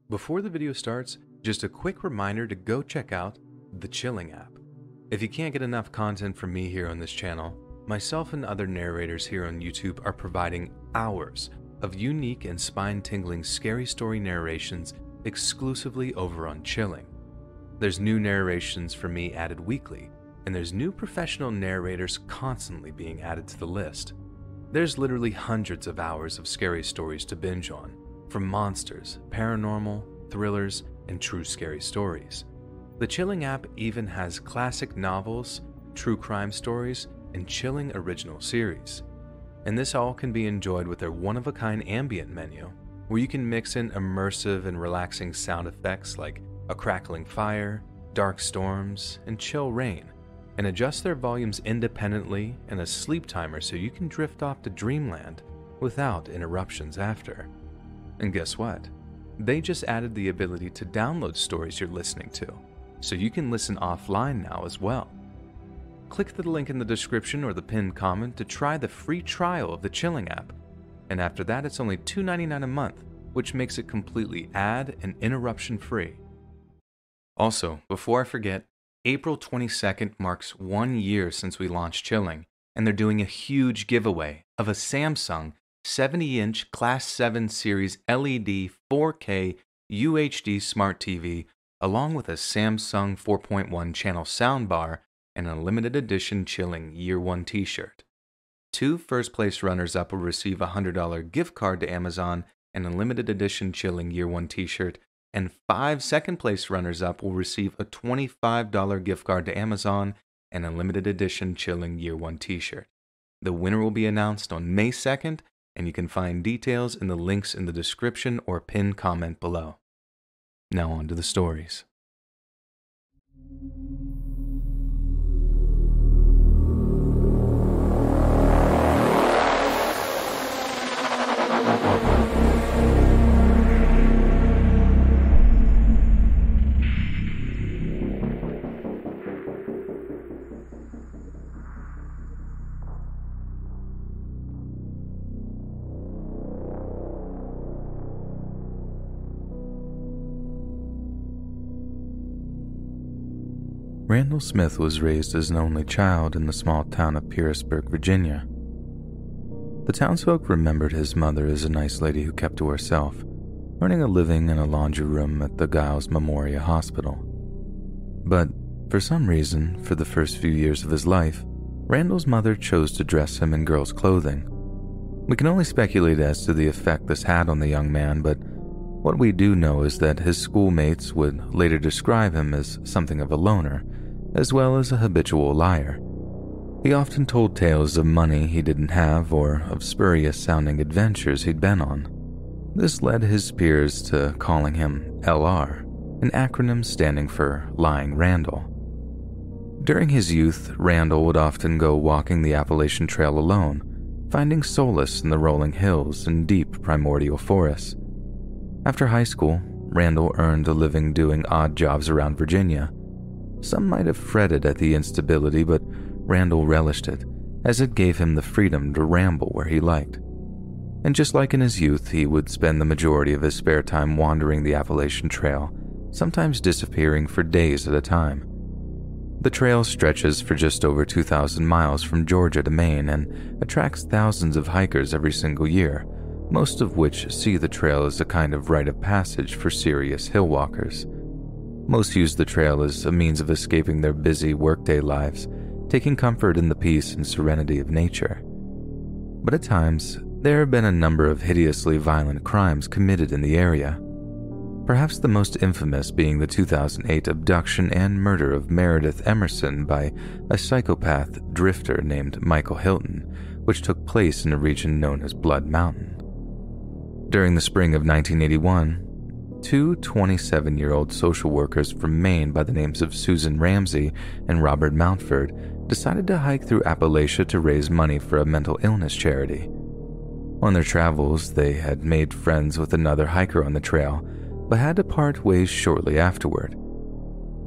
Before the video starts, just a quick reminder to go check out the Chilling app. If you can't get enough content from me here on this channel, myself and other narrators here on YouTube are providing hours of unique and spine-tingling scary story narrations exclusively over on Chilling. There's new narrations from me added weekly, and there's new professional narrators constantly being added to the list. There's literally hundreds of hours of scary stories to binge on, from monsters, paranormal, thrillers, and true scary stories. The Chilling app even has classic novels, true crime stories, and chilling original series. And this all can be enjoyed with their one-of-a-kind ambient menu, where you can mix in immersive and relaxing sound effects like a crackling fire, dark storms, and chill rain, and adjust their volumes independently and a sleep timer so you can drift off to dreamland without interruptions after. And guess what? They just added the ability to download stories you're listening to, so you can listen offline now as well. Click the link in the description or the pinned comment to try the free trial of the Chilling app, and after that it's only $2.99 a month, which makes it completely ad and interruption free. Also, before I forget, April 22nd marks 1 year since we launched Chilling, and they're doing a huge giveaway of a Samsung 70-inch Class 7 Series LED 4K UHD Smart TV, along with a Samsung 4.1 channel soundbar and a limited edition Chilling Year 1 t-shirt. 2 first-place runners-up will receive a $100 gift card to Amazon and a limited edition Chilling Year 1 t-shirt, and 5 second-place runners-up will receive a $25 gift card to Amazon and a limited edition Chilling Year 1 t-shirt. The winner will be announced on May 2nd, and you can find details in the links in the description or pinned comment below. Now on to the stories. Randall Smith was raised as an only child in the small town of Petersburg, Virginia. The townsfolk remembered his mother as a nice lady who kept to herself, earning a living in a laundry room at the Giles Memorial Hospital. But, for some reason, for the first few years of his life, Randall's mother chose to dress him in girls' clothing. We can only speculate as to the effect this had on the young man, but what we do know is that his schoolmates would later describe him as something of a loner, as well as a habitual liar. He often told tales of money he didn't have or of spurious-sounding adventures he'd been on. This led his peers to calling him LR, an acronym standing for Lying Randall. During his youth, Randall would often go walking the Appalachian Trail alone, finding solace in the rolling hills and deep primordial forests. After high school, Randall earned a living doing odd jobs around Virginia. Some might have fretted at the instability, but Randall relished it, as it gave him the freedom to ramble where he liked. And just like in his youth, he would spend the majority of his spare time wandering the Appalachian Trail, sometimes disappearing for days at a time. The trail stretches for just over 2,000 miles from Georgia to Maine and attracts thousands of hikers every single year, most of which see the trail as a kind of rite of passage for serious hill walkers. Most use the trail as a means of escaping their busy workday lives, taking comfort in the peace and serenity of nature. But at times, there have been a number of hideously violent crimes committed in the area. Perhaps the most infamous being the 2008 abduction and murder of Meredith Emerson by a psychopath drifter named Michael Hilton, which took place in a region known as Blood Mountain. During the spring of 1981, 2 27-year-old social workers from Maine by the names of Susan Ramsey and Robert Mountford decided to hike through Appalachia to raise money for a mental illness charity. On their travels, they had made friends with another hiker on the trail, but had to part ways shortly afterward.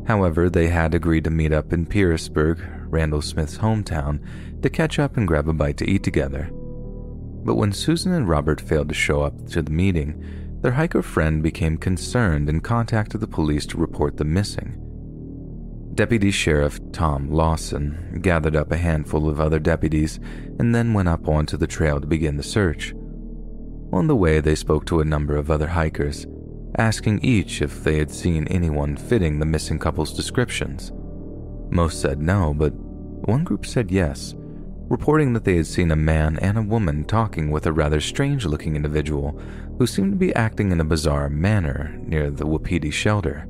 However, they had agreed to meet up in Petersburg, Randall Smith's hometown, to catch up and grab a bite to eat together. But when Susan and Robert failed to show up to the meeting, their hiker friend became concerned and contacted the police to report them missing. Deputy Sheriff Tom Lawson gathered up a handful of other deputies and then went up onto the trail to begin the search. On the way, they spoke to a number of other hikers, asking each if they had seen anyone fitting the missing couple's descriptions. Most said no, but one group said yes, reporting that they had seen a man and a woman talking with a rather strange-looking individual who seemed to be acting in a bizarre manner near the Wapiti shelter,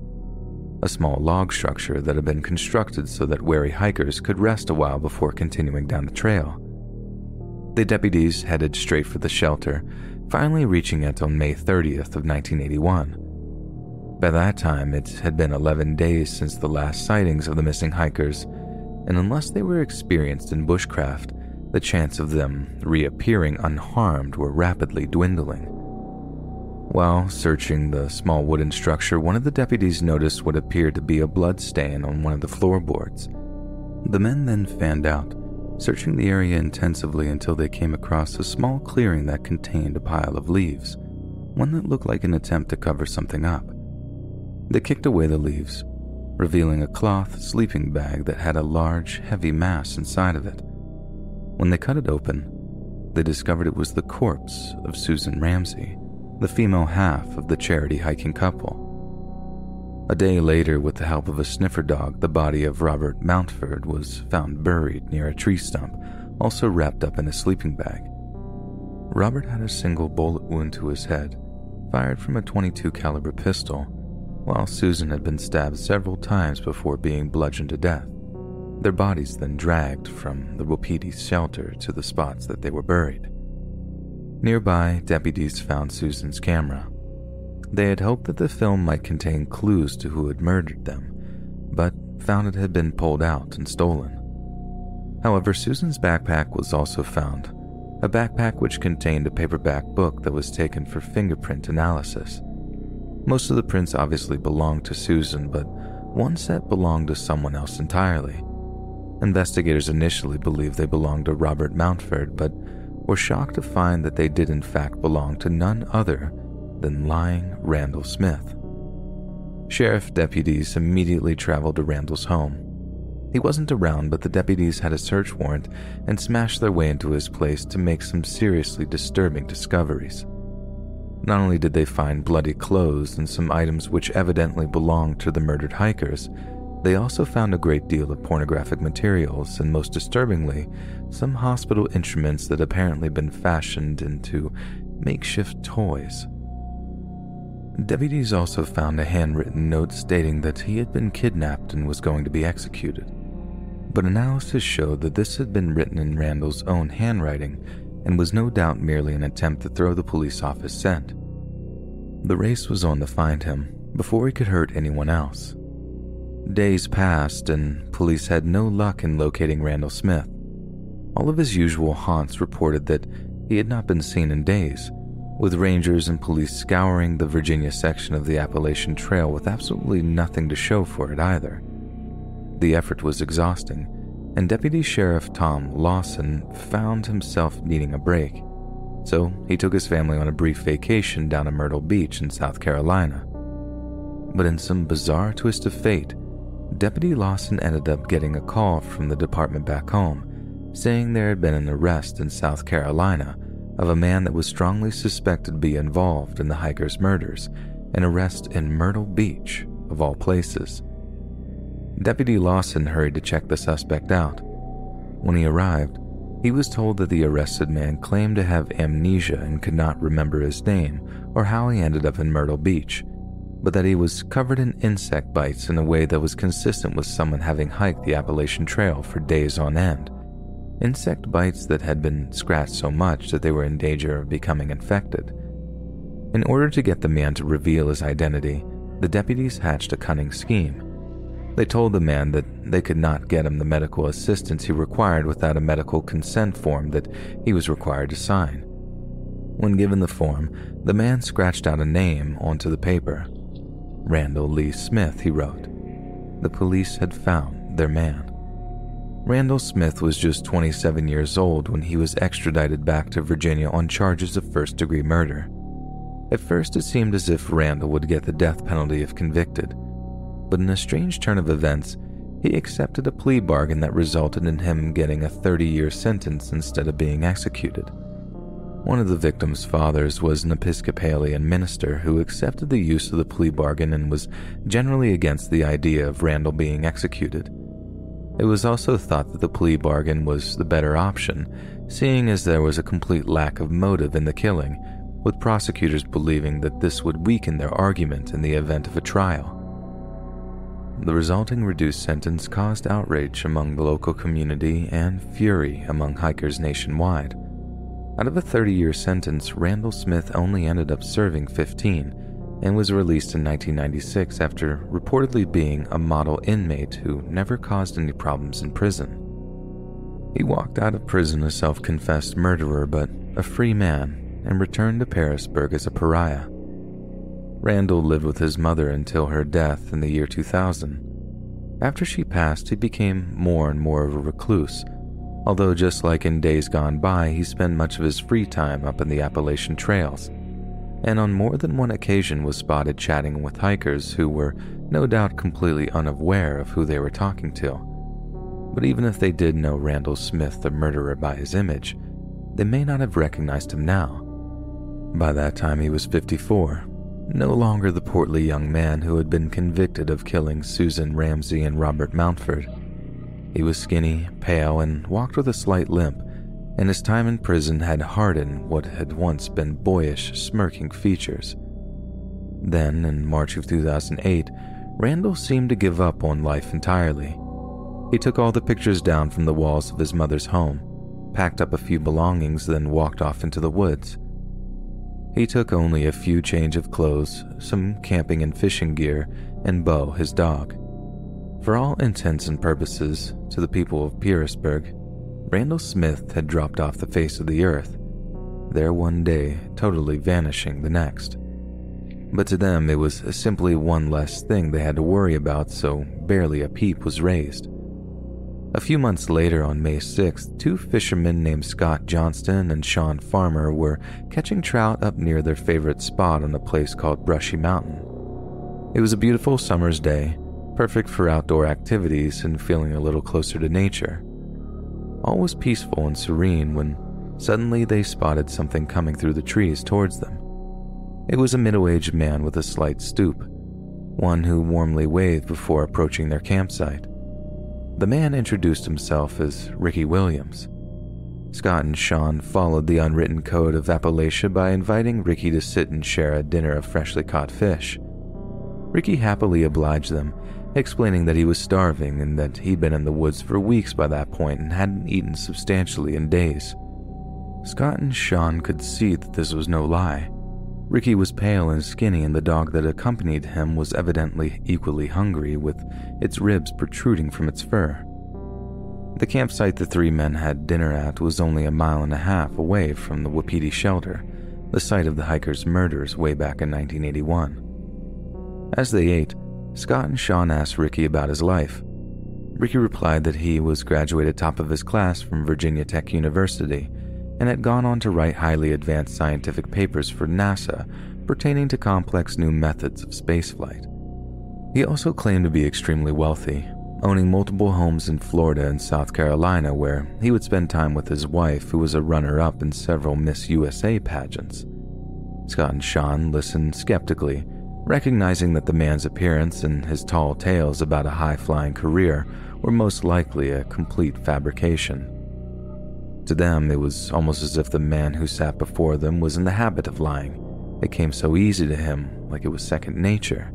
a small log structure that had been constructed so that wary hikers could rest a while before continuing down the trail. The deputies headed straight for the shelter, finally reaching it on May 30th of 1981. By that time, it had been 11 days since the last sightings of the missing hikers, and unless they were experienced in bushcraft, the chance of them reappearing unharmed were rapidly dwindling. While searching the small wooden structure, one of the deputies noticed what appeared to be a blood stain on one of the floorboards. The men then fanned out, searching the area intensively until they came across a small clearing that contained a pile of leaves, one that looked like an attempt to cover something up. They kicked away the leaves, revealing a cloth sleeping bag that had a large, heavy mass inside of it. When they cut it open, they discovered it was the corpse of Susan Ramsey, the female half of the charity hiking couple. A day later, with the help of a sniffer dog, the body of Robert Mountford was found buried near a tree stump, also wrapped up in a sleeping bag. Robert had a single bullet wound to his head, fired from a .22 caliber pistol, while Susan had been stabbed several times before being bludgeoned to death. Their bodies then dragged from the Wapiti shelter to the spots that they were buried. Nearby, deputies found Susan's camera. They had hoped that the film might contain clues to who had murdered them, but found it had been pulled out and stolen. However, Susan's backpack was also found, a backpack which contained a paperback book that was taken for fingerprint analysis. Most of the prints obviously belonged to Susan, but one set belonged to someone else entirely. Investigators initially believed they belonged to Robert Mountford, but were shocked to find that they did in fact belong to none other than lying Randall Smith. Sheriff deputies immediately traveled to Randall's home. He wasn't around, but the deputies had a search warrant and smashed their way into his place to make some seriously disturbing discoveries. Not only did they find bloody clothes and some items which evidently belonged to the murdered hikers, they also found a great deal of pornographic materials and, most disturbingly, some hospital instruments that apparently been fashioned into makeshift toys. Deputies also found a handwritten note stating that he had been kidnapped and was going to be executed. But analysis showed that this had been written in Randall's own handwriting and was no doubt merely an attempt to throw the police off his scent. The race was on to find him before he could hurt anyone else. Days passed and police had no luck in locating Randall Smith. All of his usual haunts reported that he had not been seen in days, with rangers and police scouring the Virginia section of the Appalachian Trail with absolutely nothing to show for it either. The effort was exhausting, and Deputy Sheriff Tom Lawson found himself needing a break, so he took his family on a brief vacation down to Myrtle Beach in South Carolina. But in some bizarre twist of fate, Deputy Lawson ended up getting a call from the department back home, saying there had been an arrest in South Carolina of a man that was strongly suspected to be involved in the hikers' murders, an arrest in Myrtle Beach, of all places. Deputy Lawson hurried to check the suspect out. When he arrived, he was told that the arrested man claimed to have amnesia and could not remember his name or how he ended up in Myrtle Beach, but that he was covered in insect bites in a way that was consistent with someone having hiked the Appalachian Trail for days on end. Insect bites that had been scratched so much that they were in danger of becoming infected. In order to get the man to reveal his identity, the deputies hatched a cunning scheme. They told the man that they could not get him the medical assistance he required without a medical consent form that he was required to sign. When given the form, the man scratched out a name onto the paper. Randall Lee Smith, he wrote. The police had found their man. Randall Smith was just 27 years old when he was extradited back to Virginia on charges of first-degree murder. At first, it seemed as if Randall would get the death penalty if convicted, but in a strange turn of events, he accepted a plea bargain that resulted in him getting a 30-year sentence instead of being executed. One of the victim's fathers was an Episcopalian minister who accepted the use of the plea bargain and was generally against the idea of Randall being executed. It was also thought that the plea bargain was the better option, seeing as there was a complete lack of motive in the killing, with prosecutors believing that this would weaken their argument in the event of a trial. The resulting reduced sentence caused outrage among the local community and fury among hikers nationwide. Out of a 30-year sentence, Randall Smith only ended up serving 15 and was released in 1996 after reportedly being a model inmate who never caused any problems in prison. He walked out of prison a self-confessed murderer but a free man and returned to Petersburg as a pariah. Randall lived with his mother until her death in the year 2000. After she passed, he became more and more of a recluse, although just like in days gone by, he spent much of his free time up in the Appalachian trails, and on more than one occasion was spotted chatting with hikers who were no doubt completely unaware of who they were talking to. But even if they did know Randall Smith, the murderer, by his image, they may not have recognized him now. By that time, he was 54, no longer the portly young man who had been convicted of killing Susan Ramsey and Robert Mountford. He was skinny, pale, and walked with a slight limp, and his time in prison had hardened what had once been boyish, smirking features. Then, in March of 2008, Randall seemed to give up on life entirely. He took all the pictures down from the walls of his mother's home, packed up a few belongings, then walked off into the woods. He took only a few change of clothes, some camping and fishing gear, and Bo, his dog. For all intents and purposes, to the people of Petersburg, Randall Smith had dropped off the face of the earth, there one day, totally vanishing the next. But to them, it was simply one less thing they had to worry about, so barely a peep was raised. A few months later, on May 6th, two fishermen named Scott Johnston and Sean Farmer were catching trout up near their favorite spot on a place called Brushy Mountain. It was a beautiful summer's day, perfect for outdoor activities and feeling a little closer to nature. All was peaceful and serene when suddenly they spotted something coming through the trees towards them. It was a middle-aged man with a slight stoop, one who warmly waved before approaching their campsite. The man introduced himself as Ricky Williams. Scott and Sean followed the unwritten code of Appalachia by inviting Ricky to sit and share a dinner of freshly caught fish. Ricky happily obliged them, explaining that he was starving and that he'd been in the woods for weeks by that point and hadn't eaten substantially in days. Scott and Sean could see that this was no lie. Ricky was pale and skinny, and the dog that accompanied him was evidently equally hungry, with its ribs protruding from its fur. The campsite the three men had dinner at was only a mile and a half away from the Wapiti shelter, the site of the hikers' murders way back in 1981. As they ate, Scott and Sean asked Ricky about his life. Ricky replied that he was graduated top of his class from Virginia Tech University and had gone on to write highly advanced scientific papers for NASA pertaining to complex new methods of spaceflight. He also claimed to be extremely wealthy, owning multiple homes in Florida and South Carolina where he would spend time with his wife, who was a runner-up in several Miss USA pageants. Scott and Sean listened skeptically, recognizing that the man's appearance and his tall tales about a high-flying career were most likely a complete fabrication. To them, it was almost as if the man who sat before them was in the habit of lying. It came so easy to him, like it was second nature.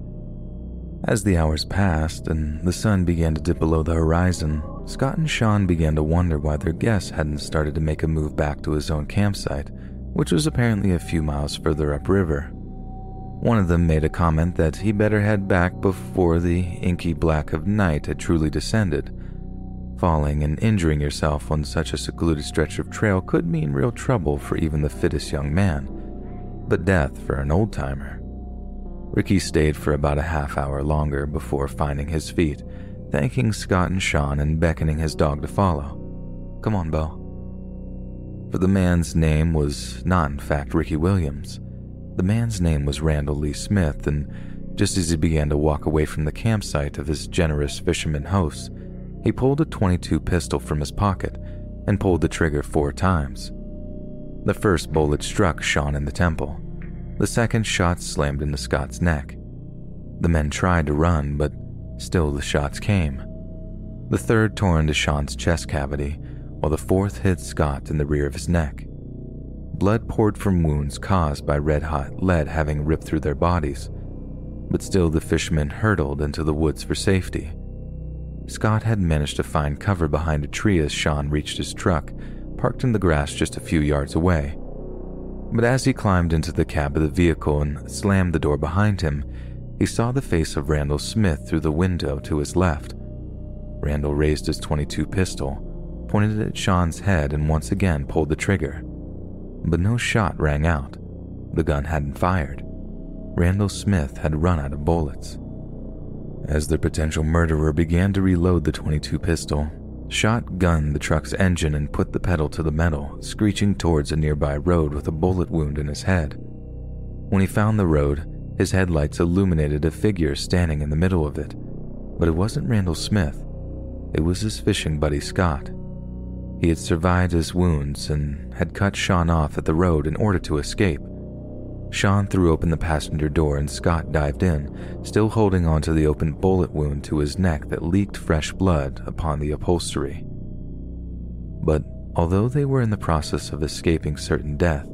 As the hours passed and the sun began to dip below the horizon, Scott and Sean began to wonder why their guest hadn't started to make a move back to his own campsite, which was apparently a few miles further upriver. One of them made a comment that he better head back before the inky black of night had truly descended. Falling and injuring yourself on such a secluded stretch of trail could mean real trouble for even the fittest young man, but death for an old-timer. Ricky stayed for about a half hour longer before finding his feet, thanking Scott and Sean and beckoning his dog to follow. "Come on, Bo." For the man's name was not in fact Ricky Williams. The man's name was Randall Lee Smith, and just as he began to walk away from the campsite of his generous fisherman hosts, he pulled a .22 pistol from his pocket and pulled the trigger 4 times. The first bullet struck Sean in the temple. The second shot slammed into Scott's neck. The men tried to run, but still the shots came. The third tore into Sean's chest cavity, while the fourth hit Scott in the rear of his neck. Blood poured from wounds caused by red-hot lead having ripped through their bodies, but still the fishermen hurtled into the woods for safety. Scott had managed to find cover behind a tree as Sean reached his truck, parked in the grass just a few yards away. But as he climbed into the cab of the vehicle and slammed the door behind him, he saw the face of Randall Smith through the window to his left. Randall raised his .22 pistol, pointed it at Sean's head, and once again pulled the trigger. But no shot rang out. The gun hadn't fired. Randall Smith had run out of bullets. As the potential murderer began to reload the .22 pistol, shotgunned the truck's engine and put the pedal to the metal, screeching towards a nearby road with a bullet wound in his head. When he found the road, his headlights illuminated a figure standing in the middle of it, but it wasn't Randall Smith. It was his fishing buddy Scott. He had survived his wounds and had cut Sean off at the road in order to escape. Sean threw open the passenger door and Scott dived in, still holding onto the open bullet wound to his neck that leaked fresh blood upon the upholstery. But although they were in the process of escaping certain death,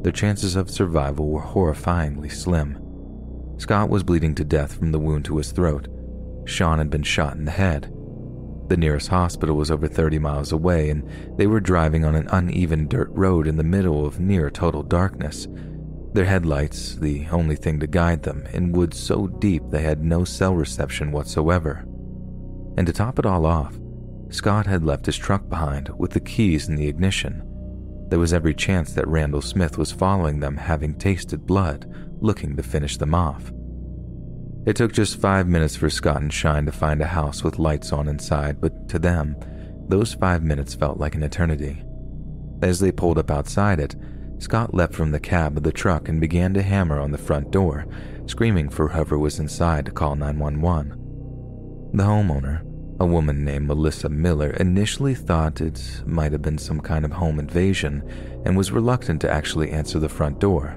their chances of survival were horrifyingly slim. Scott was bleeding to death from the wound to his throat. Sean had been shot in the head. The nearest hospital was over 30 miles away, and they were driving on an uneven dirt road in the middle of near total darkness. Their headlights, the only thing to guide them, in woods so deep they had no cell reception whatsoever. And to top it all off, Scott had left his truck behind with the keys in the ignition. There was every chance that Randall Smith was following them, having tasted blood, looking to finish them off. It took just 5 minutes for Scott and Shine to find a house with lights on inside, but to them, those 5 minutes felt like an eternity. As they pulled up outside it, Scott leapt from the cab of the truck and began to hammer on the front door, screaming for whoever was inside to call 911. The homeowner, a woman named Melissa Miller, initially thought it might have been some kind of home invasion and was reluctant to actually answer the front door.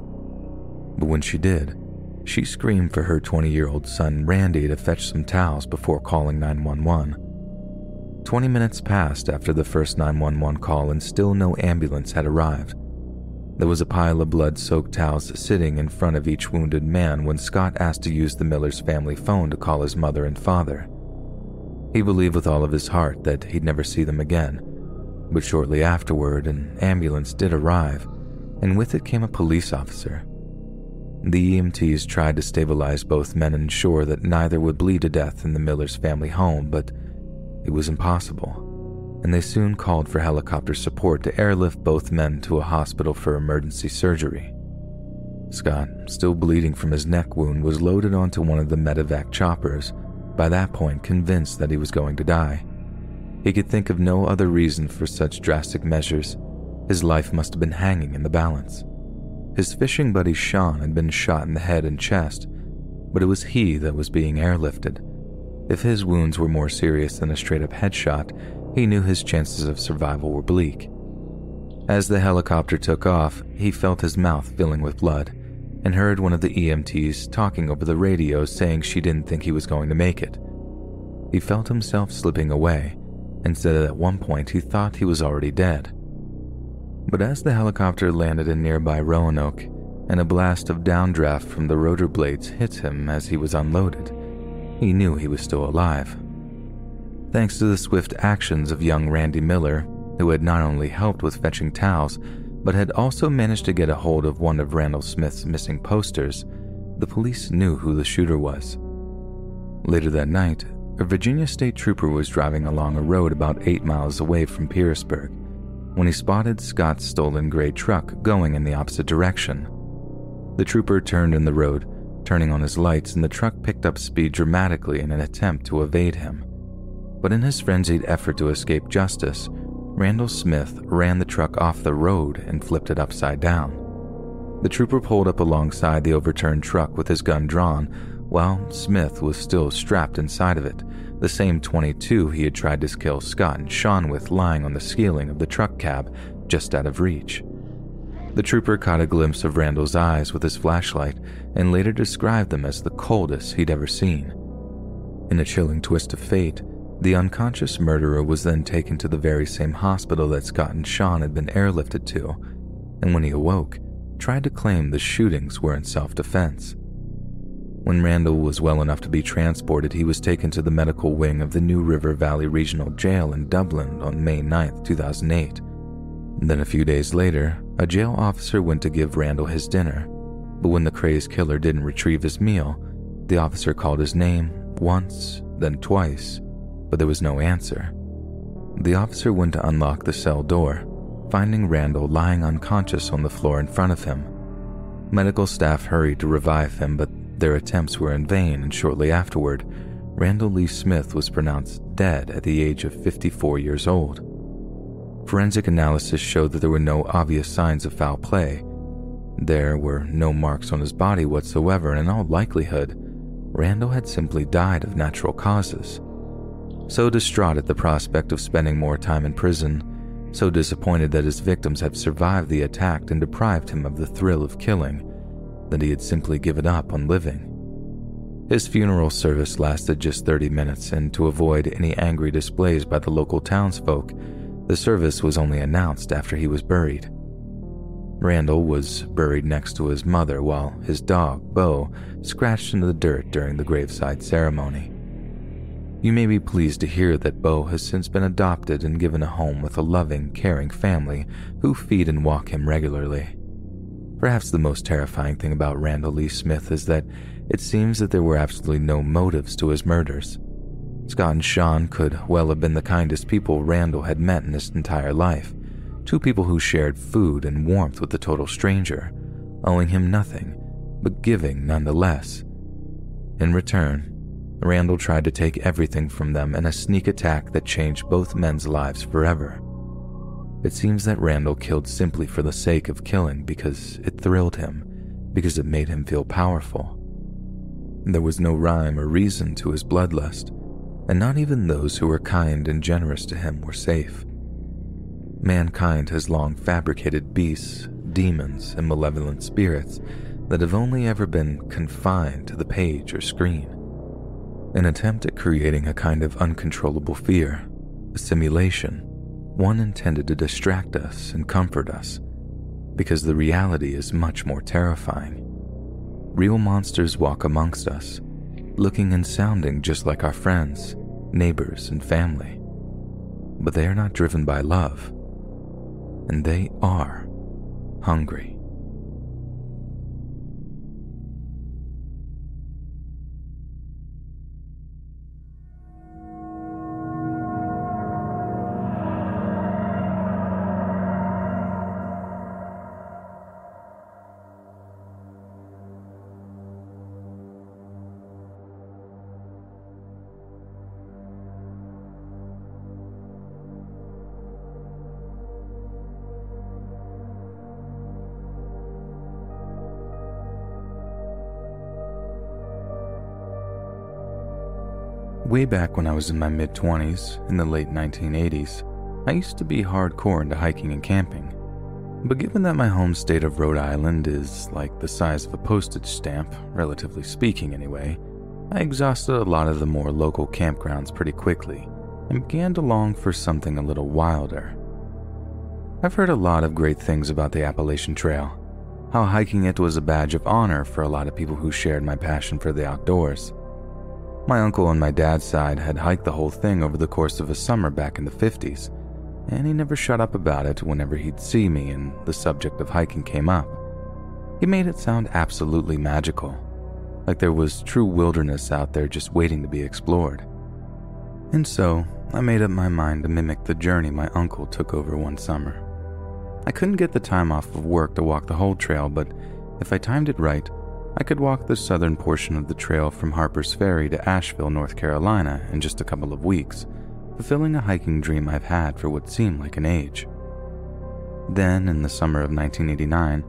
But when she did, she screamed for her 20-year-old son Randy to fetch some towels before calling 911. 20 minutes passed after the first 911 call and still no ambulance had arrived. There was a pile of blood-soaked towels sitting in front of each wounded man when Scott asked to use the Miller's family phone to call his mother and father. He believed with all of his heart that he'd never see them again, but shortly afterward an ambulance did arrive, and with it came a police officer. The EMTs tried to stabilize both men and ensure that neither would bleed to death in the Miller's family home, but it was impossible, and they soon called for helicopter support to airlift both men to a hospital for emergency surgery. Scott, still bleeding from his neck wound, was loaded onto one of the medevac choppers, by that point convinced that he was going to die. He could think of no other reason for such drastic measures. His life must have been hanging in the balance. His fishing buddy Sean had been shot in the head and chest, but it was he that was being airlifted. If his wounds were more serious than a straight-up headshot, he knew his chances of survival were bleak. As the helicopter took off, he felt his mouth filling with blood and heard one of the EMTs talking over the radio saying she didn't think he was going to make it. He felt himself slipping away and said that at one point he thought he was already dead. But as the helicopter landed in nearby Roanoke and a blast of downdraft from the rotor blades hit him as he was unloaded, he knew he was still alive. Thanks to the swift actions of young Randy Miller, who had not only helped with fetching towels, but had also managed to get a hold of one of Randall Smith's missing posters, the police knew who the shooter was. Later that night, a Virginia state trooper was driving along a road about 8 miles away from Petersburg when he spotted Scott's stolen gray truck going in the opposite direction. The trooper turned in the road, turning on his lights, and the truck picked up speed dramatically in an attempt to evade him. But in his frenzied effort to escape justice, Randall Smith ran the truck off the road and flipped it upside down. The trooper pulled up alongside the overturned truck with his gun drawn, while Smith was still strapped inside of it, the same .22 he had tried to kill Scott and Sean with lying on the ceiling of the truck cab just out of reach. The trooper caught a glimpse of Randall's eyes with his flashlight and later described them as the coldest he'd ever seen. In a chilling twist of fate, the unconscious murderer was then taken to the very same hospital that Scott and Sean had been airlifted to, and when he awoke, tried to claim the shootings were in self-defense. When Randall was well enough to be transported, he was taken to the medical wing of the New River Valley Regional Jail in Dublin on May 9, 2008. Then a few days later, a jail officer went to give Randall his dinner, but when the crazed killer didn't retrieve his meal, the officer called his name once, then twice, but there was no answer. The officer went to unlock the cell door, finding Randall lying unconscious on the floor in front of him. Medical staff hurried to revive him, but their attempts were in vain, and shortly afterward, Randall Lee Smith was pronounced dead at the age of 54 years old. Forensic analysis showed that there were no obvious signs of foul play. There were no marks on his body whatsoever, and in all likelihood, Randall had simply died of natural causes. So distraught at the prospect of spending more time in prison, so disappointed that his victims had survived the attack and deprived him of the thrill of killing, that he had simply given up on living. His funeral service lasted just 30 minutes, and to avoid any angry displays by the local townsfolk, the service was only announced after he was buried. Randall was buried next to his mother while his dog, Bo, scratched into the dirt during the graveside ceremony. You may be pleased to hear that Bo has since been adopted and given a home with a loving, caring family who feed and walk him regularly. Perhaps the most terrifying thing about Randall Lee Smith is that it seems that there were absolutely no motives to his murders. Scott and Sean could well have been the kindest people Randall had met in his entire life, two people who shared food and warmth with a total stranger, owing him nothing, but giving nonetheless. In return, Randall tried to take everything from them in a sneak attack that changed both men's lives forever. It seems that Randall killed simply for the sake of killing because it thrilled him, because it made him feel powerful. There was no rhyme or reason to his bloodlust, and not even those who were kind and generous to him were safe. Mankind has long fabricated beasts, demons, and malevolent spirits that have only ever been confined to the page or screen. An attempt at creating a kind of uncontrollable fear, a simulation, one intended to distract us and comfort us, because the reality is much more terrifying. Real monsters walk amongst us, looking and sounding just like our friends, neighbors, and family. But they are not driven by love, and they are hungry. Way back when I was in my mid-20s, in the late 1980s, I used to be hardcore into hiking and camping. But given that my home state of Rhode Island is like the size of a postage stamp, relatively speaking anyway, I exhausted a lot of the more local campgrounds pretty quickly and began to long for something a little wilder. I've heard a lot of great things about the Appalachian Trail, how hiking it was a badge of honor for a lot of people who shared my passion for the outdoors. My uncle on my dad's side had hiked the whole thing over the course of a summer back in the 50s, and he never shut up about it whenever he'd see me and the subject of hiking came up. He made it sound absolutely magical, like there was true wilderness out there just waiting to be explored. And so, I made up my mind to mimic the journey my uncle took over one summer. I couldn't get the time off of work to walk the whole trail, but if I timed it right, I could walk the southern portion of the trail from Harper's Ferry to Asheville, North Carolina in just a couple of weeks, fulfilling a hiking dream I've had for what seemed like an age. Then, in the summer of 1989,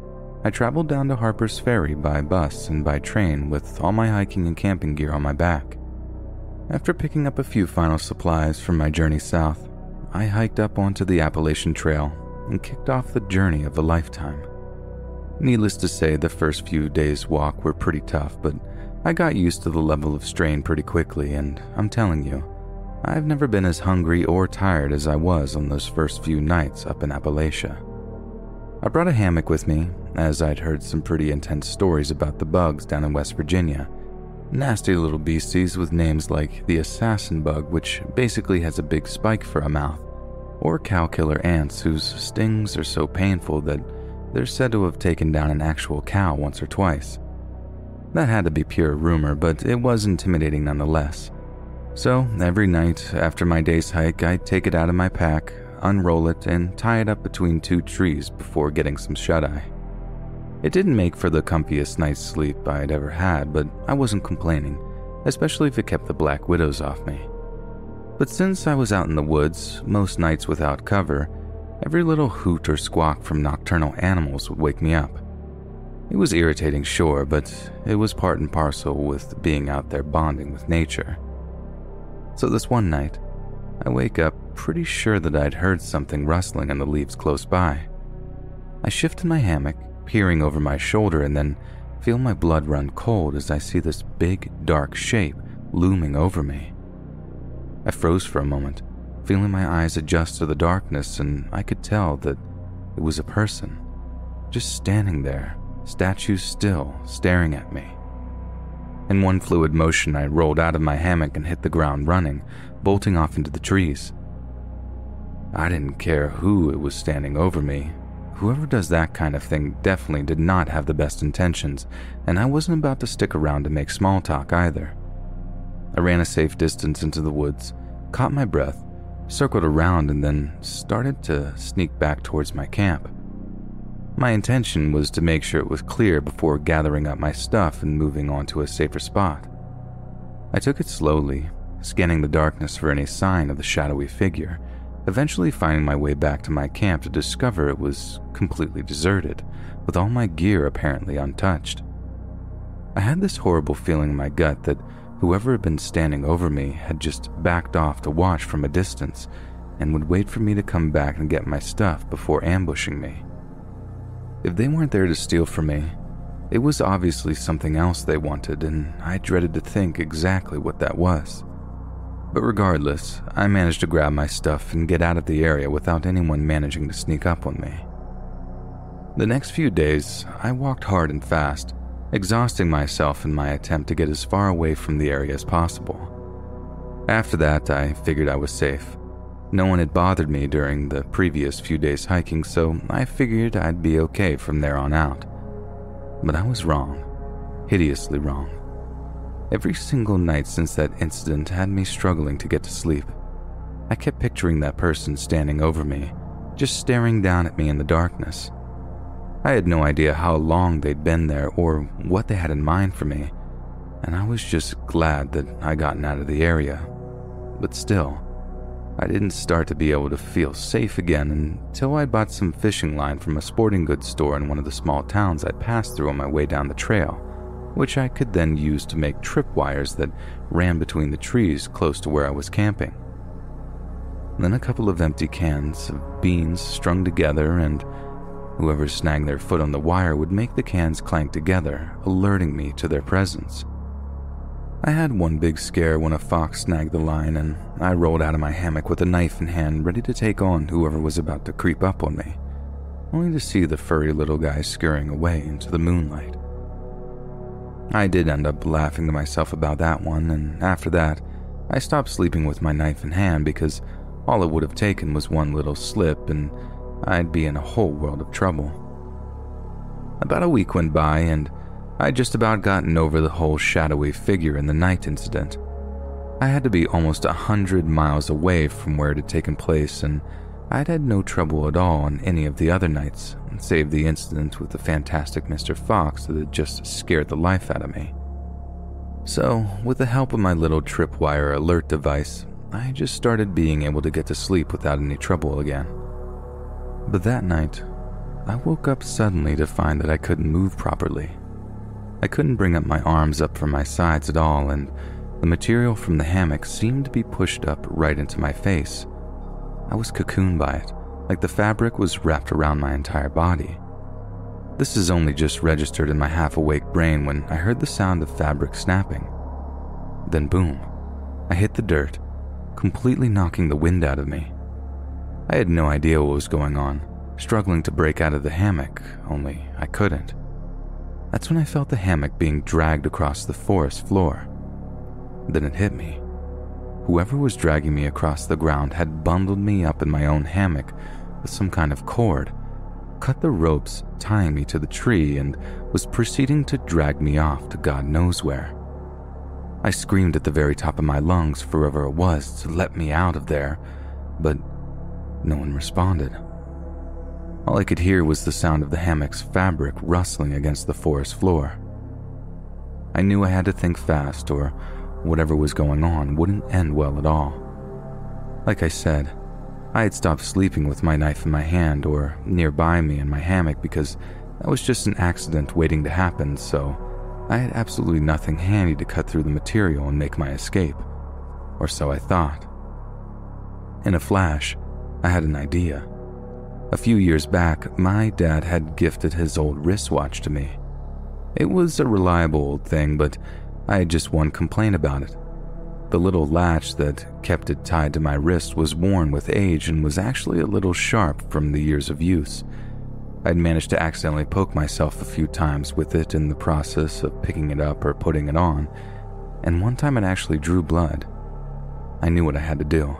I traveled down to Harper's Ferry by bus and by train with all my hiking and camping gear on my back. After picking up a few final supplies from my journey south, I hiked up onto the Appalachian Trail and kicked off the journey of a lifetime. Needless to say, the first few days' walk were pretty tough, but I got used to the level of strain pretty quickly, and I'm telling you, I've never been as hungry or tired as I was on those first few nights up in Appalachia. I brought a hammock with me, as I'd heard some pretty intense stories about the bugs down in West Virginia. Nasty little beasties with names like the assassin bug, which basically has a big spike for a mouth, or cow killer ants whose stings are so painful that they're said to have taken down an actual cow once or twice. That had to be pure rumor, but it was intimidating nonetheless. So every night after my day's hike, I'd take it out of my pack, unroll it, and tie it up between two trees before getting some shut-eye. It didn't make for the comfiest night's sleep I'd ever had, but I wasn't complaining, especially if it kept the black widows off me. But since I was out in the woods, most nights without cover, every little hoot or squawk from nocturnal animals would wake me up. It was irritating, sure, but it was part and parcel with being out there bonding with nature. So this one night, I wake up pretty sure that I'd heard something rustling in the leaves close by. I shift in my hammock, peering over my shoulder, and then feel my blood run cold as I see this big, dark shape looming over me. I froze for a moment, feeling my eyes adjust to the darkness, and I could tell that it was a person, just standing there, statue still, staring at me. In one fluid motion, I rolled out of my hammock and hit the ground running, bolting off into the trees. I didn't care who it was standing over me. Whoever does that kind of thing definitely did not have the best intentions, and I wasn't about to stick around to make small talk either. I ran a safe distance into the woods, caught my breath, circled around, and then started to sneak back towards my camp. My intention was to make sure it was clear before gathering up my stuff and moving on to a safer spot. I took it slowly, scanning the darkness for any sign of the shadowy figure, eventually finding my way back to my camp to discover it was completely deserted, with all my gear apparently untouched. I had this horrible feeling in my gut that whoever had been standing over me had just backed off to watch from a distance and would wait for me to come back and get my stuff before ambushing me. If they weren't there to steal from me, it was obviously something else they wanted, and I dreaded to think exactly what that was. But regardless, I managed to grab my stuff and get out of the area without anyone managing to sneak up on me. The next few days, I walked hard and fast, exhausting myself in my attempt to get as far away from the area as possible. After that, I figured I was safe. No one had bothered me during the previous few days hiking, so I figured I'd be okay from there on out. But I was wrong, hideously wrong. Every single night since that incident had me struggling to get to sleep. I kept picturing that person standing over me, just staring down at me in the darkness. I had no idea how long they'd been there or what they had in mind for me, and I was just glad that I'd gotten out of the area. But still, I didn't start to be able to feel safe again until I bought some fishing line from a sporting goods store in one of the small towns I passed through on my way down the trail, which I could then use to make tripwires that ran between the trees close to where I was camping. Then a couple of empty cans of beans strung together, and whoever snagged their foot on the wire would make the cans clank together, alerting me to their presence. I had one big scare when a fox snagged the line, and I rolled out of my hammock with a knife in hand, ready to take on whoever was about to creep up on me, only to see the furry little guy scurrying away into the moonlight. I did end up laughing to myself about that one, and after that, I stopped sleeping with my knife in hand because all it would have taken was one little slip and I'd be in a whole world of trouble. About a week went by, and I'd just about gotten over the whole shadowy figure in the night incident. I had to be almost 100 miles away from where it had taken place, and I'd had no trouble at all on any of the other nights, save the incident with the fantastic Mr. Fox that had just scared the life out of me. So, with the help of my little tripwire alert device, I just started being able to get to sleep without any trouble again. But that night, I woke up suddenly to find that I couldn't move properly. I couldn't bring up my arms up from my sides at all, and the material from the hammock seemed to be pushed up right into my face. I was cocooned by it, like the fabric was wrapped around my entire body. This is only just registered in my half-awake brain when I heard the sound of fabric snapping. Then boom, I hit the dirt, completely knocking the wind out of me. I had no idea what was going on, struggling to break out of the hammock, only I couldn't. That's when I felt the hammock being dragged across the forest floor. Then it hit me. Whoever was dragging me across the ground had bundled me up in my own hammock with some kind of cord, cut the ropes tying me to the tree, and was proceeding to drag me off to God knows where. I screamed at the very top of my lungs for whoever it was to let me out of there, but no one responded. All I could hear was the sound of the hammock's fabric rustling against the forest floor. I knew I had to think fast, or whatever was going on wouldn't end well at all. Like I said, I had stopped sleeping with my knife in my hand or nearby me in my hammock because that was just an accident waiting to happen, so I had absolutely nothing handy to cut through the material and make my escape. Or so I thought. In a flash, I had an idea. A few years back, my dad had gifted his old wristwatch to me. It was a reliable old thing, but I had just one complaint about it. The little latch that kept it tied to my wrist was worn with age and was actually a little sharp from the years of use. I'd managed to accidentally poke myself a few times with it in the process of picking it up or putting it on, and one time it actually drew blood. I knew what I had to do.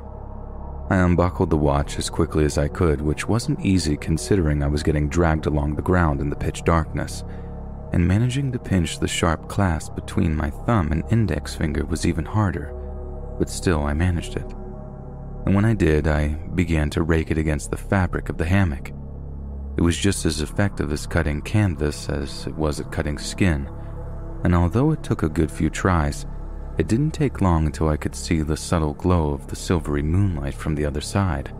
I unbuckled the watch as quickly as I could, which wasn't easy considering I was getting dragged along the ground in the pitch darkness, and managing to pinch the sharp clasp between my thumb and index finger was even harder, but still I managed it. And when I did, I began to rake it against the fabric of the hammock. It was just as effective as cutting canvas as it was at cutting skin, and although it took a good few tries, it didn't take long until I could see the subtle glow of the silvery moonlight from the other side.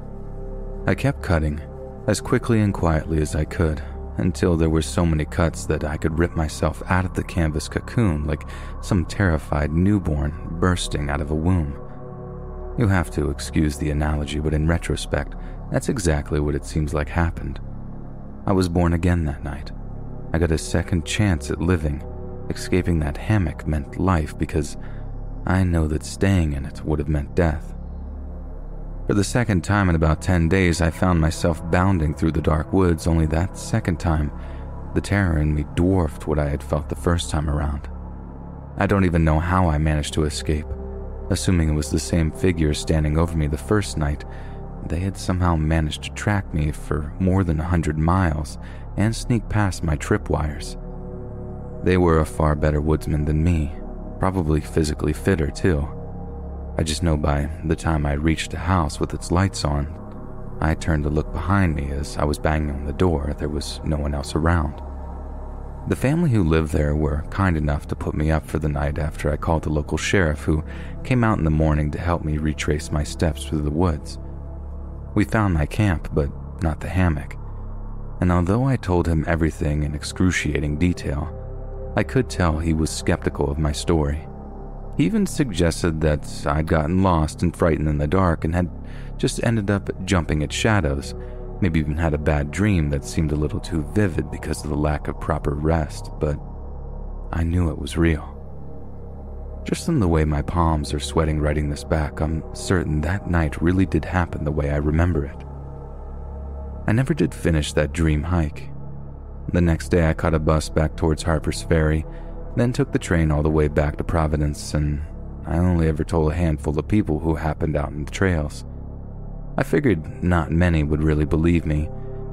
I kept cutting, as quickly and quietly as I could, until there were so many cuts that I could rip myself out of the canvas cocoon like some terrified newborn bursting out of a womb. You'll have to excuse the analogy, but in retrospect, that's exactly what it seems like happened. I was born again that night. I got a second chance at living. Escaping that hammock meant life because I know that staying in it would have meant death. For the second time in about 10 days, I found myself bounding through the dark woods, only that second time, the terror in me dwarfed what I had felt the first time around. I don't even know how I managed to escape. Assuming it was the same figure standing over me the first night, they had somehow managed to track me for more than 100 miles and sneak past my tripwires. They were a far better woodsman than me, probably physically fitter too. I just know by the time I reached a house with its lights on, I turned to look behind me as I was banging on the door. There was no one else around. The family who lived there were kind enough to put me up for the night after I called the local sheriff, who came out in the morning to help me retrace my steps through the woods. We found my camp, but not the hammock, and although I told him everything in excruciating detail, I could tell he was skeptical of my story. He even suggested that I'd gotten lost and frightened in the dark and had just ended up jumping at shadows, maybe even had a bad dream that seemed a little too vivid because of the lack of proper rest, but I knew it was real. Just from the way my palms are sweating writing this back, I'm certain that night really did happen the way I remember it. I never did finish that dream hike. The next day I caught a bus back towards Harper's Ferry, then took the train all the way back to Providence, and I only ever told a handful of people who happened out in the trails. I figured not many would really believe me.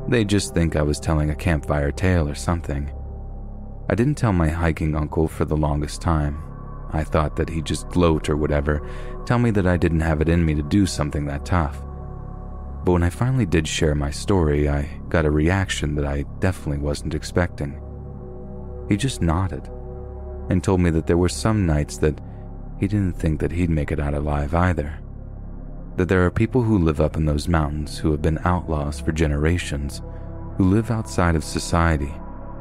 They'd just think I was telling a campfire tale or something. I didn't tell my hiking uncle for the longest time. I thought that he'd just gloat or whatever, tell me that I didn't have it in me to do something that tough. But when I finally did share my story, I got a reaction that I definitely wasn't expecting. He just nodded and told me that there were some nights that he didn't think that he'd make it out alive either. That there are people who live up in those mountains who have been outlaws for generations, who live outside of society,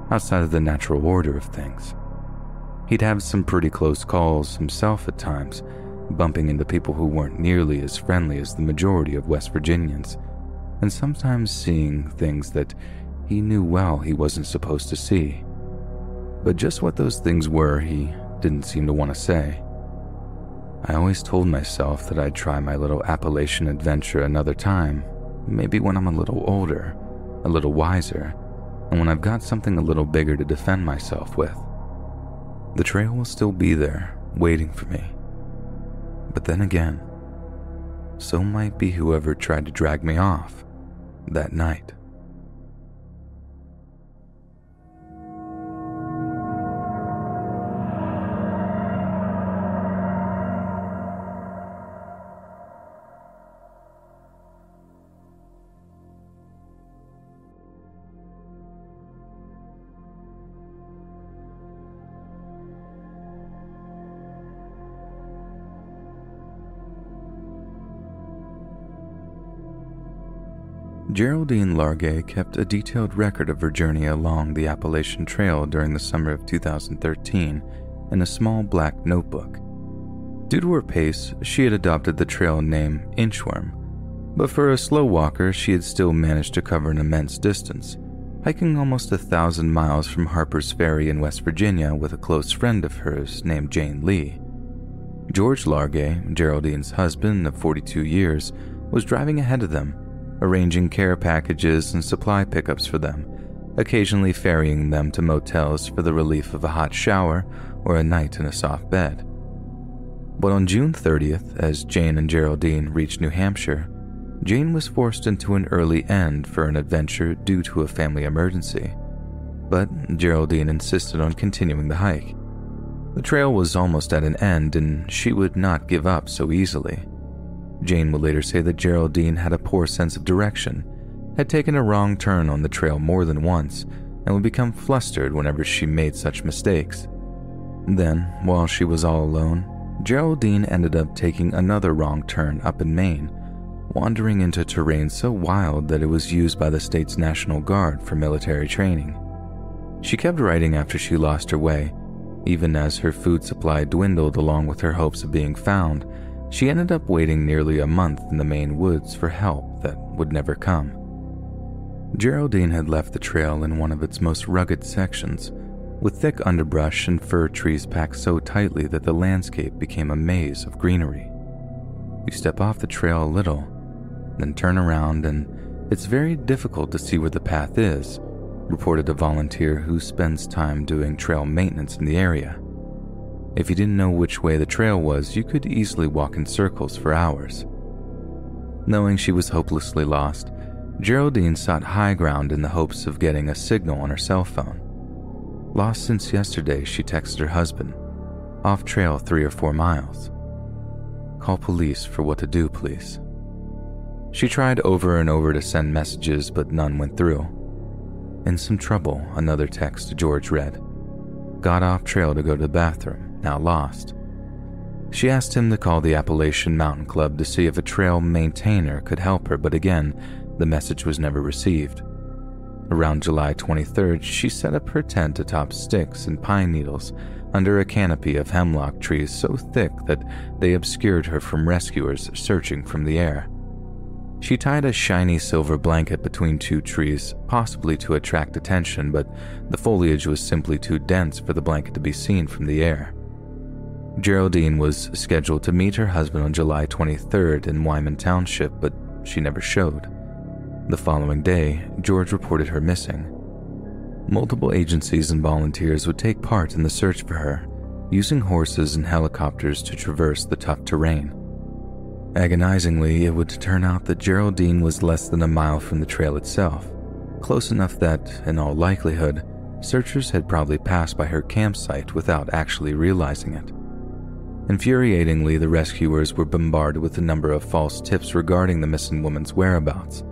outside of the natural order of things. He'd have some pretty close calls himself at times, bumping into people who weren't nearly as friendly as the majority of West Virginians, and sometimes seeing things that he knew well he wasn't supposed to see. But just what those things were, he didn't seem to want to say. I always told myself that I'd try my little Appalachian adventure another time, maybe when I'm a little older, a little wiser, and when I've got something a little bigger to defend myself with. The trail will still be there, waiting for me. But then again, so might be whoever tried to drag me off that night. Geraldine Largay kept a detailed record of her journey along the Appalachian Trail during the summer of 2013 in a small black notebook. Due to her pace, she had adopted the trail name Inchworm, but for a slow walker, she had still managed to cover an immense distance, hiking almost 1,000 miles from Harper's Ferry in West Virginia with a close friend of hers named Jane Lee. George Largay, Geraldine's husband of 42 years, was driving ahead of them, arranging care packages and supply pickups for them, occasionally ferrying them to motels for the relief of a hot shower or a night in a soft bed. But on June 30th, as Jane and Geraldine reached New Hampshire, Jane was forced into an early end for an adventure due to a family emergency, but Geraldine insisted on continuing the hike. The trail was almost at an end, and she would not give up so easily. Jane would later say that Geraldine had a poor sense of direction, had taken a wrong turn on the trail more than once, and would become flustered whenever she made such mistakes. Then, while she was all alone, Geraldine ended up taking another wrong turn up in Maine, wandering into terrain so wild that it was used by the state's National Guard for military training. She kept writing after she lost her way. Even as her food supply dwindled along with her hopes of being found, she ended up waiting nearly a month in the Maine woods for help that would never come. Geraldine had left the trail in one of its most rugged sections, with thick underbrush and fir trees packed so tightly that the landscape became a maze of greenery. You step off the trail a little, then turn around, and it's very difficult to see where the path is, reported a volunteer who spends time doing trail maintenance in the area. If you didn't know which way the trail was, you could easily walk in circles for hours. Knowing she was hopelessly lost, Geraldine sought high ground in the hopes of getting a signal on her cell phone. Lost since yesterday, she texted her husband. Off trail 3 or 4 miles. Call police for what to do, please. She tried over and over to send messages, but none went through. In some trouble, another text George read. Got off trail to go to the bathroom. Now lost. She asked him to call the Appalachian Mountain Club to see if a trail maintainer could help her, but again, the message was never received. Around July 23rd, she set up her tent atop sticks and pine needles under a canopy of hemlock trees so thick that they obscured her from rescuers searching from the air. She tied a shiny silver blanket between 2 trees, possibly to attract attention, but the foliage was simply too dense for the blanket to be seen from the air. Geraldine was scheduled to meet her husband on July 23rd in Wyman Township, but she never showed. The following day, George reported her missing. Multiple agencies and volunteers would take part in the search for her, using horses and helicopters to traverse the tough terrain. Agonizingly, it would turn out that Geraldine was less than a mile from the trail itself, close enough that, in all likelihood, searchers had probably passed by her campsite without actually realizing it. Infuriatingly, the rescuers were bombarded with a number of false tips regarding the missing woman's whereabouts.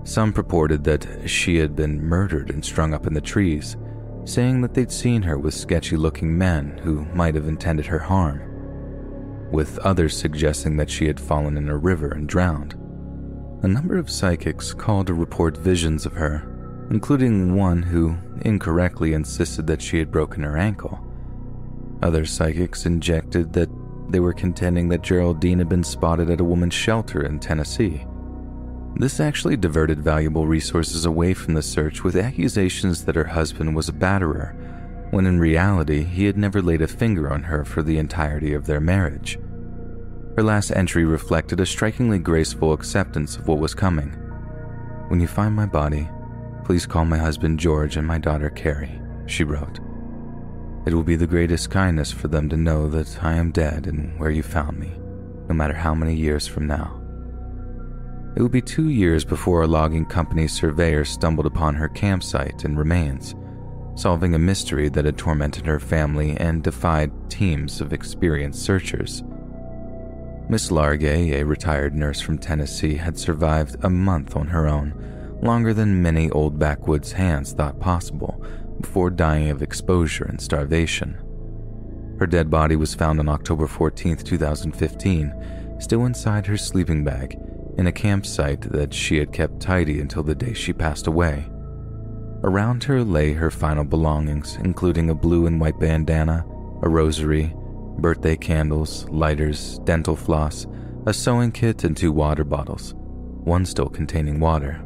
Some purported that she had been murdered and strung up in the trees, saying that they'd seen her with sketchy-looking men who might have intended her harm, with others suggesting that she had fallen in a river and drowned. A number of psychics called to report visions of her, including one who incorrectly insisted that she had broken her ankle. Other psychics injected that they were contending that Geraldine had been spotted at a woman's shelter in Tennessee. This actually diverted valuable resources away from the search with accusations that her husband was a batterer, when in reality he had never laid a finger on her for the entirety of their marriage. Her last entry reflected a strikingly graceful acceptance of what was coming. "When you find my body, please call my husband George and my daughter Carrie," she wrote. "It will be the greatest kindness for them to know that I am dead and where you found me, no matter how many years from now." It would be 2 years before a logging company's surveyor stumbled upon her campsite and remains, solving a mystery that had tormented her family and defied teams of experienced searchers. Miss Largay, a retired nurse from Tennessee, had survived a month on her own, longer than many old backwoods hands thought possible, before dying of exposure and starvation. Her dead body was found on October 14, 2015, still inside her sleeping bag, in a campsite that she had kept tidy until the day she passed away. Around her lay her final belongings, including a blue and white bandana, a rosary, birthday candles, lighters, dental floss, a sewing kit, and 2 water bottles, one still containing water.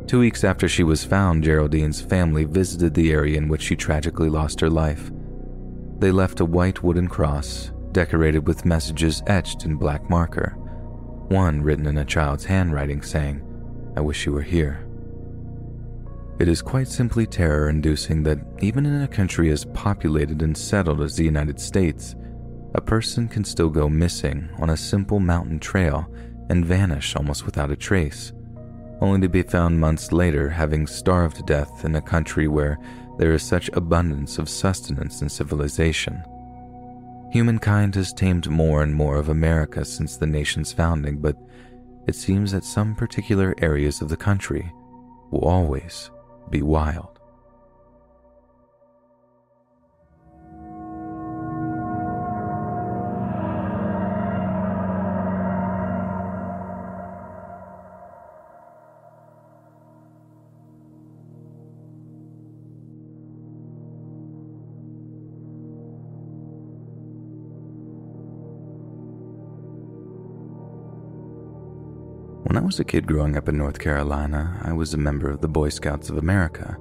2 weeks after she was found, Geraldine's family visited the area in which she tragically lost her life. They left a white wooden cross, decorated with messages etched in black marker, one written in a child's handwriting saying, "I wish you were here." It is quite simply terror-inducing that even in a country as populated and settled as the United States, a person can still go missing on a simple mountain trail and vanish almost without a trace, only to be found months later having starved to death in a country where there is such abundance of sustenance and civilization. Humankind has tamed more and more of America since the nation's founding, but it seems that some particular areas of the country will always be wild. When I was a kid growing up in North Carolina, I was a member of the Boy Scouts of America.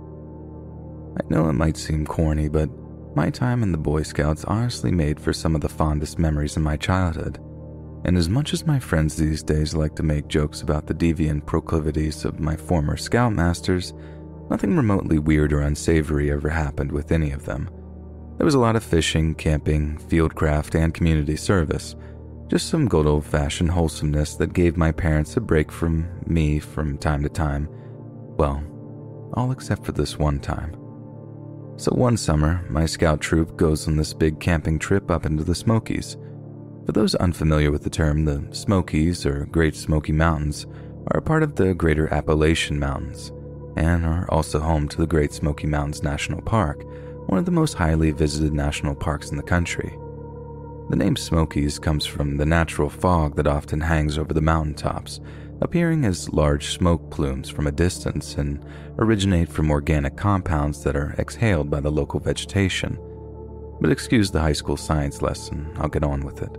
I know it might seem corny, but my time in the Boy Scouts honestly made for some of the fondest memories in my childhood. And as much as my friends these days like to make jokes about the deviant proclivities of my former scoutmasters, nothing remotely weird or unsavory ever happened with any of them. There was a lot of fishing, camping, fieldcraft, and community service. Just some good old-fashioned wholesomeness that gave my parents a break from me from time to time. Well, all except for this one time. So one summer, my scout troop goes on this big camping trip up into the Smokies. For those unfamiliar with the term, the Smokies, or Great Smoky Mountains, are a part of the Greater Appalachian Mountains, and are also home to the Great Smoky Mountains National Park, one of the most highly visited national parks in the country. The name Smokies comes from the natural fog that often hangs over the mountaintops, appearing as large smoke plumes from a distance and originate from organic compounds that are exhaled by the local vegetation. But excuse the high school science lesson, I'll get on with it.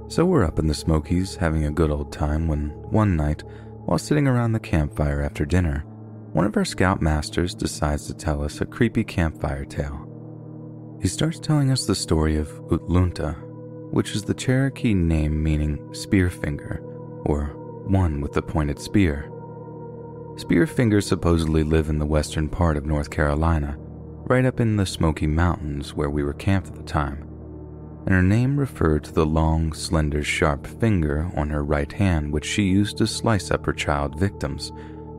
So we're up in the Smokies having a good old time when one night, while sitting around the campfire after dinner, one of our scoutmasters decides to tell us a creepy campfire tale. He starts telling us the story of Utlunta, which is the Cherokee name meaning spear finger, or one with the pointed spear. Spear fingers supposedly live in the western part of North Carolina, right up in the Smoky Mountains where we were camped at the time, and her name referred to the long, slender, sharp finger on her right hand which she used to slice up her child victims,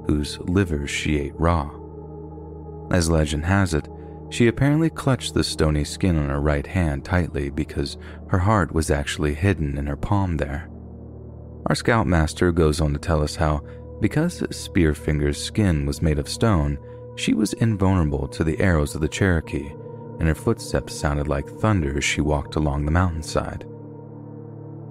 whose livers she ate raw. As legend has it, she apparently clutched the stony skin on her right hand tightly because her heart was actually hidden in her palm there. Our scoutmaster goes on to tell us how, because Spearfinger's skin was made of stone, she was invulnerable to the arrows of the Cherokee, and her footsteps sounded like thunder as she walked along the mountainside.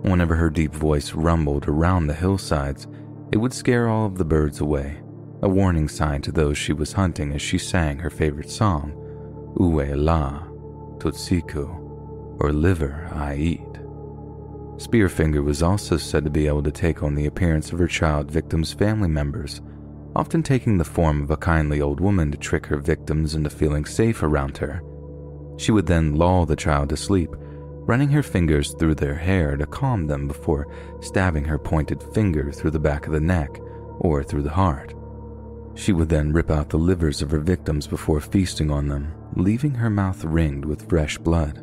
Whenever her deep voice rumbled around the hillsides, it would scare all of the birds away, a warning sign to those she was hunting as she sang her favorite song, Ue La, Tutsiku, or Liver I Eat. Spearfinger was also said to be able to take on the appearance of her child victims' family members, often taking the form of a kindly old woman to trick her victims into feeling safe around her. She would then lull the child to sleep, running her fingers through their hair to calm them before stabbing her pointed finger through the back of the neck or through the heart. She would then rip out the livers of her victims before feasting on them, leaving her mouth ringed with fresh blood.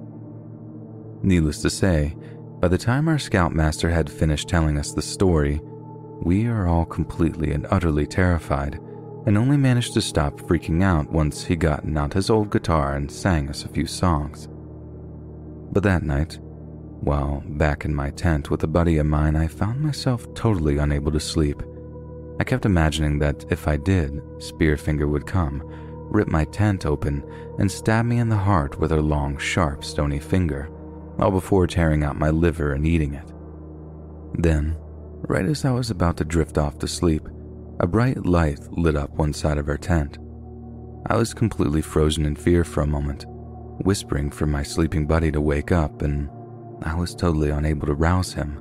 Needless to say, by the time our scoutmaster had finished telling us the story, we are all completely and utterly terrified, and only managed to stop freaking out once he gotten out his old guitar and sang us a few songs. But that night, while back in my tent with a buddy of mine, I found myself totally unable to sleep. I kept imagining that if I did, Spearfinger would come, rip my tent open, and stab me in the heart with her long, sharp, stony finger, all before tearing out my liver and eating it. Then, right as I was about to drift off to sleep, a bright light lit up one side of our tent. I was completely frozen in fear for a moment, whispering for my sleeping buddy to wake up, and I was totally unable to rouse him.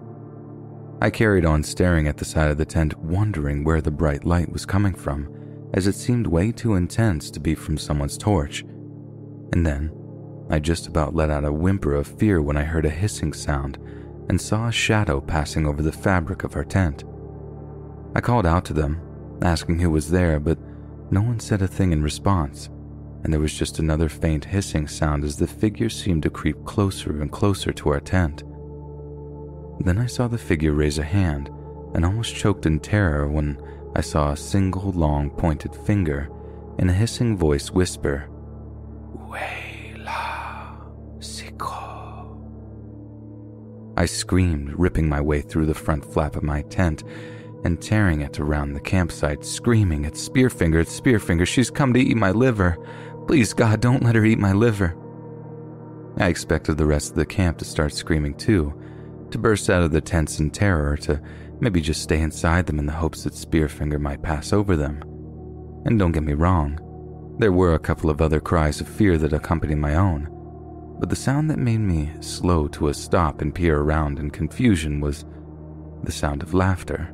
I carried on staring at the side of the tent, wondering where the bright light was coming from, as it seemed way too intense to be from someone's torch. And then, I just about let out a whimper of fear when I heard a hissing sound and saw a shadow passing over the fabric of our tent. I called out to them, asking who was there, but no one said a thing in response, and there was just another faint hissing sound as the figure seemed to creep closer and closer to our tent. Then I saw the figure raise a hand and almost choked in terror when I saw a single long pointed finger in a hissing voice whisper, "Wela Siko." I screamed, ripping my way through the front flap of my tent and tearing it around the campsite, screaming, "It's Spearfinger, it's Spearfinger, she's come to eat my liver. Please, God, don't let her eat my liver." I expected the rest of the camp to start screaming too, to burst out of the tents in terror, to maybe just stay inside them in the hopes that Spearfinger might pass over them. And don't get me wrong, there were a couple of other cries of fear that accompanied my own, but the sound that made me slow to a stop and peer around in confusion was the sound of laughter.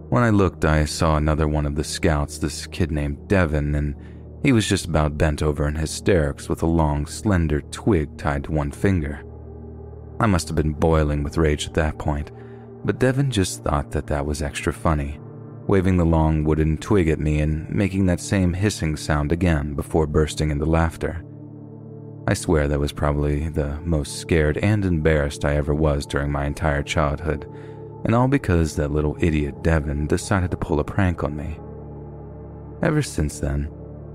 When I looked, I saw another one of the scouts, this kid named Devin, and he was just about bent over in hysterics with a long, slender twig tied to one finger. I must have been boiling with rage at that point, but Devin just thought that was extra funny, waving the long wooden twig at me and making that same hissing sound again before bursting into laughter. I swear that was probably the most scared and embarrassed I ever was during my entire childhood, and all because that little idiot Devin decided to pull a prank on me. Ever since then,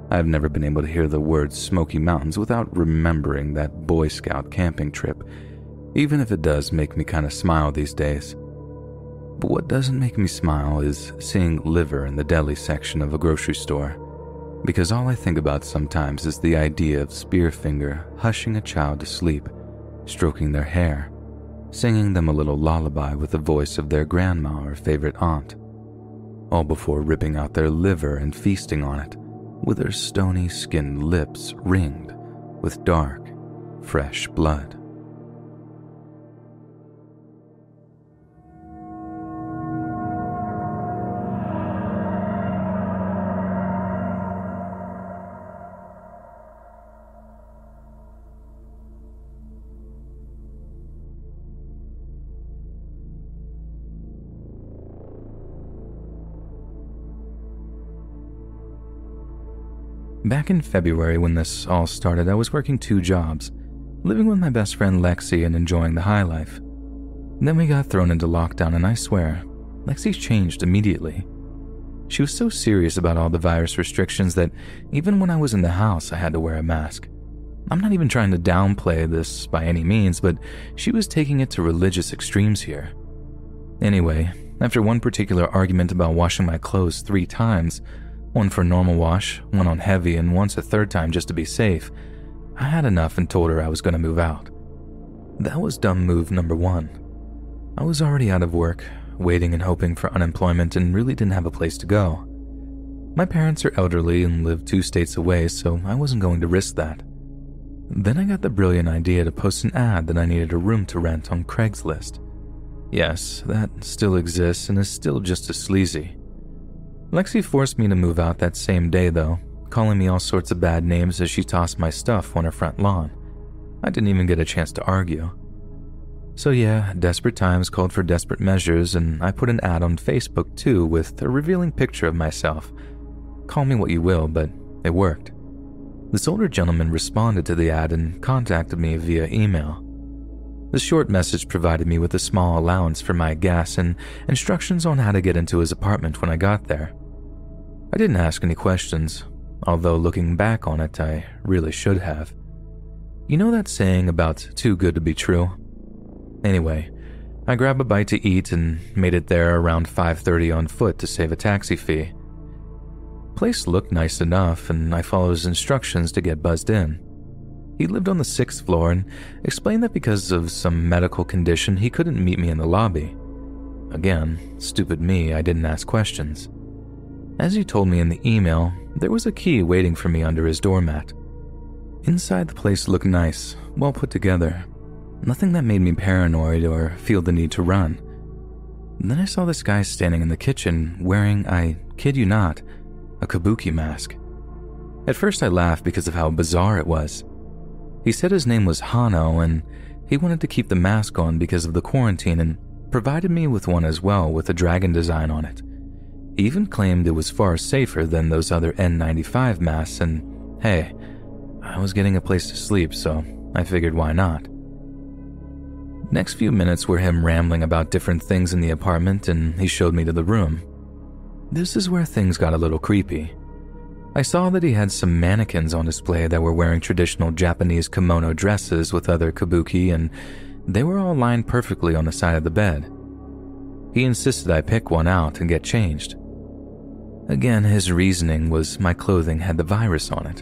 I've never been able to hear the words Smoky Mountains without remembering that Boy Scout camping trip, even if it does make me kind of smile these days. But what doesn't make me smile is seeing liver in the deli section of a grocery store, because all I think about sometimes is the idea of Spearfinger hushing a child to sleep, stroking their hair, singing them a little lullaby with the voice of their grandma or favorite aunt, all before ripping out their liver and feasting on it, with her stony skinned lips ringed with dark, fresh blood. Back in February when this all started, I was working 2 jobs, living with my best friend Lexi and enjoying the high life. Then we got thrown into lockdown, and I swear, Lexi changed immediately. She was so serious about all the virus restrictions that even when I was in the house, I had to wear a mask. I'm not even trying to downplay this by any means, but she was taking it to religious extremes here. Anyway, after one particular argument about washing my clothes 3 times, one for normal wash, one on heavy, and once a 3rd time just to be safe, I had enough and told her I was going to move out. That was dumb move number 1. I was already out of work, waiting and hoping for unemployment, and really didn't have a place to go. My parents are elderly and live 2 states away, so I wasn't going to risk that. Then I got the brilliant idea to post an ad that I needed a room to rent on Craigslist. Yes, that still exists and is still just as sleazy. Lexi forced me to move out that same day, though, calling me all sorts of bad names as she tossed my stuff on her front lawn. I didn't even get a chance to argue. So yeah, desperate times called for desperate measures, and I put an ad on Facebook too with a revealing picture of myself. Call me what you will, but it worked. This older gentleman responded to the ad and contacted me via email. The short message provided me with a small allowance for my gas and instructions on how to get into his apartment when I got there. I didn't ask any questions, although looking back on it, I really should have. You know that saying about too good to be true? Anyway, I grabbed a bite to eat and made it there around 5:30 on foot to save a taxi fee. Place looked nice enough, and I followed his instructions to get buzzed in. He lived on the 6th floor and explained that because of some medical condition, he couldn't meet me in the lobby. Again, stupid me, I didn't ask questions. As he told me in the email, there was a key waiting for me under his doormat. Inside the place looked nice, well put together. Nothing that made me paranoid or feel the need to run. Then I saw this guy standing in the kitchen wearing, I kid you not, a kabuki mask. At first I laughed because of how bizarre it was. He said his name was Hano and he wanted to keep the mask on because of the quarantine and provided me with one as well with a dragon design on it. He even claimed it was far safer than those other N95 masks, and hey, I was getting a place to sleep, so I figured why not. Next few minutes were him rambling about different things in the apartment, and he showed me to the room. This is where things got a little creepy. I saw that he had some mannequins on display that were wearing traditional Japanese kimono dresses with other kabuki, and they were all lined perfectly on the side of the bed. He insisted I pick one out and get changed. Again, his reasoning was my clothing had the virus on it.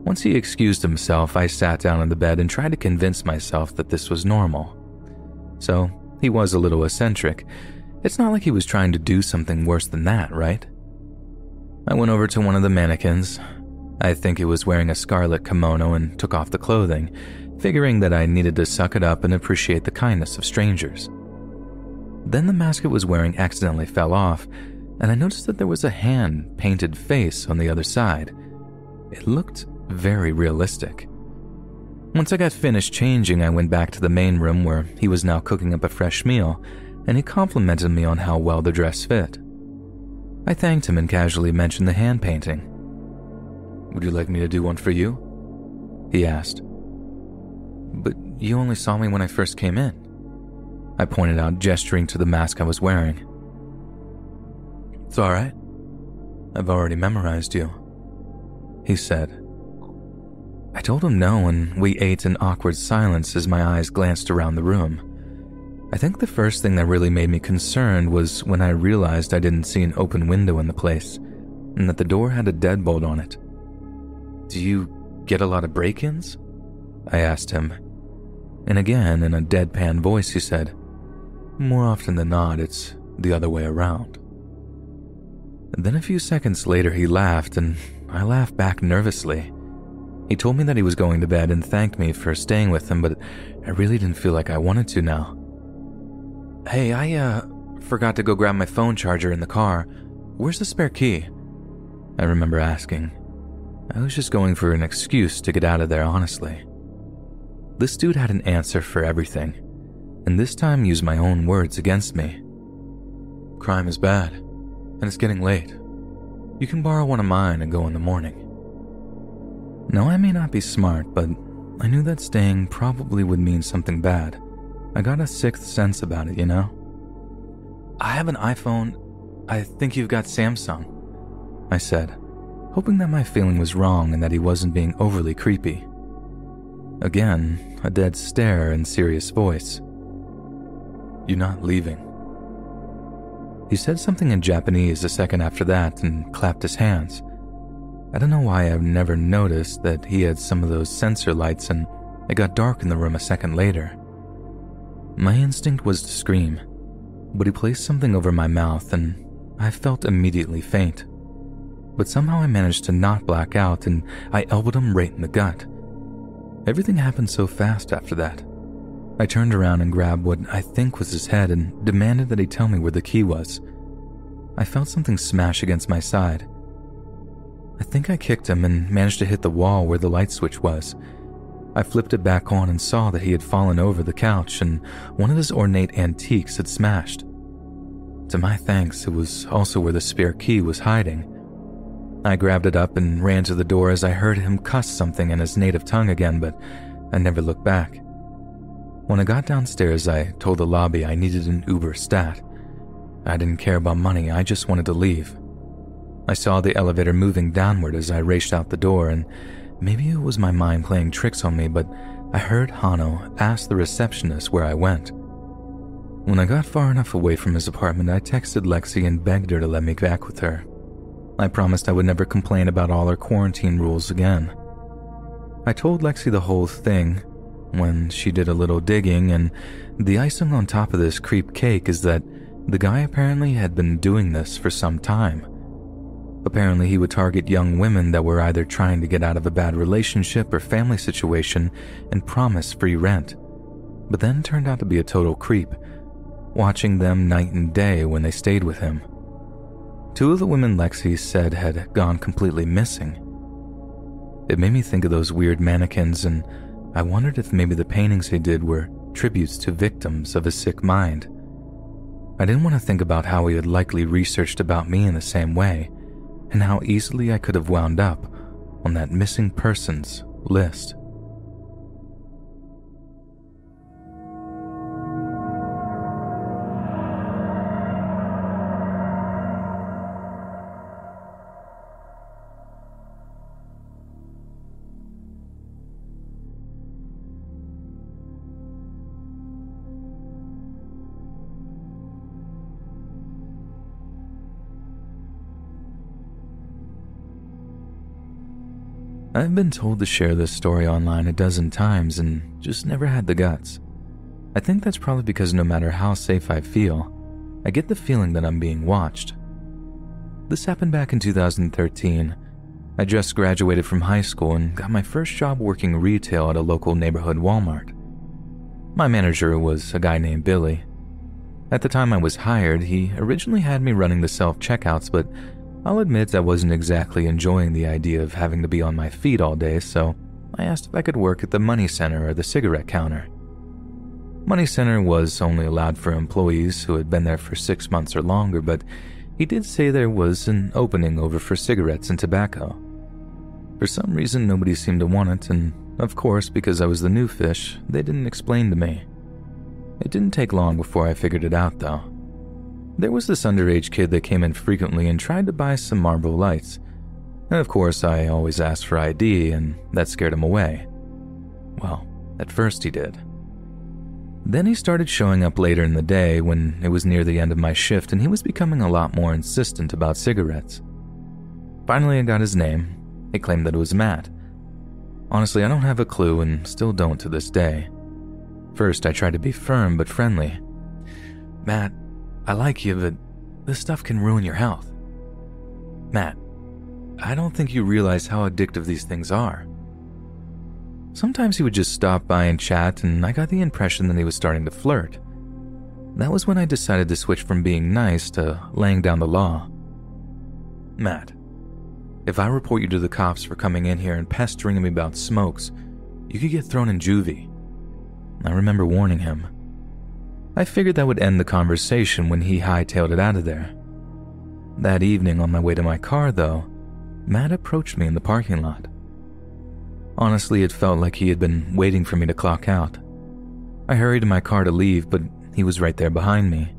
Once he excused himself, I sat down on the bed and tried to convince myself that this was normal. So, he was a little eccentric. It's not like he was trying to do something worse than that, right? I went over to one of the mannequins. I think it was wearing a scarlet kimono, and took off the clothing, figuring that I needed to suck it up and appreciate the kindness of strangers. Then the mask it was wearing accidentally fell off, and I noticed that there was a hand-painted face on the other side. It looked very realistic. Once I got finished changing, I went back to the main room where he was now cooking up a fresh meal, and he complimented me on how well the dress fit. I thanked him and casually mentioned the hand painting. "Would you like me to do one for you?" he asked. "But you only saw me when I first came in," I pointed out, gesturing to the mask I was wearing. "It's all right. I've already memorized you," he said. I told him no, and we ate in awkward silence as my eyes glanced around the room. I think the first thing that really made me concerned was when I realized I didn't see an open window in the place, and that the door had a deadbolt on it. "Do you get a lot of break-ins?" I asked him. And again, in a deadpan voice, he said, "More often than not, it's the other way around." Then a few seconds later, he laughed, and I laughed back nervously. He told me that he was going to bed and thanked me for staying with him, but I really didn't feel like I wanted to now. "Hey, I forgot to go grab my phone charger in the car. Where's the spare key?" I remember asking. I was just going for an excuse to get out of there, honestly. This dude had an answer for everything, and this time used my own words against me. "Crime is bad, and it's getting late. You can borrow one of mine and go in the morning." Now, I may not be smart, but I knew that staying probably would mean something bad. I got a sixth sense about it, you know? "I have an iPhone. I think you've got Samsung," I said, hoping that my feeling was wrong and that he wasn't being overly creepy. Again, a dead stare and serious voice. "You're not leaving." He said something in Japanese a second after that and clapped his hands. I don't know why I've never noticed that he had some of those sensor lights, and it got dark in the room a second later. My instinct was to scream, but he placed something over my mouth and I felt immediately faint. but somehow I managed to not black out and I elbowed him right in the gut. Everything happened so fast after that. I turned around and grabbed what I think was his head and demanded that he tell me where the key was. I felt something smash against my side. I think I kicked him and managed to hit the wall where the light switch was. I flipped it back on and saw that he had fallen over the couch and one of his ornate antiques had smashed. To my thanks, it was also where the spare key was hiding. I grabbed it up and ran to the door as I heard him cuss something in his native tongue again, but I never looked back. When I got downstairs, I told the lobby I needed an Uber stat. I didn't care about money, I just wanted to leave. I saw the elevator moving downward as I raced out the door, and maybe it was my mind playing tricks on me, but I heard Hano ask the receptionist where I went. When I got far enough away from his apartment, I texted Lexi and begged her to let me back with her. I promised I would never complain about all our quarantine rules again. I told Lexi the whole thing when she did a little digging, and the icing on top of this creep cake is that the guy apparently had been doing this for some time. Apparently he would target young women that were either trying to get out of a bad relationship or family situation and promise free rent, but then turned out to be a total creep, watching them night and day when they stayed with him. 2 of the women Lexi said had gone completely missing. It made me think of those weird mannequins, and I wondered if maybe the paintings he did were tributes to victims of a sick mind. I didn't want to think about how he had likely researched about me in the same way, and how easily I could have wound up on that missing persons list. I've been told to share this story online a dozen times and just never had the guts. I think that's probably because no matter how safe I feel, I get the feeling that I'm being watched. This happened back in 2013. I just graduated from high school and got my first job working retail at a local neighborhood Walmart. My manager was a guy named Billy. At the time I was hired, he originally had me running the self-checkouts, but I'll admit I wasn't exactly enjoying the idea of having to be on my feet all day, so I asked if I could work at the money center or the cigarette counter. Money center was only allowed for employees who had been there for 6 months or longer, but he did say there was an opening over for cigarettes and tobacco. For some reason, nobody seemed to want it, and of course, because I was the new fish, they didn't explain to me. It didn't take long before I figured it out, though. There was this underage kid that came in frequently and tried to buy some Marlboro Lights. And of course, I always asked for ID, and that scared him away. Well, at first he did. Then he started showing up later in the day when it was near the end of my shift, and he was becoming a lot more insistent about cigarettes. Finally, I got his name. He claimed that it was Matt. Honestly, I don't have a clue and still don't to this day. First, I tried to be firm but friendly. "Matt, I like you, but this stuff can ruin your health. Matt, I don't think you realize how addictive these things are." Sometimes he would just stop by and chat, and I got the impression that he was starting to flirt. That was when I decided to switch from being nice to laying down the law. "Matt, if I report you to the cops for coming in here and pestering me about smokes, you could get thrown in juvie." I remember warning him. I figured that would end the conversation when he hightailed it out of there. That evening on my way to my car, though, Matt approached me in the parking lot. Honestly, it felt like he had been waiting for me to clock out. I hurried to my car to leave, but he was right there behind me.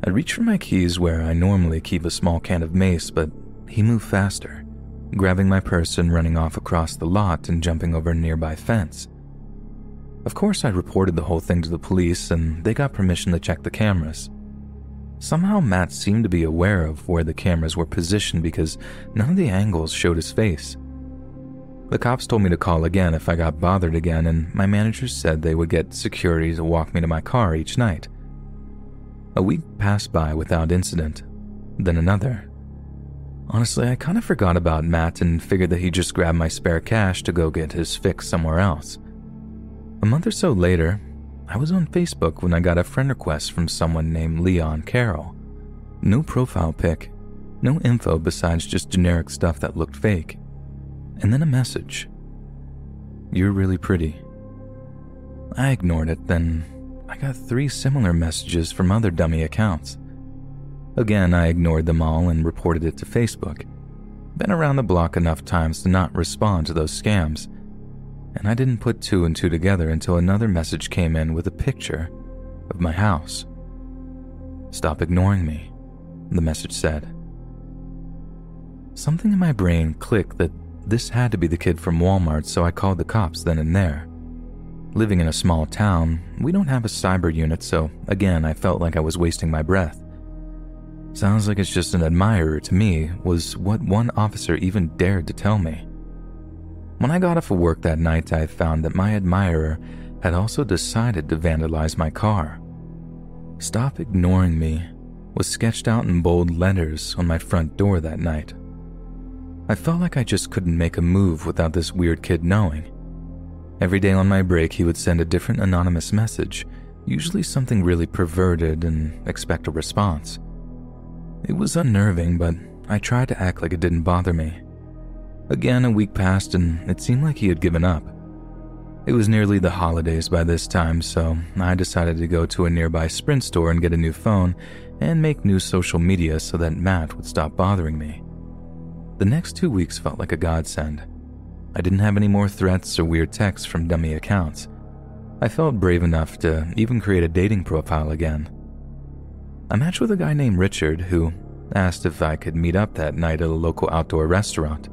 I reached for my keys where I normally keep a small can of mace, but he moved faster, grabbing my purse and running off across the lot and jumping over a nearby fence. Of course, I reported the whole thing to the police, and they got permission to check the cameras. Somehow, Matt seemed to be aware of where the cameras were positioned because none of the angles showed his face. The cops told me to call again if I got bothered again, and my manager said they would get security to walk me to my car each night. A week passed by without incident, then another. Honestly, I kind of forgot about Matt and figured that he just grabbed my spare cash to go get his fix somewhere else. A month or so later, I was on Facebook when I got a friend request from someone named Leon Carroll. No profile pic, no info besides just generic stuff that looked fake. And then a message. "You're really pretty." I ignored it, then I got 3 similar messages from other dummy accounts. Again, I ignored them all and reported it to Facebook. Been around the block enough times to not respond to those scams, and I didn't put 2 and 2 together until another message came in with a picture of my house. "Stop ignoring me," the message said. Something in my brain clicked that this had to be the kid from Walmart, so I called the cops then and there. Living in a small town, we don't have a cyber unit, so again, I felt like I was wasting my breath. "Sounds like it's just an admirer to me," was what one officer even dared to tell me. When I got off of work that night, I found that my admirer had also decided to vandalize my car. "Stop ignoring me" was sketched out in bold letters on my front door that night. I felt like I just couldn't make a move without this weird kid knowing. Every day on my break, he would send a different anonymous message, usually something really perverted, and expect a response. It was unnerving, but I tried to act like it didn't bother me. Again, a week passed and it seemed like he had given up. It was nearly the holidays by this time, so I decided to go to a nearby Sprint store and get a new phone and make new social media so that Matt would stop bothering me. The next 2 weeks felt like a godsend. I didn't have any more threats or weird texts from dummy accounts. I felt brave enough to even create a dating profile again. I matched with a guy named Richard who asked if I could meet up that night at a local outdoor restaurant.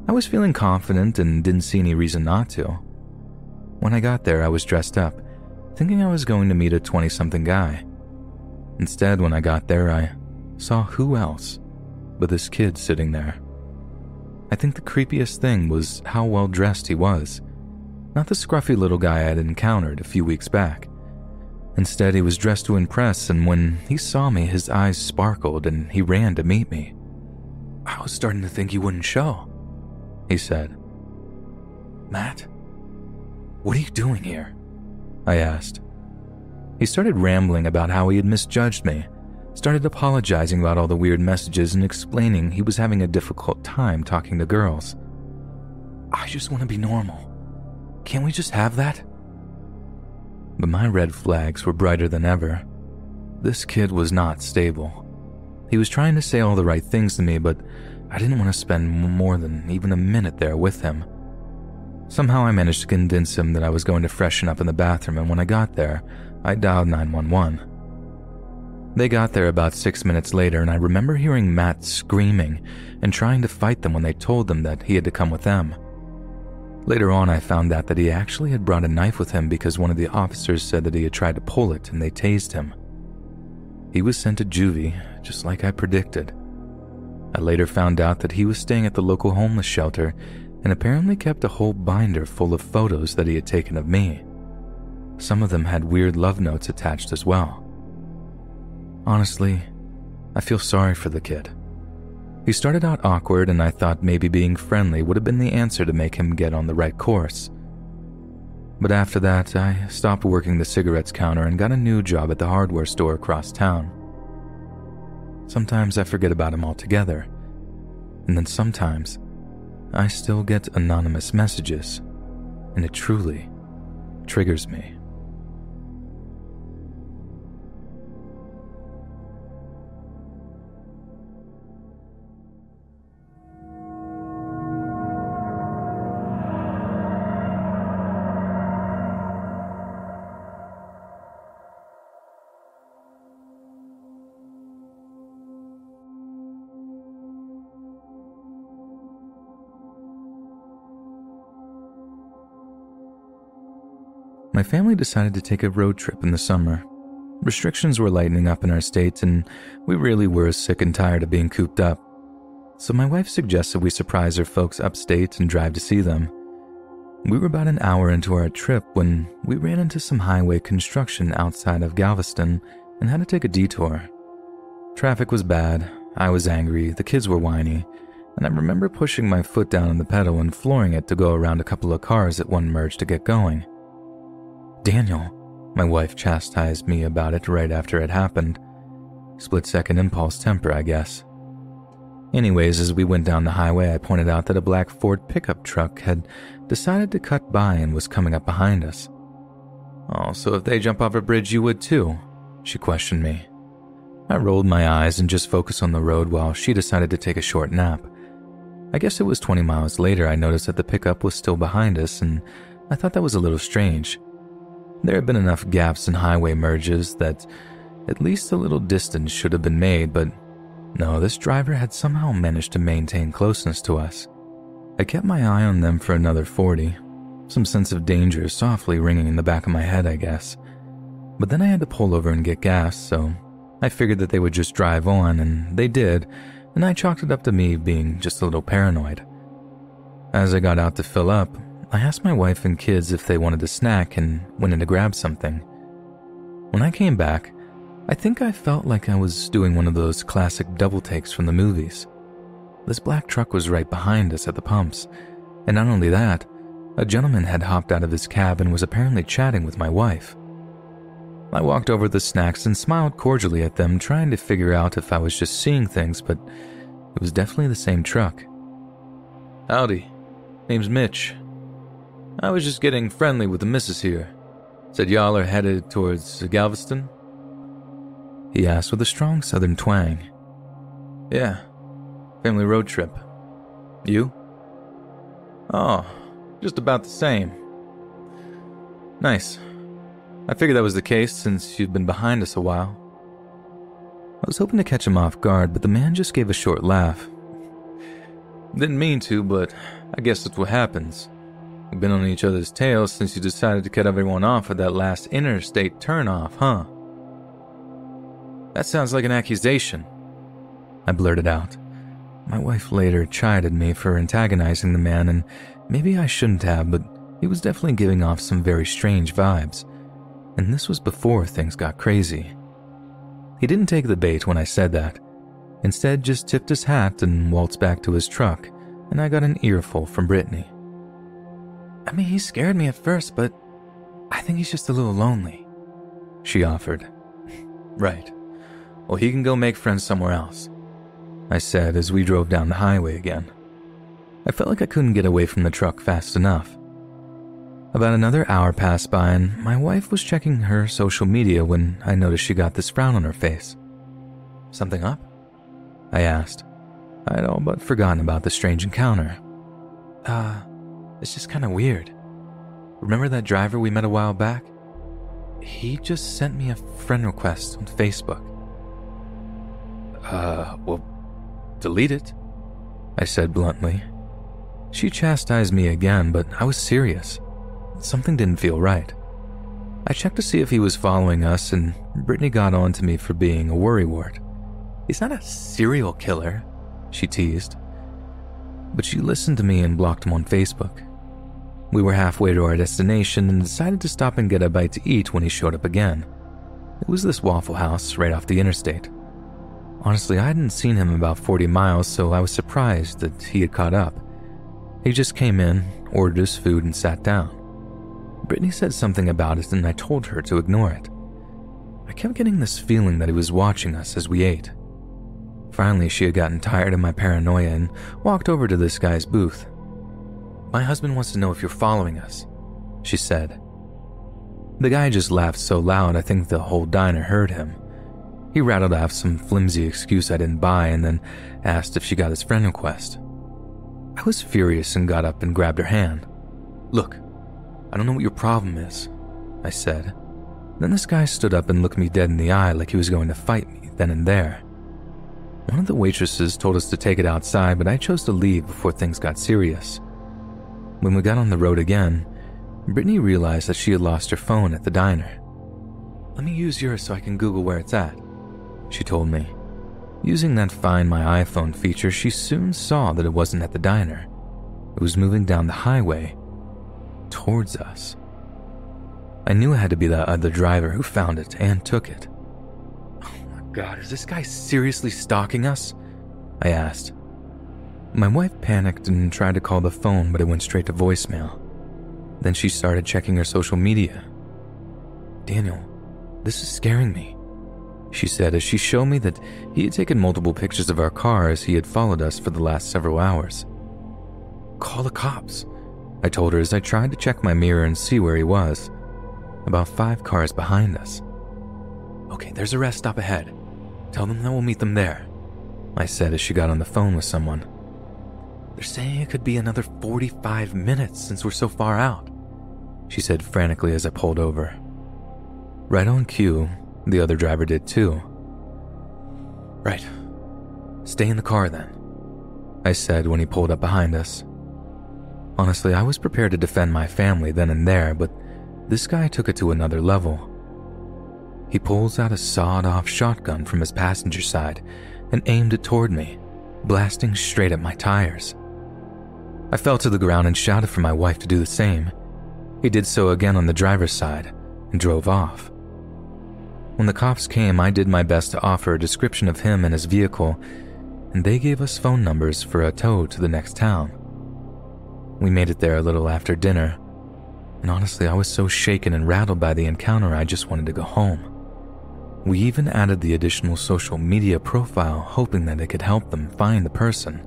I was feeling confident and didn't see any reason not to. When I got there, I was dressed up, thinking I was going to meet a 20-something guy. Instead, when I got there, I saw who else but this kid sitting there. I think the creepiest thing was how well dressed he was. Not the scruffy little guy I had encountered a few weeks back. Instead, he was dressed to impress, and when he saw me, his eyes sparkled and he ran to meet me. "I was starting to think you wouldn't show," he said. "Matt, what are you doing here?" I asked. He started rambling about how he had misjudged me, started apologizing about all the weird messages and explaining he was having a difficult time talking to girls. "I just want to be normal. Can't we just have that?" But my red flags were brighter than ever. This kid was not stable. He was trying to say all the right things to me, but I didn't want to spend more than even a minute there with him. Somehow I managed to convince him that I was going to freshen up in the bathroom, and when I got there, I dialed 911. They got there about 6 minutes later, and I remember hearing Matt screaming and trying to fight them when they told him that he had to come with them. Later on, I found out that he actually had brought a knife with him because one of the officers said that he had tried to pull it and they tased him. He was sent to juvie, just like I predicted. I later found out that he was staying at the local homeless shelter and apparently kept a whole binder full of photos that he had taken of me. Some of them had weird love notes attached as well. Honestly, I feel sorry for the kid. He started out awkward, and I thought maybe being friendly would have been the answer to make him get on the right course. But after that, I stopped working the cigarettes counter and got a new job at the hardware store across town. Sometimes I forget about him altogether, and then sometimes I still get anonymous messages, and it truly triggers me. My family decided to take a road trip in the summer. Restrictions were lightening up in our state, and we really were sick and tired of being cooped up. So my wife suggested we surprise her folks upstate and drive to see them. We were about an hour into our trip when we ran into some highway construction outside of Galveston and had to take a detour. Traffic was bad, I was angry, the kids were whiny, and I remember pushing my foot down on the pedal and flooring it to go around a couple of cars at one merge to get going. "Daniel," my wife chastised me about it right after it happened. Split-second impulse temper, I guess. Anyways, as we went down the highway, I pointed out that a black Ford pickup truck had decided to cut by and was coming up behind us. "Oh, so if they jump off a bridge, you would too?" she questioned me. I rolled my eyes and just focused on the road while she decided to take a short nap. I guess it was 20 miles later I noticed that the pickup was still behind us, and I thought that was a little strange. There had been enough gaps in highway merges that at least a little distance should have been made, but no, this driver had somehow managed to maintain closeness to us. I kept my eye on them for another 40, some sense of danger softly ringing in the back of my head, I guess. But then I had to pull over and get gas, so I figured that they would just drive on, and they did, and I chalked it up to me being just a little paranoid. As I got out to fill up, I asked my wife and kids if they wanted a snack and went in to grab something. When I came back, I think I felt like I was doing one of those classic double takes from the movies. This black truck was right behind us at the pumps, and not only that, a gentleman had hopped out of his cab and was apparently chatting with my wife. I walked over the snacks and smiled cordially at them, trying to figure out if I was just seeing things, but it was definitely the same truck. "Howdy, name's Mitch. I was just getting friendly with the missus here. Said y'all are headed towards Galveston?" he asked with a strong southern twang. "Yeah, family road trip. You?" "Oh, just about the same." "Nice. I figured that was the case since you've been behind us a while." I was hoping to catch him off guard, but the man just gave a short laugh. "Didn't mean to, but I guess that's what happens. We've been on each other's tails since you decided to cut everyone off at that last interstate turnoff, huh?" "That sounds like an accusation," I blurted out. My wife later chided me for antagonizing the man, and maybe I shouldn't have, but he was definitely giving off some very strange vibes. And this was before things got crazy. He didn't take the bait when I said that. Instead, just tipped his hat and waltzed back to his truck, and I got an earful from Brittany. "I mean, he scared me at first, but I think he's just a little lonely," she offered. "Right. Well, he can go make friends somewhere else," I said as we drove down the highway again. I felt like I couldn't get away from the truck fast enough. About another hour passed by, and my wife was checking her social media when I noticed she got this frown on her face. "Something up?" I asked. I had all but forgotten about the strange encounter. It's just kind of weird. Remember that driver we met a while back? He just sent me a friend request on Facebook." Well, delete it," I said bluntly. She chastised me again, but I was serious. Something didn't feel right. I checked to see if he was following us, and Brittany got on to me for being a worrywart. "He's not a serial killer," she teased. But she listened to me and blocked him on Facebook. We were halfway to our destination and decided to stop and get a bite to eat when he showed up again. It was this Waffle House right off the interstate. Honestly, I hadn't seen him about 40 miles, so I was surprised that he had caught up. He just came in, ordered his food, and sat down. Brittany said something about it, and I told her to ignore it. I kept getting this feeling that he was watching us as we ate. Finally, she had gotten tired of my paranoia and walked over to this guy's booth. "My husband wants to know if you're following us," she said. The guy just laughed so loud I think the whole diner heard him. He rattled off some flimsy excuse I didn't buy and then asked if she got his friend request. I was furious and got up and grabbed her hand. "Look, I don't know what your problem is," I said. Then this guy stood up and looked me dead in the eye like he was going to fight me then and there. One of the waitresses told us to take it outside, but I chose to leave before things got serious. When we got on the road again, Brittany realized that she had lost her phone at the diner. "Let me use yours so I can Google where it's at," she told me. Using that Find My iPhone feature, she soon saw that it wasn't at the diner. It was moving down the highway towards us. I knew it had to be that other driver who found it and took it. Oh my God, is this guy seriously stalking us? I asked. My wife panicked and tried to call the phone, but it went straight to voicemail. Then she started checking her social media. Daniel, this is scaring me, she said as she showed me that he had taken multiple pictures of our car as he had followed us for the last several hours. Call the cops, I told her as I tried to check my mirror and see where he was, about 5 cars behind us. Okay, there's a rest stop ahead. Tell them that we'll meet them there, I said as she got on the phone with someone. They're saying it could be another 45 minutes since we're so far out, she said frantically as I pulled over. Right on cue, the other driver did too. Right. Stay in the car then, I said when he pulled up behind us. Honestly, I was prepared to defend my family then and there, but this guy took it to another level. He pulls out a sawed-off shotgun from his passenger side and aimed it toward me, blasting straight at my tires. I fell to the ground and shouted for my wife to do the same. He did so again on the driver's side and drove off. When the cops came, I did my best to offer a description of him and his vehicle, and they gave us phone numbers for a tow to the next town. We made it there a little after dinner, and honestly, I was so shaken and rattled by the encounter I just wanted to go home. We even added the additional social media profile, hoping that it could help them find the person.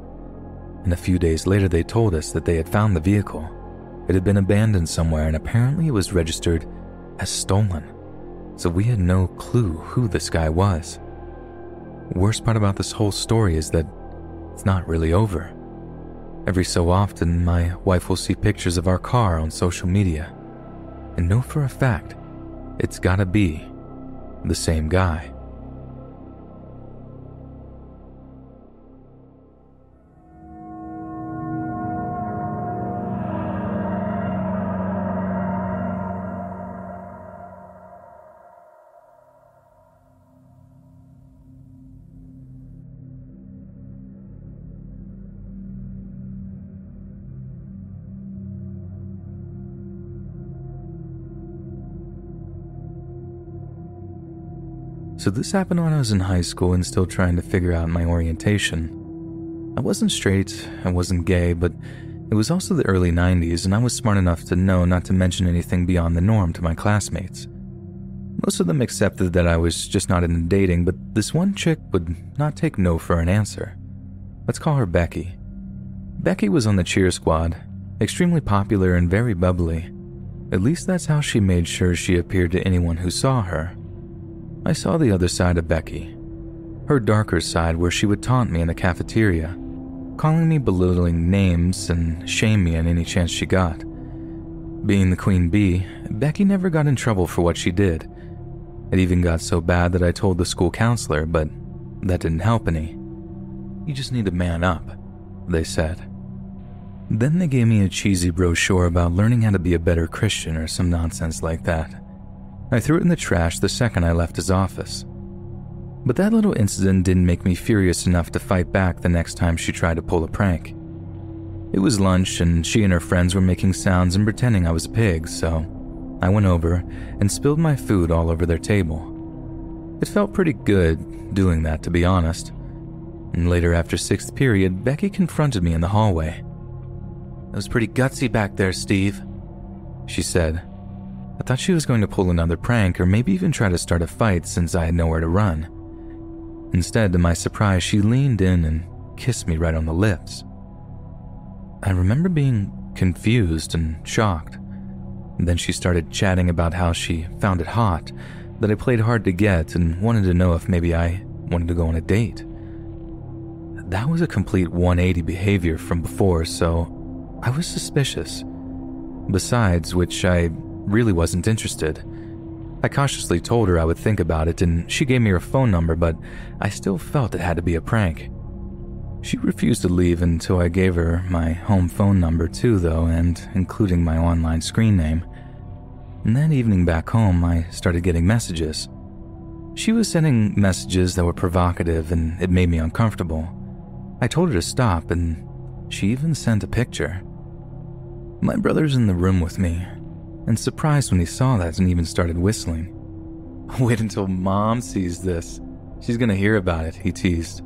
And a few days later, they told us that they had found the vehicle. It had been abandoned somewhere, and apparently it was registered as stolen. So we had no clue who this guy was. Worst part about this whole story is that it's not really over. Every so often, my wife will see pictures of our car on social media, and know for a fact it's gotta be the same guy. So this happened when I was in high school and still trying to figure out my orientation. I wasn't straight, I wasn't gay, but it was also the early 90s and I was smart enough to know not to mention anything beyond the norm to my classmates. Most of them accepted that I was just not into dating, but this one chick would not take no for an answer. Let's call her Becky. Becky was on the cheer squad, extremely popular and very bubbly. At least that's how she made sure she appeared to anyone who saw her. I saw the other side of Becky, her darker side where she would taunt me in the cafeteria, calling me belittling names and shame me on any chance she got. Being the queen bee, Becky never got in trouble for what she did. It even got so bad that I told the school counselor, but that didn't help any. You just need to man up, they said. Then they gave me a cheesy brochure about learning how to be a better Christian or some nonsense like that. I threw it in the trash the second I left his office. But that little incident didn't make me furious enough to fight back the next time she tried to pull a prank. It was lunch and she and her friends were making sounds and pretending I was a pig, so I went over and spilled my food all over their table. It felt pretty good doing that, to be honest. And later after 6th period, Becky confronted me in the hallway. "It was pretty gutsy back there, Steve," she said. I thought she was going to pull another prank or maybe even try to start a fight since I had nowhere to run. Instead, to my surprise, she leaned in and kissed me right on the lips. I remember being confused and shocked. And then she started chatting about how she found it hot, that I played hard to get, and wanted to know if maybe I wanted to go on a date. That was a complete 180 behavior from before, so I was suspicious. Besides which, I really wasn't interested. I cautiously told her I would think about it, and she gave me her phone number, but I still felt it had to be a prank. She refused to leave until I gave her my home phone number too, though, and including my online screen name. And that evening back home, I started getting messages. She was sending messages that were provocative, and it made me uncomfortable. I told her to stop, and she even sent a picture. My brother's in the room with me, and surprised when he saw that and even started whistling. "Wait until Mom sees this," She's gonna hear about it," he teased.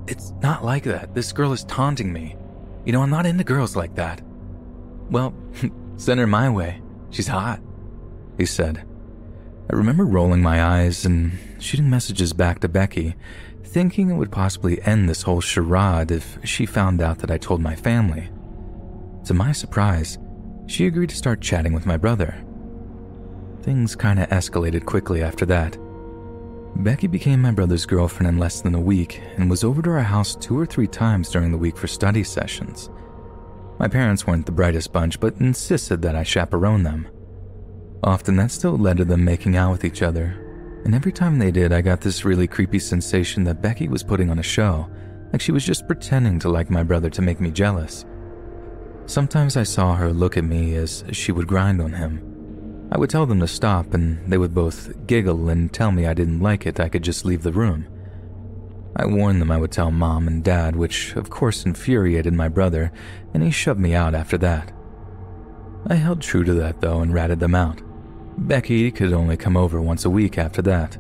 "It's not like that. This girl is taunting me. You know, I'm not into girls like that." "Well, send her my way. She's hot," he said. I remember rolling my eyes and shooting messages back to Becky, thinking it would possibly end this whole charade if she found out that I told my family. To my surprise, she agreed to start chatting with my brother. Things kinda escalated quickly after that. Becky became my brother's girlfriend in less than a week and was over to our house 2 or 3 times during the week for study sessions. My parents weren't the brightest bunch, but insisted that I chaperone them. Often that still led to them making out with each other, and every time they did, I got this really creepy sensation that Becky was putting on a show, like she was just pretending to like my brother to make me jealous. Sometimes I saw her look at me as she would grind on him. I would tell them to stop, and they would both giggle and tell me I didn't like it, I could just leave the room. I warned them I would tell Mom and Dad, which of course infuriated my brother, and he shoved me out after that. I held true to that though and ratted them out. Becky could only come over once a week after that.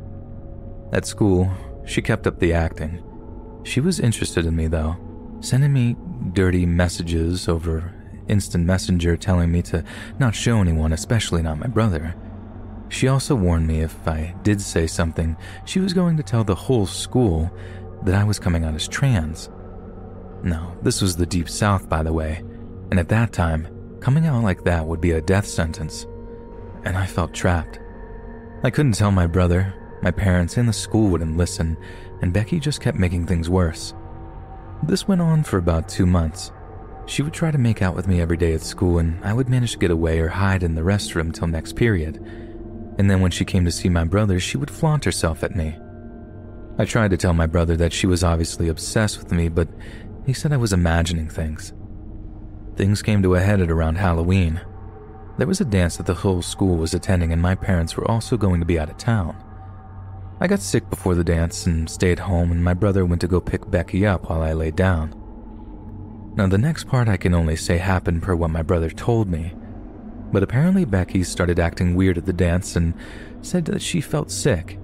At school, she kept up the acting. She was interested in me though, sending me dirty messages over instant messenger telling me to not show anyone, especially not my brother. She also warned me if I did say something, she was going to tell the whole school that I was coming out as trans. No, this was the Deep South, by the way, and at that time, coming out like that would be a death sentence, and I felt trapped. I couldn't tell my brother, my parents, and the school wouldn't listen, and Becky just kept making things worse. This went on for about 2 months. She would try to make out with me every day at school, and I would manage to get away or hide in the restroom till next period. And then when she came to see my brother, she would flaunt herself at me. I tried to tell my brother that she was obviously obsessed with me, but he said I was imagining things. Things came to a head at around Halloween. There was a dance that the whole school was attending, and my parents were also going to be out of town. I got sick before the dance and stayed home, and my brother went to go pick Becky up while I laid down. Now the next part I can only say happened per what my brother told me, but apparently Becky started acting weird at the dance and said that she felt sick.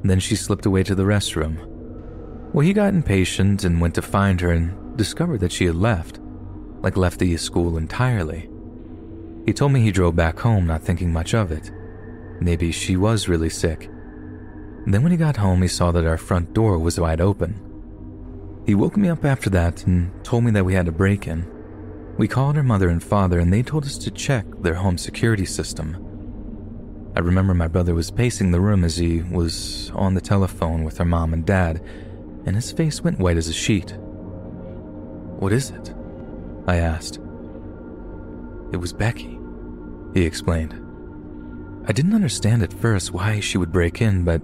Then she slipped away to the restroom. Well, he got impatient and went to find her and discovered that she had left the school entirely. He told me he drove back home not thinking much of it. Maybe she was really sick. Then when he got home, he saw that our front door was wide open. He woke me up after that and told me that we had a break-in. We called her mother and father, and they told us to check their home security system. I remember my brother was pacing the room as he was on the telephone with her mom and dad, and his face went white as a sheet. "What is it?" I asked. "It was Becky," he explained. I didn't understand at first why she would break in, but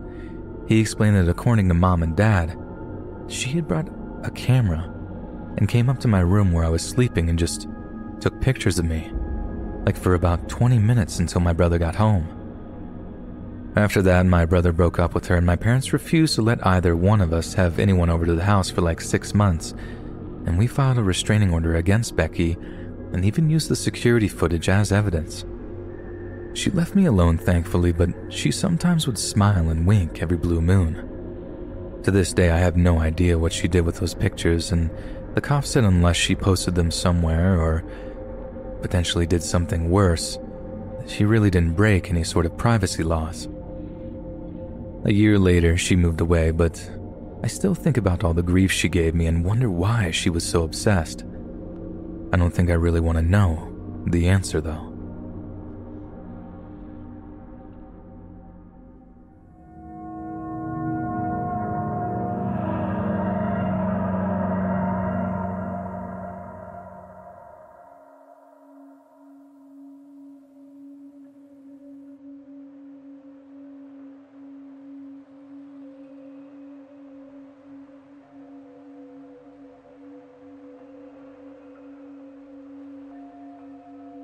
he explained that according to Mom and Dad, she had brought a camera and came up to my room where I was sleeping and just took pictures of me, like for about 20 minutes until my brother got home. After that, my brother broke up with her, and my parents refused to let either one of us have anyone over to the house for like 6 months, and we filed a restraining order against Becky and even used the security footage as evidence. She left me alone, thankfully, but she sometimes would smile and wink every blue moon. To this day, I have no idea what she did with those pictures, and the cops said unless she posted them somewhere or potentially did something worse, she really didn't break any sort of privacy laws. A year later, she moved away, but I still think about all the grief she gave me and wonder why she was so obsessed. I don't think I really want to know the answer, though.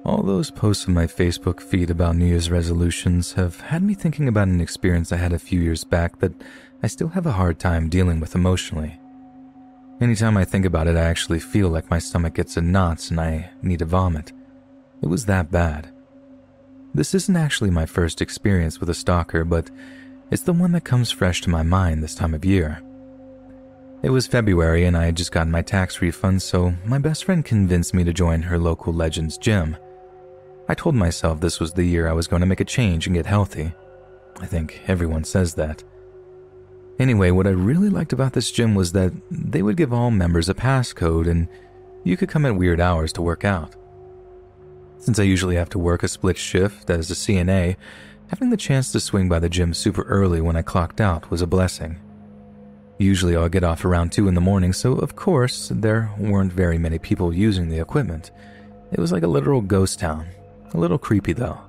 All those posts on my Facebook feed about New Year's resolutions have had me thinking about an experience I had a few years back that I still have a hard time dealing with emotionally. Anytime I think about it, I actually feel like my stomach gets in knots and I need to vomit. It was that bad. This isn't actually my first experience with a stalker, but It's the one that comes fresh to my mind this time of year. It was February and I had just gotten my tax refund, so my best friend convinced me to join her local Legends gym. I told myself this was the year I was going to make a change and get healthy. I think everyone says that. Anyway, what I really liked about this gym was that they would give all members a passcode and you could come at weird hours to work out. Since I usually have to work a split shift as a CNA, having the chance to swing by the gym super early when I clocked out was a blessing. Usually I'll get off around 2 in the morning, so of course there weren't very many people using the equipment. It was like a literal ghost town. A little creepy though,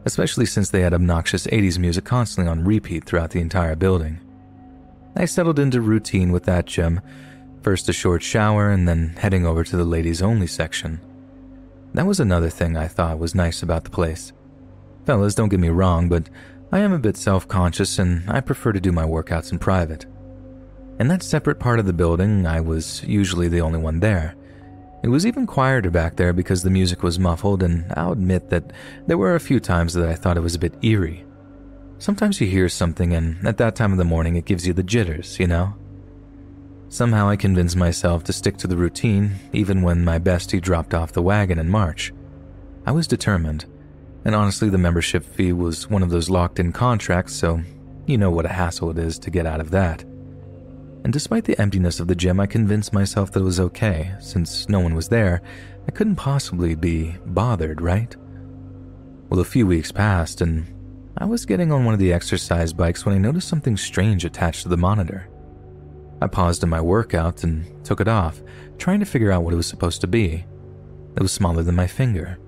especially since they had obnoxious 80s music constantly on repeat throughout the entire building. I settled into routine with that gym, first a short shower and then heading over to the ladies only section. That was another thing I thought was nice about the place. Fellas, don't get me wrong, but I am a bit self-conscious and I prefer to do my workouts in private. In that separate part of the building, I was usually the only one there. It was even quieter back there because the music was muffled, and I'll admit that there were a few times that I thought it was a bit eerie. Sometimes you hear something and at that time of the morning it gives you the jitters, you know? Somehow I convinced myself to stick to the routine even when my bestie dropped off the wagon in March. I was determined, and honestly the membership fee was one of those locked-in contracts, so you know what a hassle it is to get out of that. And despite the emptiness of the gym, I convinced myself that it was okay. Since no one was there, I couldn't possibly be bothered, right? Well, a few weeks passed, and I was getting on one of the exercise bikes when I noticed something strange attached to the monitor. I paused in my workout and took it off, trying to figure out what it was supposed to be. It was smaller than my finger.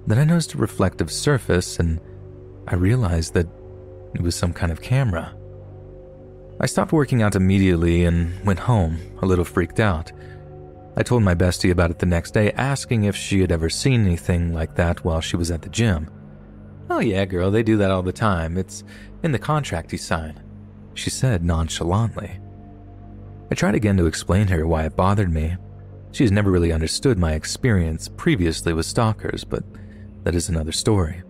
Then I noticed a reflective surface, and I realized that it was some kind of camera. I stopped working out immediately and went home, a little freaked out. I told my bestie about it the next day, asking if she had ever seen anything like that while she was at the gym. "Oh yeah, girl, they do that all the time. It's in the contract you sign," she said nonchalantly. I tried again to explain to her why it bothered me. She has never really understood my experience previously with stalkers, but that is another story.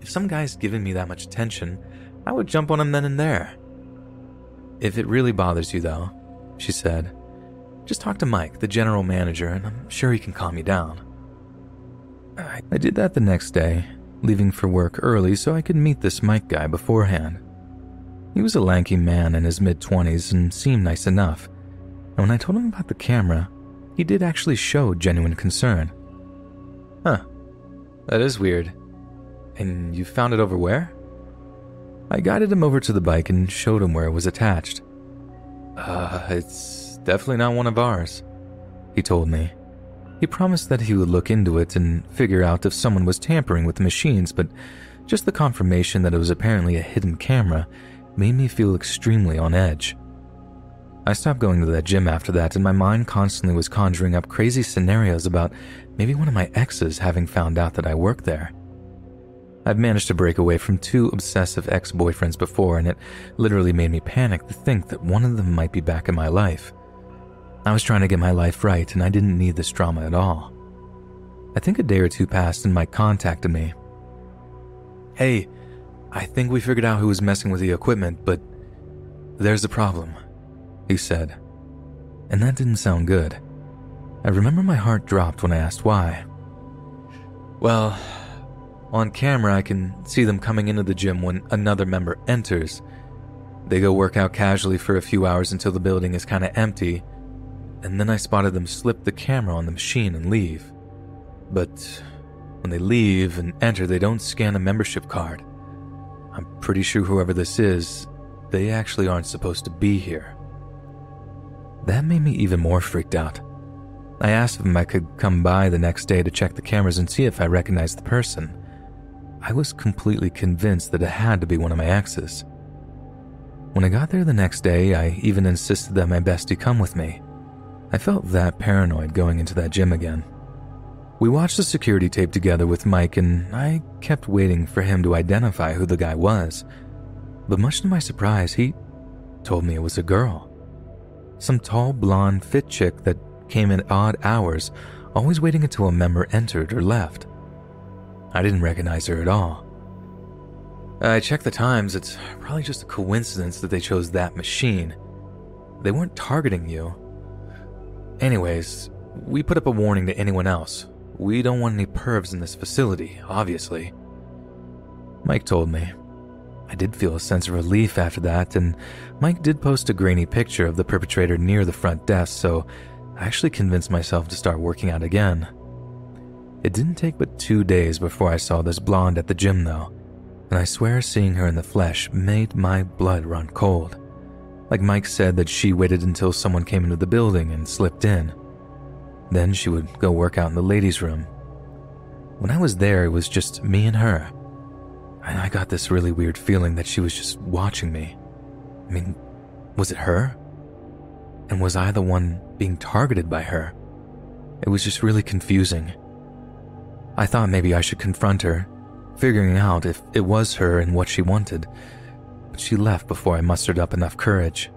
If some guy's given me that much attention, I would jump on him then and there. "If it really bothers you though," she said, "just talk to Mike, the general manager, and I'm sure he can calm you down." I did that the next day, leaving for work early so I could meet this Mike guy beforehand. He was a lanky man in his mid-20s and seemed nice enough, and when I told him about the camera, he did actually show genuine concern. "Huh, that is weird. And you found it over where?" I guided him over to the bike and showed him where it was attached. It's definitely not one of ours," he told me. He promised that he would look into it and figure out if someone was tampering with the machines, but just the confirmation that it was apparently a hidden camera made me feel extremely on edge. I stopped going to that gym after that, and my mind constantly was conjuring up crazy scenarios about maybe one of my exes having found out that I worked there. I've managed to break away from 2 obsessive ex-boyfriends before, and it literally made me panic to think that one of them might be back in my life. I was trying to get my life right, and I didn't need this drama at all. I think a day or 2 passed and Mike contacted me. "Hey, I think we figured out who was messing with the equipment, but there's a problem," he said. And that didn't sound good. I remember my heart dropped when I asked why. "Well, on camera I can see them coming into the gym when another member enters. They go work out casually for a few hours until the building is kind of empty, and then I spotted them slip the camera on the machine and leave. But when they leave and enter, they don't scan a membership card. I'm pretty sure whoever this is, they actually aren't supposed to be here." That made me even more freaked out. I asked if I could come by the next day to check the cameras and see if I recognized the person. I was completely convinced that it had to be one of my exes. When I got there the next day, I even insisted that my bestie come with me. I felt that paranoid going into that gym again. We watched the security tape together with Mike, and I kept waiting for him to identify who the guy was. But much to my surprise, he told me it was a girl. Some tall, blonde, fit chick that came in odd hours, always waiting until a member entered or left. I didn't recognize her at all. I checked the times. It's probably just a coincidence that they chose that machine. They weren't targeting you. Anyways, we put up a warning to anyone else. We don't want any pervs in this facility, obviously. Mike told me. I did feel a sense of relief after that, and Mike did post a grainy picture of the perpetrator near the front desk, so I actually convinced myself to start working out again. It didn't take but 2 days before I saw this blonde at the gym, though, and I swear seeing her in the flesh made my blood run cold. Like Mike said that she waited until someone came into the building and slipped in. Then she would go work out in the ladies' room. When I was there, it was just me and her. And I got this really weird feeling that she was just watching me. I mean, was it her? And was I the one being targeted by her? It was just really confusing. I thought maybe I should confront her, figuring out if it was her and what she wanted, but she left before I mustered up enough courage.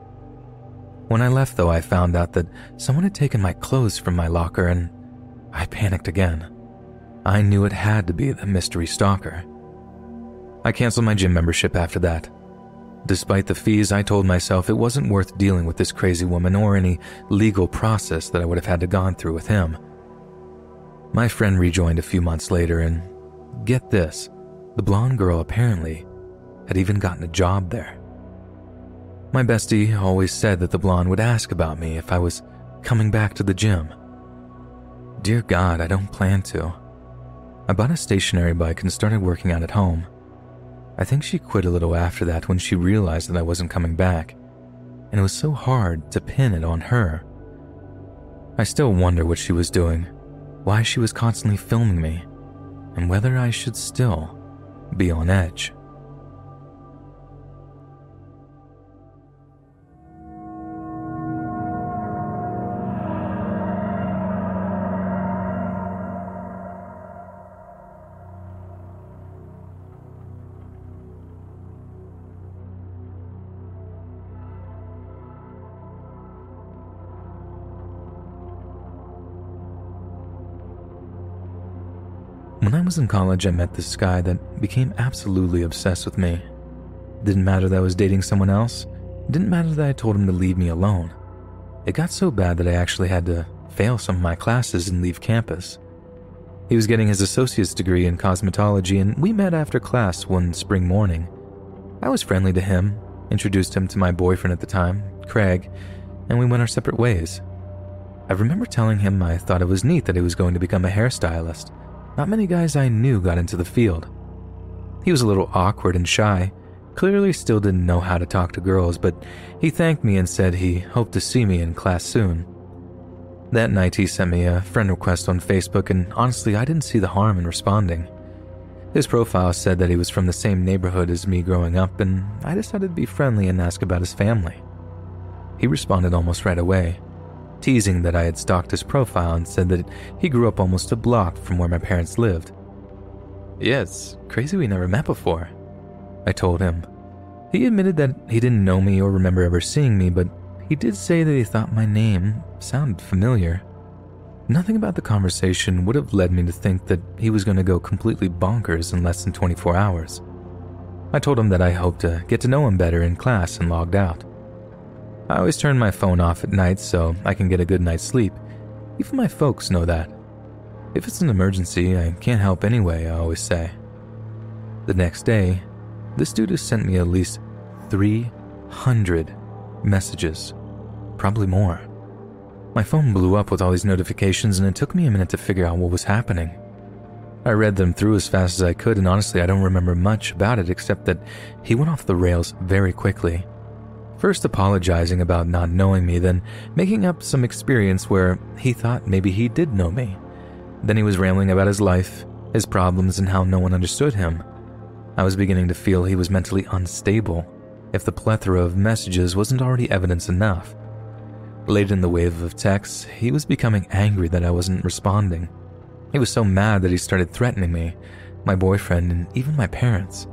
When I left, though, I found out that someone had taken my clothes from my locker, and I panicked again. I knew it had to be the mystery stalker. I canceled my gym membership after that. Despite the fees, I told myself it wasn't worth dealing with this crazy woman or any legal process that I would have had to gone through with him. My friend rejoined a few months later, and get this, the blonde girl apparently had even gotten a job there. My bestie always said that the blonde would ask about me if I was coming back to the gym. Dear God, I don't plan to. I bought a stationary bike and started working out at home. I think she quit a little after that when she realized that I wasn't coming back, and it was so hard to pin it on her. I still wonder what she was doing, why she was constantly filming me, and whether I should still be on edge. When I was in college, I met this guy that became absolutely obsessed with me. Didn't matter that I was dating someone else. Didn't matter that I told him to leave me alone. It got so bad that I actually had to fail some of my classes and leave campus. He was getting his associate's degree in cosmetology, and we met after class one spring morning. I was friendly to him, introduced him to my boyfriend at the time, Craig, and we went our separate ways. I remember telling him I thought it was neat that he was going to become a hairstylist. Not many guys I knew got into the field. He was a little awkward and shy, clearly still didn't know how to talk to girls, but he thanked me and said he hoped to see me in class soon. That night he sent me a friend request on Facebook, and honestly I didn't see the harm in responding. His profile said that he was from the same neighborhood as me growing up, and I decided to be friendly and ask about his family. He responded almost right away, teasing that I had stalked his profile and said that he grew up almost a block from where my parents lived. Yeah, it's crazy we never met before, I told him. He admitted that he didn't know me or remember ever seeing me, but he did say that he thought my name sounded familiar. Nothing about the conversation would have led me to think that he was going to go completely bonkers in less than 24 hours. I told him that I hoped to get to know him better in class and logged out. I always turn my phone off at night so I can get a good night's sleep. Even my folks know that. If it's an emergency, I can't help anyway, I always say. The next day, this dude has sent me at least 300 messages, probably more. My phone blew up with all these notifications, and it took me a minute to figure out what was happening. I read them through as fast as I could, and honestly I don't remember much about it except that he went off the rails very quickly. First apologizing about not knowing me, then making up some experience where he thought maybe he did know me. Then he was rambling about his life, his problems, and how no one understood him. I was beginning to feel he was mentally unstable, if the plethora of messages wasn't already evidence enough. Late in the wave of texts, he was becoming angry that I wasn't responding. He was so mad that he started threatening me, my boyfriend, and even my parents.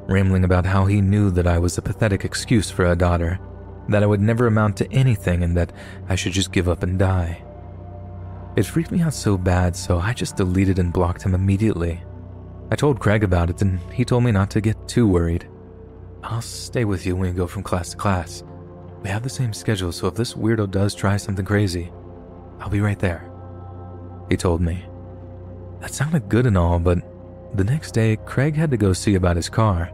Rambling about how he knew that I was a pathetic excuse for a daughter, that I would never amount to anything, and that I should just give up and die. It freaked me out so bad, so I just deleted and blocked him immediately. I told Craig about it and he told me not to get too worried. I'll stay with you when you go from class to class. We have the same schedule, so if this weirdo does try something crazy, I'll be right there, he told me. That sounded good and all, but the next day, Craig had to go see about his car.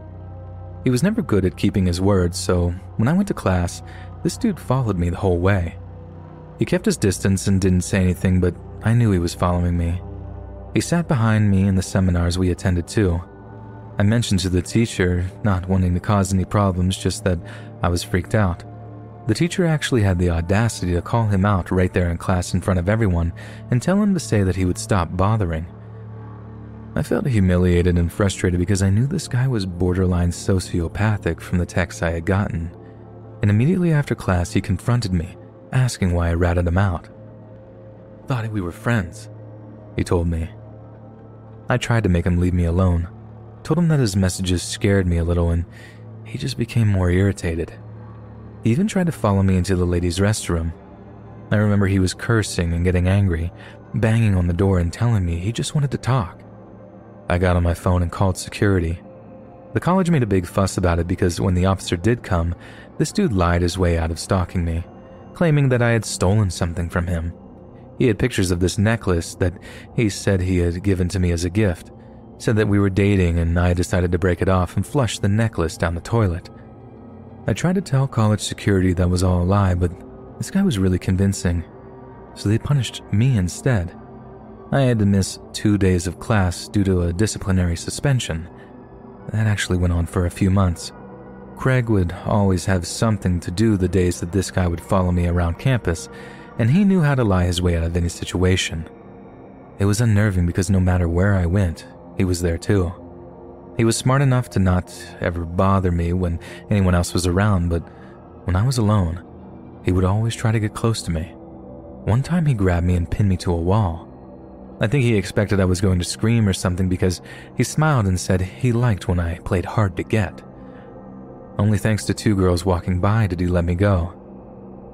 He was never good at keeping his word, so when I went to class, this dude followed me the whole way. He kept his distance and didn't say anything, but I knew he was following me. He sat behind me in the seminars we attended too. I mentioned to the teacher, not wanting to cause any problems, just that I was freaked out. The teacher actually had the audacity to call him out right there in class in front of everyone and tell him to say that he would stop bothering. I felt humiliated and frustrated because I knew this guy was borderline sociopathic from the texts I had gotten, and immediately after class he confronted me, asking why I ratted him out. Thought we were friends, he told me. I tried to make him leave me alone, told him that his messages scared me a little, and he just became more irritated. He even tried to follow me into the ladies' restroom. I remember he was cursing and getting angry, banging on the door and telling me he just wanted to talk. I got on my phone and called security. The college made a big fuss about it because when the officer did come, this dude lied his way out of stalking me, claiming that I had stolen something from him. He had pictures of this necklace that he said he had given to me as a gift, said that we were dating and I decided to break it off and flush the necklace down the toilet. I tried to tell college security that was all a lie, but this guy was really convincing, so they punished me instead. I had to miss 2 days of class due to a disciplinary suspension. That actually went on for a few months. Craig would always have something to do the days that this guy would follow me around campus, and he knew how to lie his way out of any situation. It was unnerving because no matter where I went, he was there too. He was smart enough to not ever bother me when anyone else was around, but when I was alone, he would always try to get close to me. One time he grabbed me and pinned me to a wall. I think he expected I was going to scream or something because he smiled and said he liked when I played hard to get. Only thanks to 2 girls walking by did he let me go.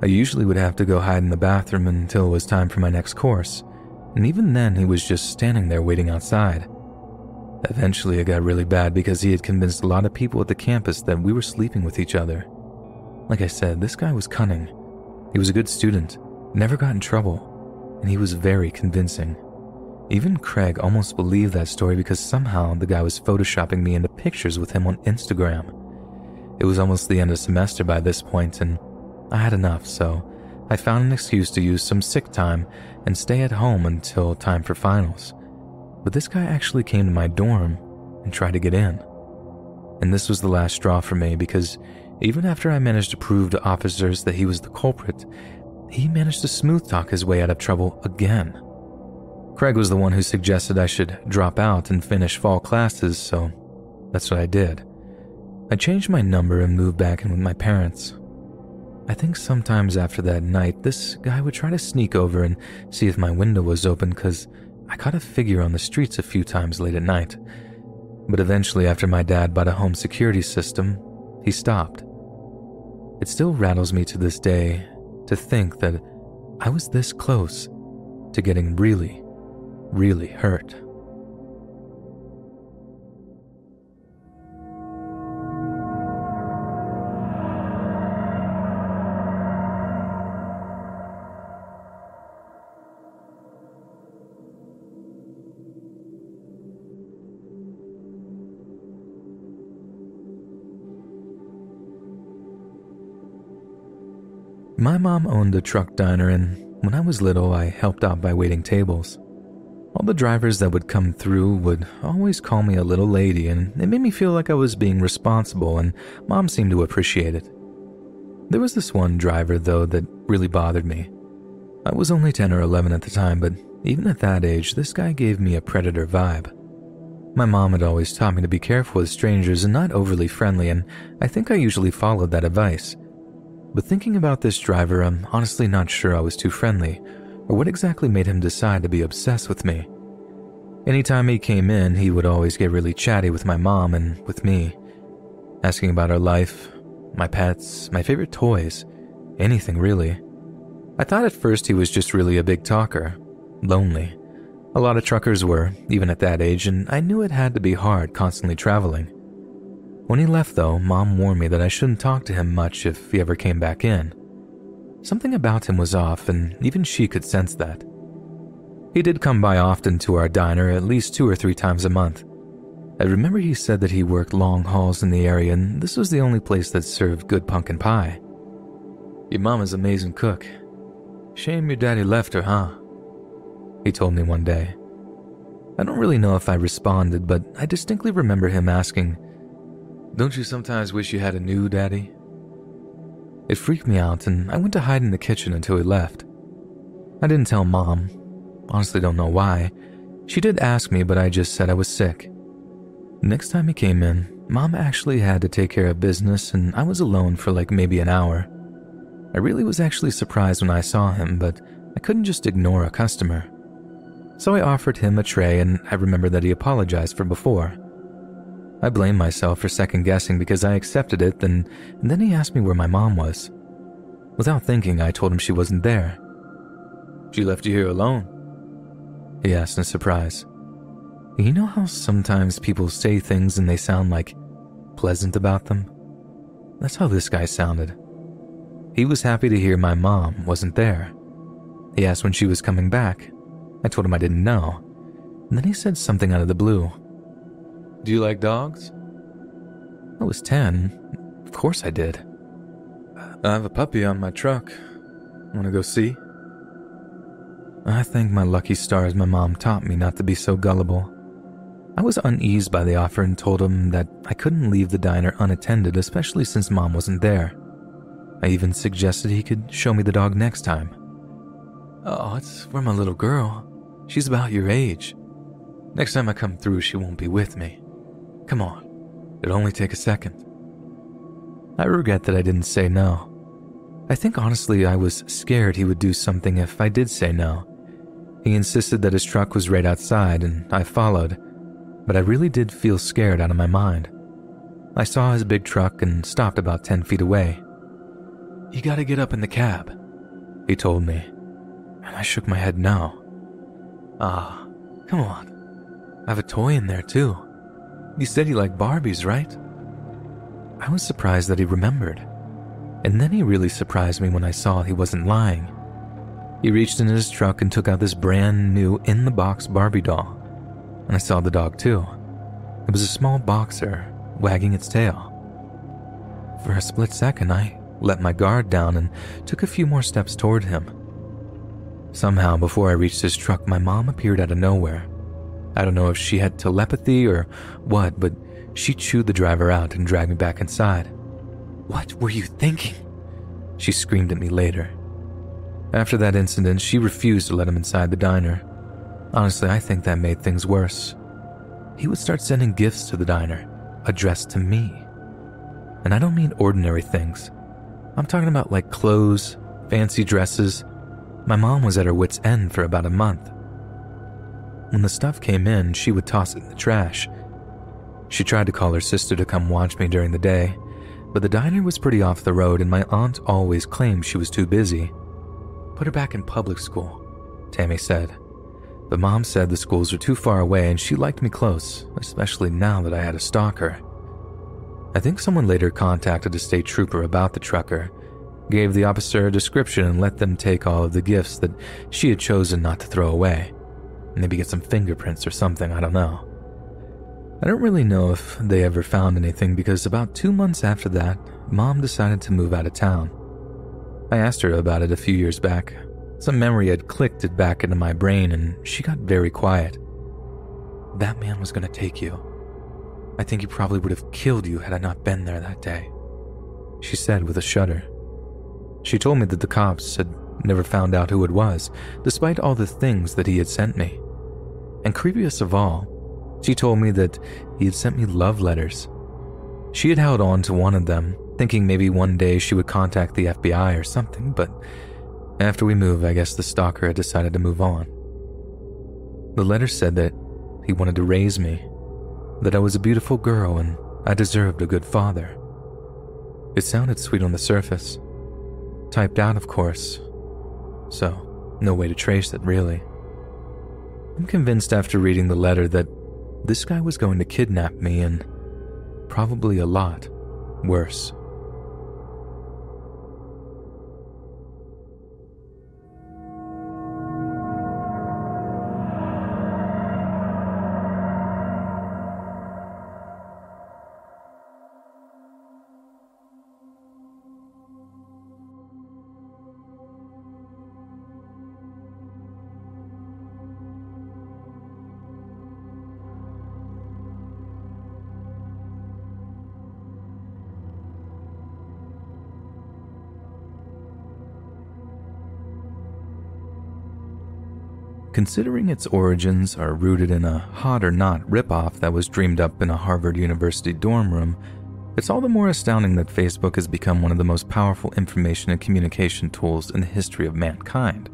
I usually would have to go hide in the bathroom until it was time for my next course, and even then he was just standing there waiting outside. Eventually it got really bad because he had convinced a lot of people at the campus that we were sleeping with each other. Like I said, this guy was cunning. He was a good student, never got in trouble, and he was very convincing. Even Craig almost believed that story because somehow the guy was photoshopping me into pictures with him on Instagram. It was almost the end of semester by this point, and I had enough, so I found an excuse to use some sick time and stay at home until time for finals. But this guy actually came to my dorm and tried to get in. And this was the last straw for me because even after I managed to prove to officers that he was the culprit, he managed to smooth talk his way out of trouble again. Craig was the one who suggested I should drop out and finish fall classes, so that's what I did. I changed my number and moved back in with my parents. I think sometimes after that night, this guy would try to sneak over and see if my window was open because I caught a figure on the streets a few times late at night. But eventually, after my dad bought a home security system, he stopped. It still rattles me to this day to think that I was this close to getting really, really hurt. My mom owned a truck diner, and when I was little, I helped out by waiting tables. All the drivers that would come through would always call me a little lady, and it made me feel like I was being responsible, and Mom seemed to appreciate it. There was this one driver, though, that really bothered me. I was only 10 or 11 at the time, but even at that age, this guy gave me a predator vibe. My mom had always taught me to be careful with strangers and not overly friendly, and I think I usually followed that advice. But thinking about this driver, I'm honestly not sure I was too friendly, or what exactly made him decide to be obsessed with me. Anytime he came in, he would always get really chatty with my mom and with me, asking about our life, my pets, my favorite toys, anything really. I thought at first he was just really a big talker, lonely, A lot of truckers were, even at that age, and I knew it had to be hard constantly traveling. When he left though, Mom warned me that I shouldn't talk to him much if he ever came back in. Something about him was off, and even she could sense that. He did come by often to our diner, at least 2 or 3 times a month. I remember he said that he worked long hauls in the area, and this was the only place that served good pumpkin pie. "Your mama's an amazing cook. Shame your daddy left her, huh?" he told me one day. I don't really know if I responded, but I distinctly remember him asking, "Don't you sometimes wish you had a new daddy?" It freaked me out, and I went to hide in the kitchen until he left. I didn't tell Mom. Honestly, don't know why. She did ask me, but I just said I was sick. Next time he came in, Mom actually had to take care of business, and I was alone for like maybe an hour. I really was actually surprised when I saw him, but I couldn't just ignore a customer. So I offered him a tray, and I remember that he apologized for before. I blamed myself for second-guessing because I accepted it, and then he asked me where my mom was. Without thinking, I told him she wasn't there. "She left you here alone?" he asked in surprise. You know how sometimes people say things and they sound like pleasant about them? That's how this guy sounded. He was happy to hear my mom wasn't there. He asked when she was coming back. I told him I didn't know, and then he said something out of the blue. "Do you like dogs?" I was 10. Of course I did. "I have a puppy on my truck. Want to go see?" I thank my lucky stars my mom taught me not to be so gullible. I was uneased by the offer and told him that I couldn't leave the diner unattended, especially since Mom wasn't there. I even suggested he could show me the dog next time. "Oh, it's for my little girl. She's about your age. Next time I come through, she won't be with me. Come on, it'll only take a second." I regret that I didn't say no. I think honestly I was scared he would do something if I did say no. He insisted that his truck was right outside, and I followed, but I really did feel scared out of my mind. I saw his big truck and stopped about 10 feet away. "You gotta get up in the cab," he told me, and I shook my head no. "Ah, come on. I have a toy in there too. You said you liked Barbies, right?" I was surprised that he remembered, and then he really surprised me when I saw he wasn't lying. He reached into his truck and took out this brand new in-the-box Barbie doll, and I saw the dog too. It was a small boxer, wagging its tail. For a split second, I let my guard down and took a few more steps toward him. Somehow, before I reached his truck, my mom appeared out of nowhere. I don't know if she had telepathy or what, but she chewed the driver out and dragged me back inside. "What were you thinking?" she screamed at me later. After that incident, she refused to let him inside the diner. Honestly, I think that made things worse. He would start sending gifts to the diner, addressed to me. And I don't mean ordinary things. I'm talking about like clothes, fancy dresses. My mom was at her wit's end for about a month. When the stuff came in, she would toss it in the trash. She tried to call her sister to come watch me during the day, but the diner was pretty off the road and my aunt always claimed she was too busy. "Put her back in public school," Tammy said. But Mom said the schools were too far away and she liked me close, especially now that I had a stalker. I think someone later contacted a state trooper about the trucker, gave the officer a description and let them take all of the gifts that she had chosen not to throw away. Maybe get some fingerprints or something, I don't know. I don't really know if they ever found anything because about 2 months after that, Mom decided to move out of town. I asked her about it a few years back. Some memory had clicked it back into my brain and she got very quiet. "That man was going to take you. I think he probably would have killed you had I not been there that day," she said with a shudder. She told me that the cops had never found out who it was, despite all the things that he had sent me. And creepiest of all, she told me that he had sent me love letters. She had held on to one of them, thinking maybe one day she would contact the FBI or something, but after we moved, I guess the stalker had decided to move on. The letter said that he wanted to raise me, that I was a beautiful girl and I deserved a good father. It sounded sweet on the surface. Typed out, of course, so no way to trace it, really. I'm convinced after reading the letter that this guy was going to kidnap me and probably a lot worse. Considering its origins are rooted in a hot or not ripoff that was dreamed up in a Harvard University dorm room, it's all the more astounding that Facebook has become one of the most powerful information and communication tools in the history of mankind.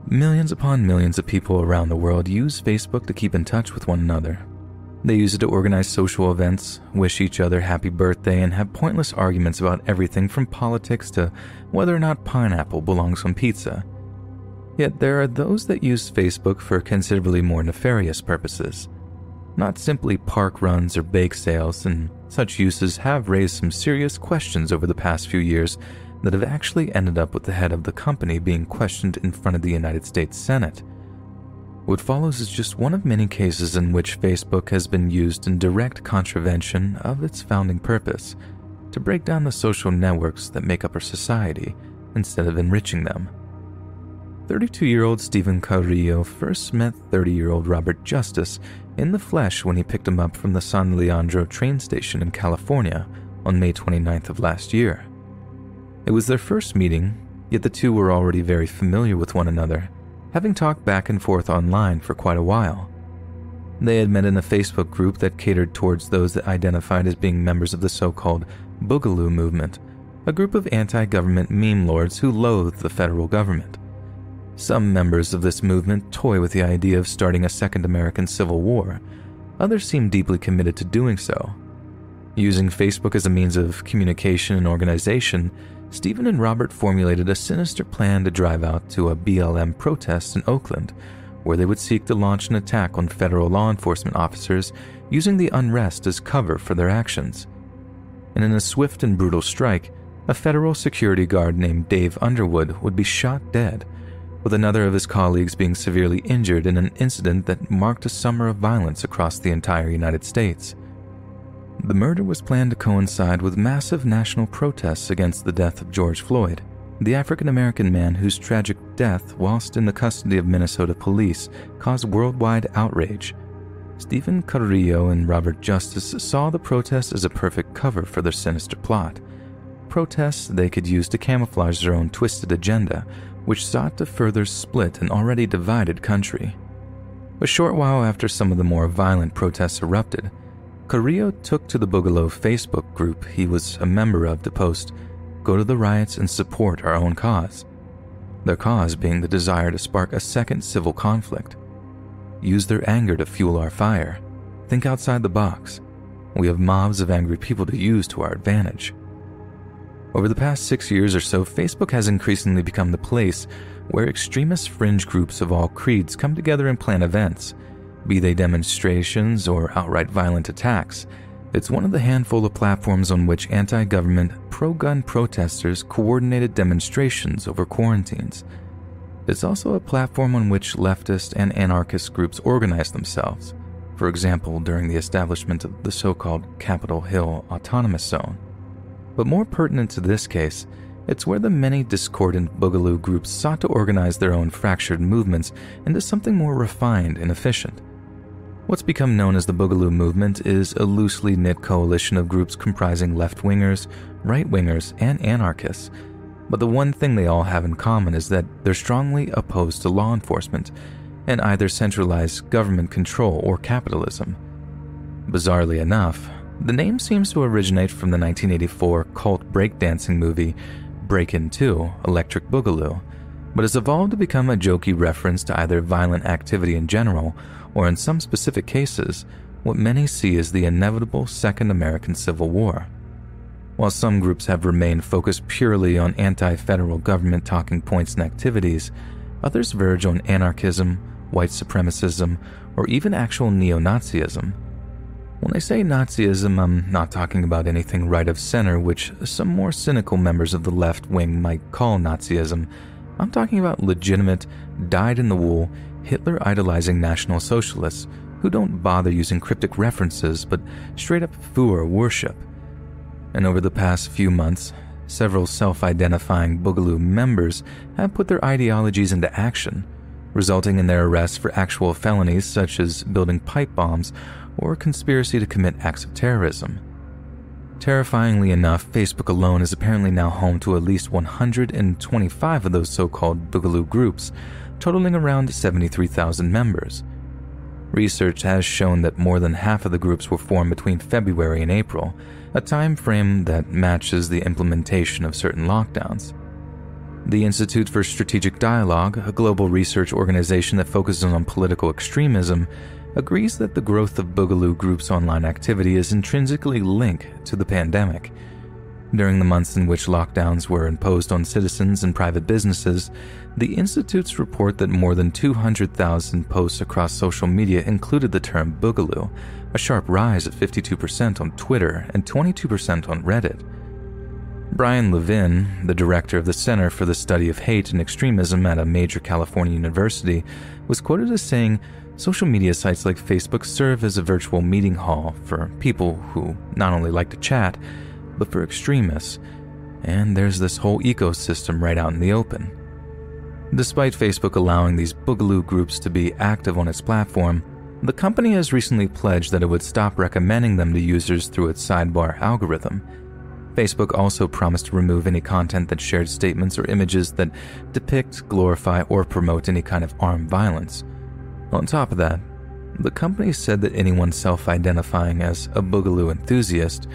Millions upon millions of people around the world use Facebook to keep in touch with one another. They use it to organize social events, wish each other happy birthday, and have pointless arguments about everything from politics to whether or not pineapple belongs on pizza. Yet there are those that use Facebook for considerably more nefarious purposes. Not simply park runs or bake sales, and such uses have raised some serious questions over the past few years that have actually ended up with the head of the company being questioned in front of the United States Senate. What follows is just one of many cases in which Facebook has been used in direct contravention of its founding purpose, to break down the social networks that make up our society instead of enriching them. 32-year-old Stephen Carrillo first met 30-year-old Robert Justice in the flesh when he picked him up from the San Leandro train station in California on May 29th of last year. It was their first meeting, yet the two were already very familiar with one another, having talked back and forth online for quite a while. They had met in a Facebook group that catered towards those that identified as being members of the so-called Boogaloo movement, a group of anti-government meme lords who loathed the federal government. Some members of this movement toy with the idea of starting a second American Civil War. Others seem deeply committed to doing so. Using Facebook as a means of communication and organization, Stephen and Robert formulated a sinister plan to drive out to a BLM protest in Oakland, where they would seek to launch an attack on federal law enforcement officers using the unrest as cover for their actions. And in a swift and brutal strike, a federal security guard named Dave Underwood would be shot dead, with another of his colleagues being severely injured in an incident that marked a summer of violence across the entire United States. The murder was planned to coincide with massive national protests against the death of George Floyd, the African-American man whose tragic death whilst in the custody of Minnesota police caused worldwide outrage. Stephen Carrillo and Robert Justice saw the protest as a perfect cover for their sinister plot. Protests they could use to camouflage their own twisted agenda, which sought to further split an already divided country. A short while after some of the more violent protests erupted, Carrillo took to the Boogaloo Facebook group he was a member of to post, "Go to the riots and support our own cause." Their cause being the desire to spark a second civil conflict. Use their anger to fuel our fire. Think outside the box. We have mobs of angry people to use to our advantage. Over the past 6 years or so, Facebook has increasingly become the place where extremist fringe groups of all creeds come together and plan events, be they demonstrations or outright violent attacks. It's one of the handful of platforms on which anti-government, pro-gun protesters coordinated demonstrations over quarantines. It's also a platform on which leftist and anarchist groups organize themselves, for example, during the establishment of the so-called Capitol Hill Autonomous Zone. But more pertinent to this case, it's where the many discordant Boogaloo groups sought to organize their own fractured movements into something more refined and efficient. What's become known as the Boogaloo movement is a loosely knit coalition of groups comprising left-wingers, right-wingers, and anarchists. But the one thing they all have in common is that they're strongly opposed to law enforcement and either centralized government control or capitalism. Bizarrely enough, the name seems to originate from the 1984 cult breakdancing movie Breakin' 2, Electric Boogaloo, but has evolved to become a jokey reference to either violent activity in general or, in some specific cases, what many see as the inevitable Second American Civil War. While some groups have remained focused purely on anti-federal government talking points and activities, others verge on anarchism, white supremacism, or even actual neo-Nazism. When I say Nazism, I'm not talking about anything right of center, which some more cynical members of the left wing might call Nazism. I'm talking about legitimate, dyed-in-the-wool, Hitler-idolizing National Socialists who don't bother using cryptic references but straight-up Führer worship. And over the past few months, several self-identifying Boogaloo members have put their ideologies into action, resulting in their arrests for actual felonies such as building pipe bombs or conspiracy to commit acts of terrorism. Terrifyingly enough, Facebook alone is apparently now home to at least 125 of those so-called Boogaloo groups, totaling around 73,000 members. Research has shown that more than half of the groups were formed between February and April, a time frame that matches the implementation of certain lockdowns. The Institute for Strategic Dialogue, a global research organization that focuses on political extremism, agrees that the growth of Boogaloo groups' online activity is intrinsically linked to the pandemic. During the months in which lockdowns were imposed on citizens and private businesses, the Institutes report that more than 200,000 posts across social media included the term Boogaloo, a sharp rise of 52% on Twitter and 22% on Reddit. Brian Levin, the director of the Center for the Study of Hate and Extremism at a major California university, was quoted as saying, "Social media sites like Facebook serve as a virtual meeting hall for people who not only like to chat, but for extremists, and there's this whole ecosystem right out in the open." Despite Facebook allowing these Boogaloo groups to be active on its platform, the company has recently pledged that it would stop recommending them to users through its sidebar algorithm. Facebook also promised to remove any content that shared statements or images that depict, glorify, or promote any kind of armed violence. On top of that, the company said that anyone self-identifying as a Boogaloo enthusiast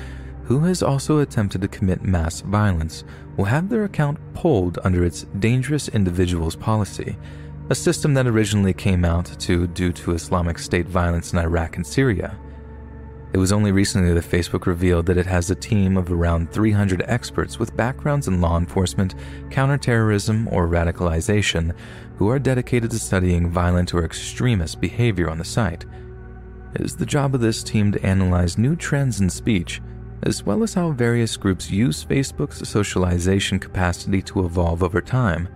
who has also attempted to commit mass violence will have their account pulled under its Dangerous Individuals policy, a system that originally came out due to Islamic State violence in Iraq and Syria. It was only recently that Facebook revealed that it has a team of around 300 experts with backgrounds in law enforcement, counterterrorism, or radicalization who are dedicated to studying violent or extremist behavior on the site. It is the job of this team to analyze new trends in speech, as well as how various groups use Facebook's socialization capacity to evolve over time.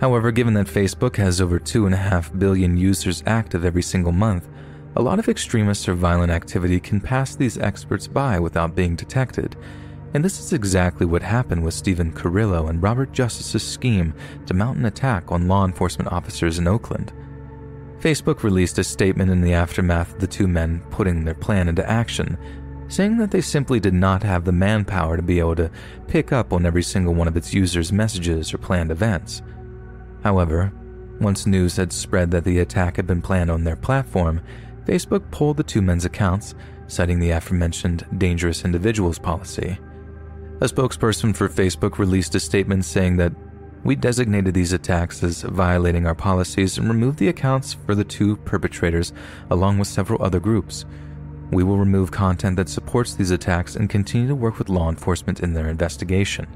However, given that Facebook has over 2.5 billion users active every single month, a lot of extremist or violent activity can pass these experts by without being detected, and this is exactly what happened with Stephen Carrillo and Robert Justice's scheme to mount an attack on law enforcement officers in Oakland. Facebook released a statement in the aftermath of the two men putting their plan into action, saying that they simply did not have the manpower to be able to pick up on every single one of its users' messages or planned events. However, once news had spread that the attack had been planned on their platform, Facebook pulled the two men's accounts, citing the aforementioned Dangerous Individuals policy. A spokesperson for Facebook released a statement saying that, "We designated these attacks as violating our policies and removed the accounts for the two perpetrators along with several other groups. We will remove content that supports these attacks and continue to work with law enforcement in their investigation."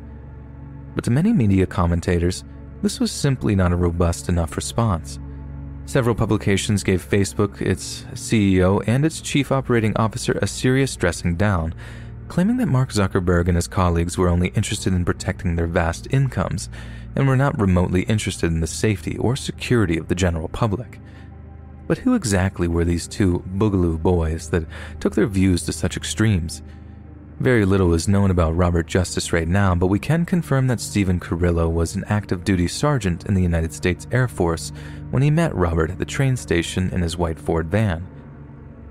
But to many media commentators, this was simply not a robust enough response. Several publications gave Facebook, its CEO, and its chief operating officer a serious dressing down, claiming that Mark Zuckerberg and his colleagues were only interested in protecting their vast incomes and were not remotely interested in the safety or security of the general public. But who exactly were these two Boogaloo boys that took their views to such extremes? Very little is known about Robert Justice right now, but we can confirm that Stephen Carrillo was an active duty sergeant in the United States Air Force when he met Robert at the train station in his white Ford van.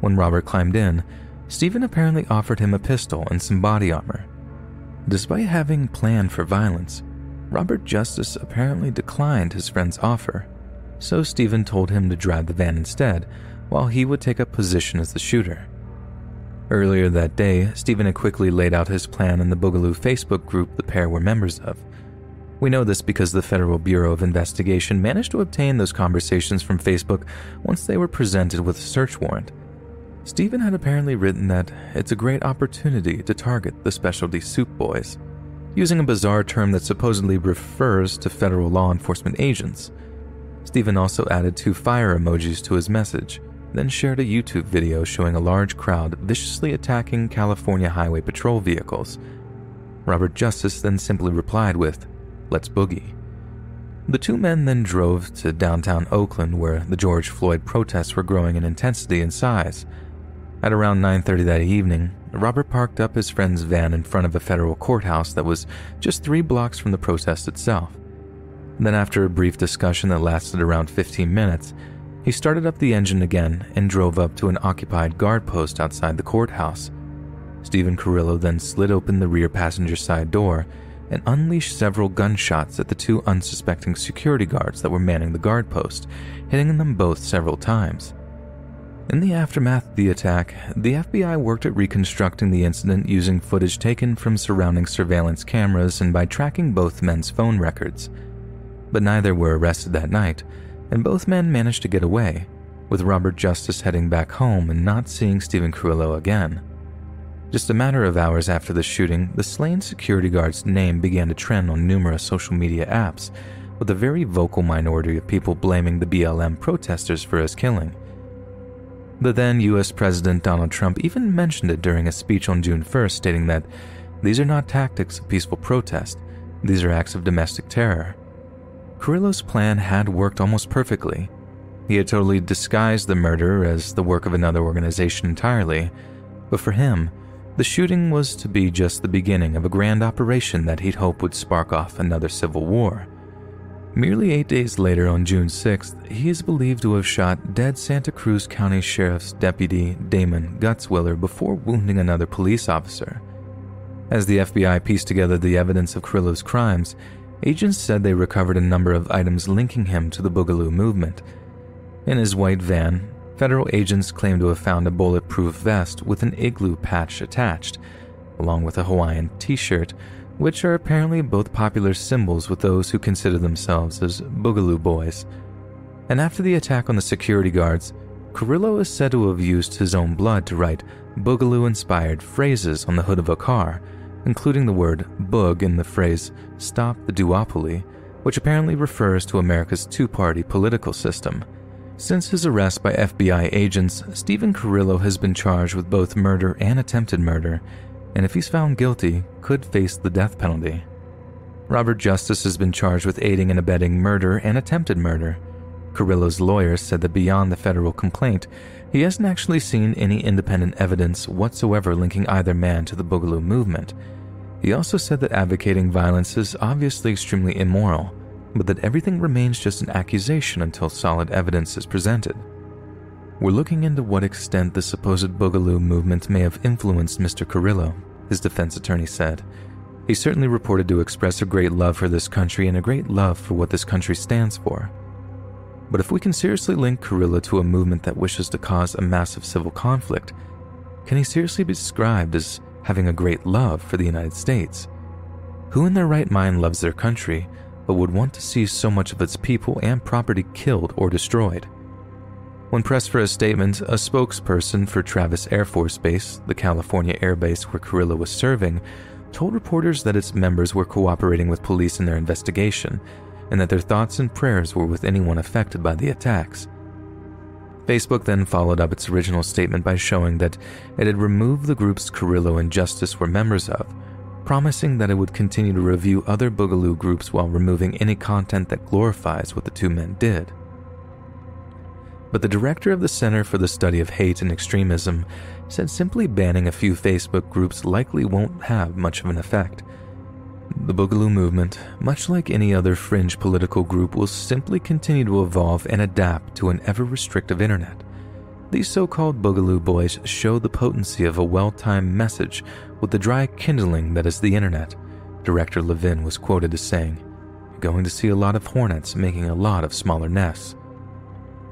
When Robert climbed in, Stephen apparently offered him a pistol and some body armor. Despite having planned for violence, Robert Justice apparently declined his friend's offer, so Stephen told him to drive the van instead, while he would take up position as the shooter. Earlier that day, Stephen had quickly laid out his plan in the Boogaloo Facebook group the pair were members of. We know this because the Federal Bureau of Investigation managed to obtain those conversations from Facebook once they were presented with a search warrant. Stephen had apparently written that it's a great opportunity to target the specialty soup boys, using a bizarre term that supposedly refers to federal law enforcement agents. Stephen also added 2 fire emojis to his message, then shared a YouTube video showing a large crowd viciously attacking California Highway Patrol vehicles. Robert Justice then simply replied with, "Let's boogie." The 2 men then drove to downtown Oakland, where the George Floyd protests were growing in intensity and size. At around 9:30 that evening, Robert parked up his friend's van in front of a federal courthouse that was just 3 blocks from the protest itself. Then, after a brief discussion that lasted around 15 minutes, he started up the engine again and drove up to an occupied guard post outside the courthouse. Stephen Carrillo then slid open the rear passenger side door and unleashed several gunshots at the 2 unsuspecting security guards that were manning the guard post, hitting them both several times. In the aftermath of the attack, the FBI worked at reconstructing the incident using footage taken from surrounding surveillance cameras and by tracking both men's phone records. But neither were arrested that night, and both men managed to get away, with Robert Justice heading back home and not seeing Stephen Carrillo again. Just a matter of hours after the shooting, the slain security guard's name began to trend on numerous social media apps, with a very vocal minority of people blaming the BLM protesters for his killing. The then US President Donald Trump even mentioned it during a speech on June 1st, stating that these are not tactics of peaceful protest, these are acts of domestic terror. Carrillo's plan had worked almost perfectly. He had totally disguised the murder as the work of another organization entirely, but for him, the shooting was to be just the beginning of a grand operation that he'd hoped would spark off another civil war. Merely 8 days later, on June 6th, he is believed to have shot dead Santa Cruz County Sheriff's Deputy Damon Gutzwiller before wounding another police officer. As the FBI pieced together the evidence of Carrillo's crimes, agents said they recovered a number of items linking him to the Boogaloo movement. In his white van, federal agents claimed to have found a bulletproof vest with an igloo patch attached, along with a Hawaiian t-shirt, which are apparently both popular symbols with those who consider themselves as Boogaloo boys. And after the attack on the security guards, Carrillo is said to have used his own blood to write Boogaloo-inspired phrases on the hood of a car, including the word boog in the phrase "Stop the Duopoly," which apparently refers to America's 2-party political system. Since his arrest by FBI agents, Stephen Carrillo has been charged with both murder and attempted murder, and if he's found guilty, could face the death penalty. Robert Justice has been charged with aiding and abetting murder and attempted murder. Carrillo's lawyer said that beyond the federal complaint, he hasn't actually seen any independent evidence whatsoever linking either man to the Boogaloo movement. He also said that advocating violence is obviously extremely immoral, but that everything remains just an accusation until solid evidence is presented. We're looking into what extent the supposed Boogaloo movement may have influenced Mr. Carrillo, his defense attorney said. He's certainly reported to express a great love for this country and a great love for what this country stands for. But if we can seriously link Carrillo to a movement that wishes to cause a massive civil conflict, can he seriously be described as having a great love for the United States? Who in their right mind loves their country, but would want to see so much of its people and property killed or destroyed? When pressed for a statement, a spokesperson for Travis Air Force Base, the California air base where Carrillo was serving, told reporters that its members were cooperating with police in their investigation, and that their thoughts and prayers were with anyone affected by the attacks. Facebook then followed up its original statement by showing that it had removed the groups Carrillo and Justice were members of, promising that it would continue to review other Boogaloo groups while removing any content that glorifies what the 2 men did. But the director of the Center for the Study of Hate and Extremism said simply banning a few Facebook groups likely won't have much of an effect. The Boogaloo movement, much like any other fringe political group, will simply continue to evolve and adapt to an ever-restrictive internet. These so-called Boogaloo boys show the potency of a well-timed message with the dry kindling that is the internet. Director Levin was quoted as saying, "You're going to see a lot of hornets making a lot of smaller nests."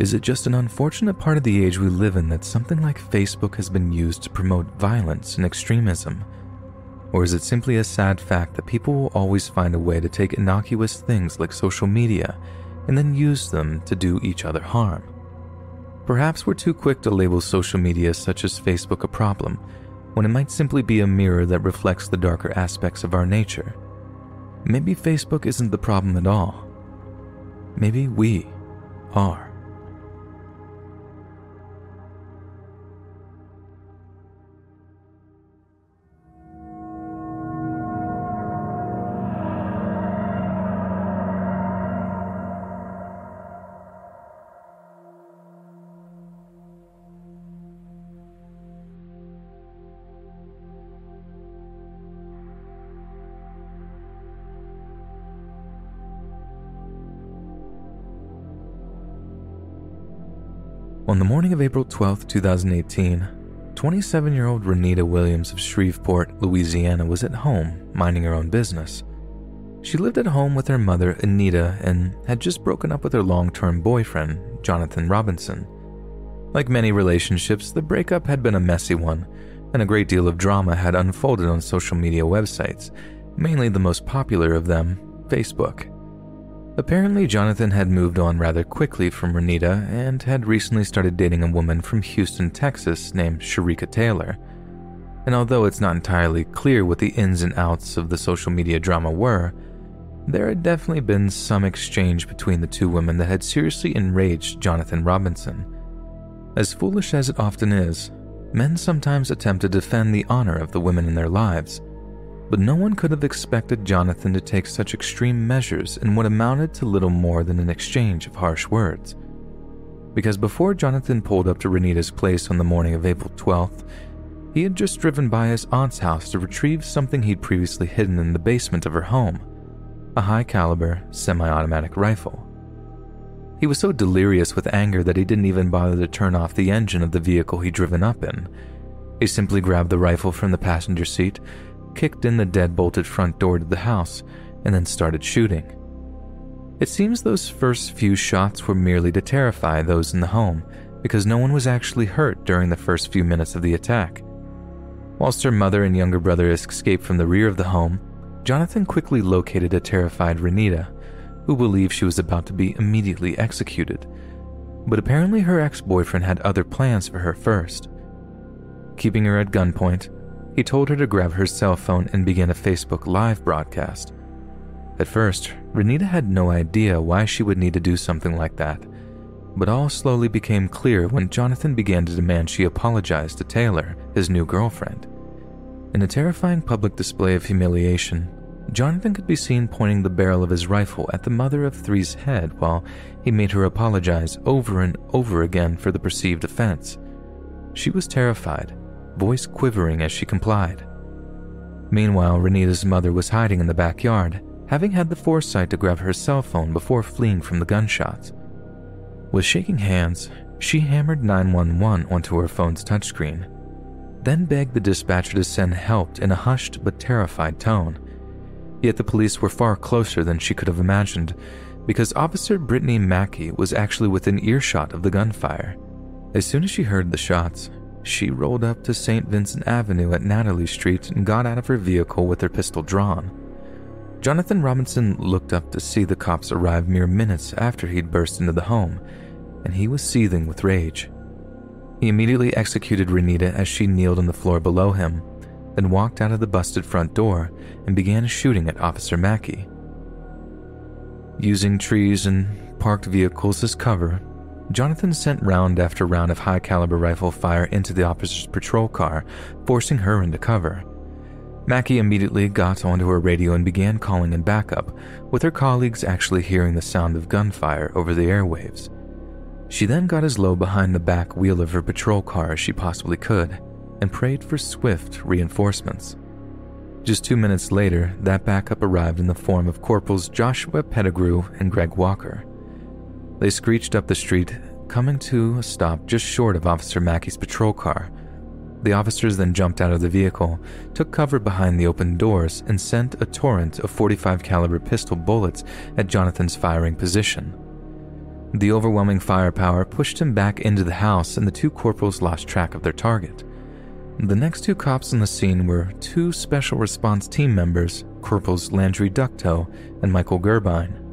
Is it just an unfortunate part of the age we live in that something like Facebook has been used to promote violence and extremism? Or is it simply a sad fact that people will always find a way to take innocuous things like social media and then use them to do each other harm? Perhaps we're too quick to label social media such as Facebook a problem, when it might simply be a mirror that reflects the darker aspects of our nature. Maybe Facebook isn't the problem at all. Maybe we are. On the morning of April 12, 2018, 27-year-old Renita Williams of Shreveport, Louisiana was at home minding her own business. She lived at home with her mother, Anita, and had just broken up with her long-term boyfriend, Jonathan Robinson. Like many relationships, the breakup had been a messy one, and a great deal of drama had unfolded on social media websites, mainly the most popular of them, Facebook. Apparently, Jonathan had moved on rather quickly from Renita and had recently started dating a woman from Houston, Texas named Sharika Taylor. And although it's not entirely clear what the ins and outs of the social media drama were, there had definitely been some exchange between the two women that had seriously enraged Jonathan Robinson. As foolish as it often is, men sometimes attempt to defend the honor of the women in their lives. But no one could have expected Jonathan to take such extreme measures in what amounted to little more than an exchange of harsh words. Because before Jonathan pulled up to Renita's place on the morning of April 12th, he had just driven by his aunt's house to retrieve something he'd previously hidden in the basement of her home, a high-caliber, semi-automatic rifle. He was so delirious with anger that he didn't even bother to turn off the engine of the vehicle he'd driven up in. He simply grabbed the rifle from the passenger seat, kicked in the dead-bolted front door to the house, and then started shooting. It seems those first few shots were merely to terrify those in the home, because no one was actually hurt during the first few minutes of the attack. Whilst her mother and younger brother escaped from the rear of the home, Jonathan quickly located a terrified Renita, who believed she was about to be immediately executed. But apparently her ex-boyfriend had other plans for her first. Keeping her at gunpoint, he told her to grab her cell phone and begin a Facebook Live broadcast. At first, Renita had no idea why she would need to do something like that, but all slowly became clear when Jonathan began to demand she apologize to Taylor, his new girlfriend. In a terrifying public display of humiliation, Jonathan could be seen pointing the barrel of his rifle at the mother of three's head while he made her apologize over and over again for the perceived offense. She was terrified, voice quivering as she complied. Meanwhile, Renita's mother was hiding in the backyard, having had the foresight to grab her cell phone before fleeing from the gunshots. With shaking hands, she hammered 911 onto her phone's touchscreen, then begged the dispatcher to send help in a hushed but terrified tone. Yet the police were far closer than she could have imagined, because Officer Brittany Mackey was actually within earshot of the gunfire. As soon as she heard the shots, she rolled up to St. Vincent Avenue at Natalie Street and got out of her vehicle with her pistol drawn. Jonathan Robinson looked up to see the cops arrive mere minutes after he'd burst into the home, and he was seething with rage. He immediately executed Renita as she kneeled on the floor below him, then walked out of the busted front door and began shooting at Officer Mackey. Using trees and parked vehicles as cover, Jonathan sent round after round of high-caliber rifle fire into the officer's patrol car, forcing her into cover. Mackey immediately got onto her radio and began calling in backup, with her colleagues actually hearing the sound of gunfire over the airwaves. She then got as low behind the back wheel of her patrol car as she possibly could, and prayed for swift reinforcements. Just 2 minutes later, that backup arrived in the form of Corporals Joshua Pettigrew and Greg Walker. They screeched up the street, coming to a stop just short of Officer Mackey's patrol car. The officers then jumped out of the vehicle, took cover behind the open doors, and sent a torrent of .45 caliber pistol bullets at Jonathan's firing position. The overwhelming firepower pushed him back into the house, and the two corporals lost track of their target. The next two cops on the scene were two special response team members, Corporals Landry Ducto and Michael Gerbine.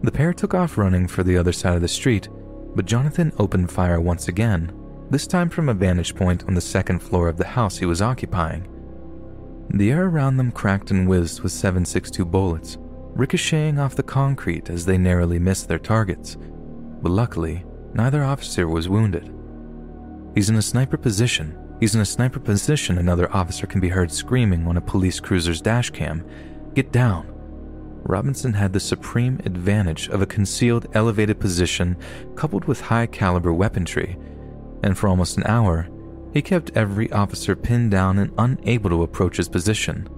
The pair took off running for the other side of the street, but Jonathan opened fire once again, this time from a vantage point on the second floor of the house he was occupying. The air around them cracked and whizzed with .7.62 bullets, ricocheting off the concrete as they narrowly missed their targets. but luckily, neither officer was wounded. He's in a sniper position, another officer can be heard screaming on a police cruiser's dash cam. Get down. Robinson had the supreme advantage of a concealed elevated position coupled with high-caliber weaponry, and for almost an hour, he kept every officer pinned down and unable to approach his position.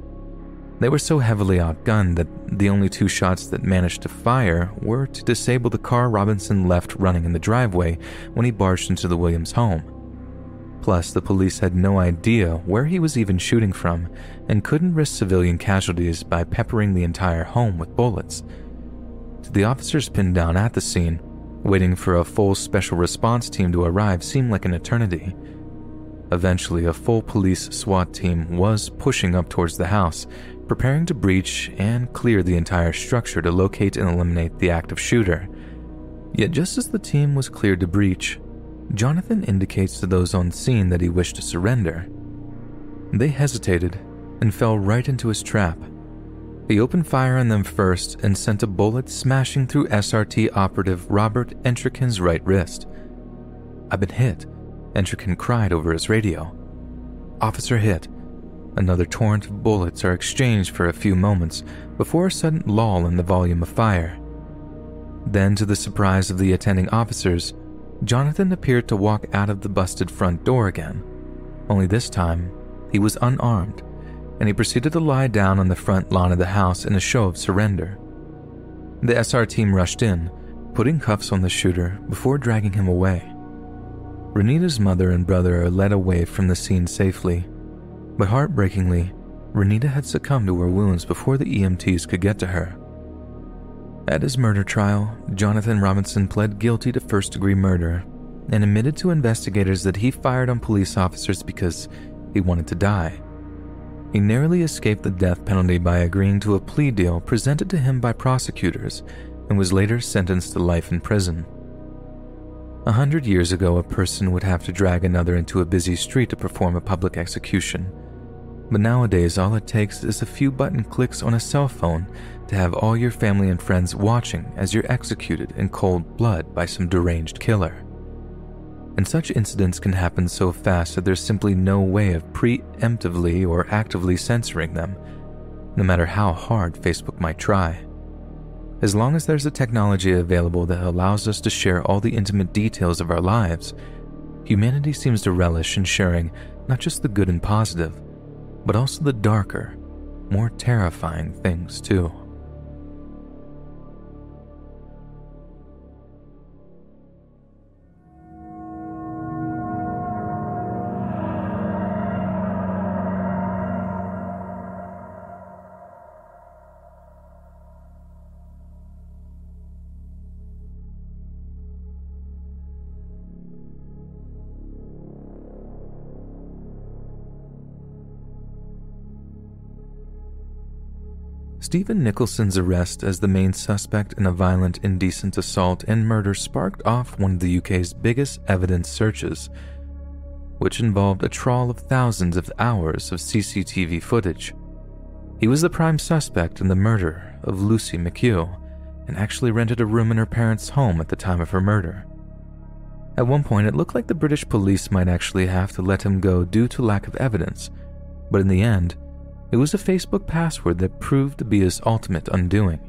They were so heavily outgunned that the only 2 shots that managed to fire were to disable the car Robinson left running in the driveway when he barged into the Williams home. Plus, the police had no idea where he was even shooting from and couldn't risk civilian casualties by peppering the entire home with bullets. To the officers pinned down at the scene, waiting for a full special response team to arrive seemed like an eternity. Eventually, a full police SWAT team was pushing up towards the house, preparing to breach and clear the entire structure to locate and eliminate the active shooter. Yet just as the team was cleared to breach, Jonathan indicates to those on scene that he wished to surrender. They hesitated and fell right into his trap. He opened fire on them first and sent a bullet smashing through SRT operative Robert Entrikin's right wrist. "I've been hit," Entrikin cried over his radio. "Officer hit." Another torrent of bullets are exchanged for a few moments before a sudden lull in the volume of fire. Then, to the surprise of the attending officers, Jonathan appeared to walk out of the busted front door again. Only this time, he was unarmed, and he proceeded to lie down on the front lawn of the house in a show of surrender. The SR team rushed in, putting cuffs on the shooter before dragging him away. Renita's mother and brother are led away from the scene safely, but heartbreakingly, Renita had succumbed to her wounds before the EMTs could get to her. At his murder trial, Jonathan Robinson pled guilty to first-degree murder and admitted to investigators that he fired on police officers because he wanted to die. He narrowly escaped the death penalty by agreeing to a plea deal presented to him by prosecutors and was later sentenced to life in prison. 100 years ago, a person would have to drag another into a busy street to perform a public execution. But nowadays, all it takes is a few button clicks on a cell phone to have all your family and friends watching as you're executed in cold blood by some deranged killer. And such incidents can happen so fast that there's simply no way of preemptively or actively censoring them, no matter how hard Facebook might try. As long as there's a technology available that allows us to share all the intimate details of our lives, humanity seems to relish in sharing not just the good and positive, but also the darker, more terrifying things too. Stephen Nicholson's arrest as the main suspect in a violent, indecent assault and murder sparked off one of the UK's biggest evidence searches, which involved a trawl of thousands of hours of CCTV footage. He was the prime suspect in the murder of Lucy McHugh and actually rented a room in her parents' home at the time of her murder. At one point, it looked like the British police might actually have to let him go due to lack of evidence, but in the end, it was a Facebook password that proved to be his ultimate undoing.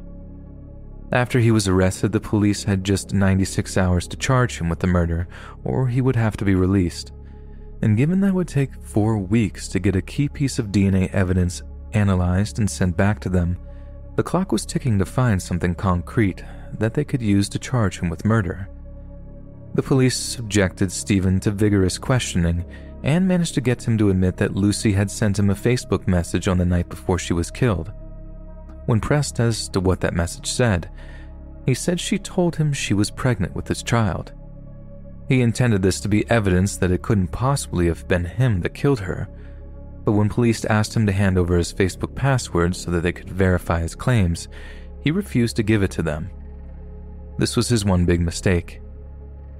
After he was arrested, the police had just 96 hours to charge him with the murder, or he would have to be released. And given that it would take 4 weeks to get a key piece of DNA evidence analyzed and sent back to them, the clock was ticking to find something concrete that they could use to charge him with murder. The police subjected Stephen to vigorous questioning and managed to get him to admit that Lucy had sent him a Facebook message on the night before she was killed. When pressed as to what that message said, he said she told him she was pregnant with his child. He intended this to be evidence that it couldn't possibly have been him that killed her, but when police asked him to hand over his Facebook password so that they could verify his claims, he refused to give it to them. This was his one big mistake.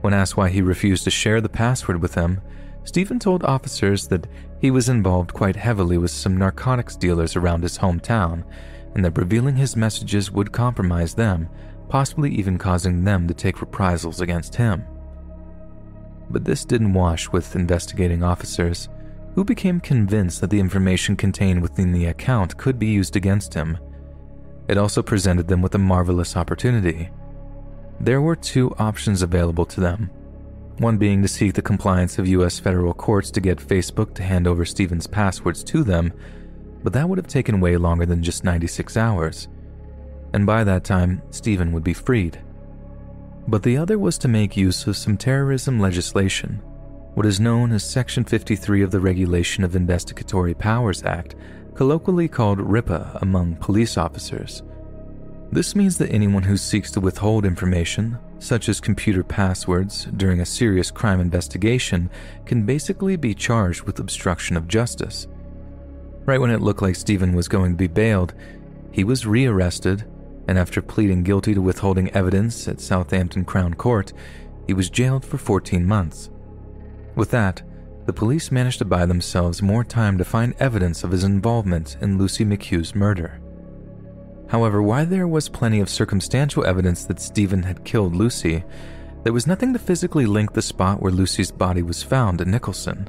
When asked why he refused to share the password with them, Stephen told officers that he was involved quite heavily with some narcotics dealers around his hometown, and that revealing his messages would compromise them possibly even causing them to take reprisals against him. But this didn't wash with investigating officers, who became convinced that the information contained within the account could be used against him. It also presented them with a marvelous opportunity. There were two options available to them, one being to seek the compliance of U.S. federal courts to get Facebook to hand over Stephen's passwords to them, but that would have taken way longer than just 96 hours, and by that time, Stephen would be freed. But the other was to make use of some terrorism legislation, what is known as Section 53 of the Regulation of Investigatory Powers Act, colloquially called RIPA among police officers. This means that anyone who seeks to withhold information, such as computer passwords, during a serious crime investigation can basically be charged with obstruction of justice. Right when it looked like Stephen was going to be bailed, he was rearrested, and after pleading guilty to withholding evidence at Southampton Crown Court, he was jailed for 14 months. With that, the police managed to buy themselves more time to find evidence of his involvement in Lucy McHugh's murder. However, while there was plenty of circumstantial evidence that Stephen had killed Lucy, there was nothing to physically link the spot where Lucy's body was found at Nicholson.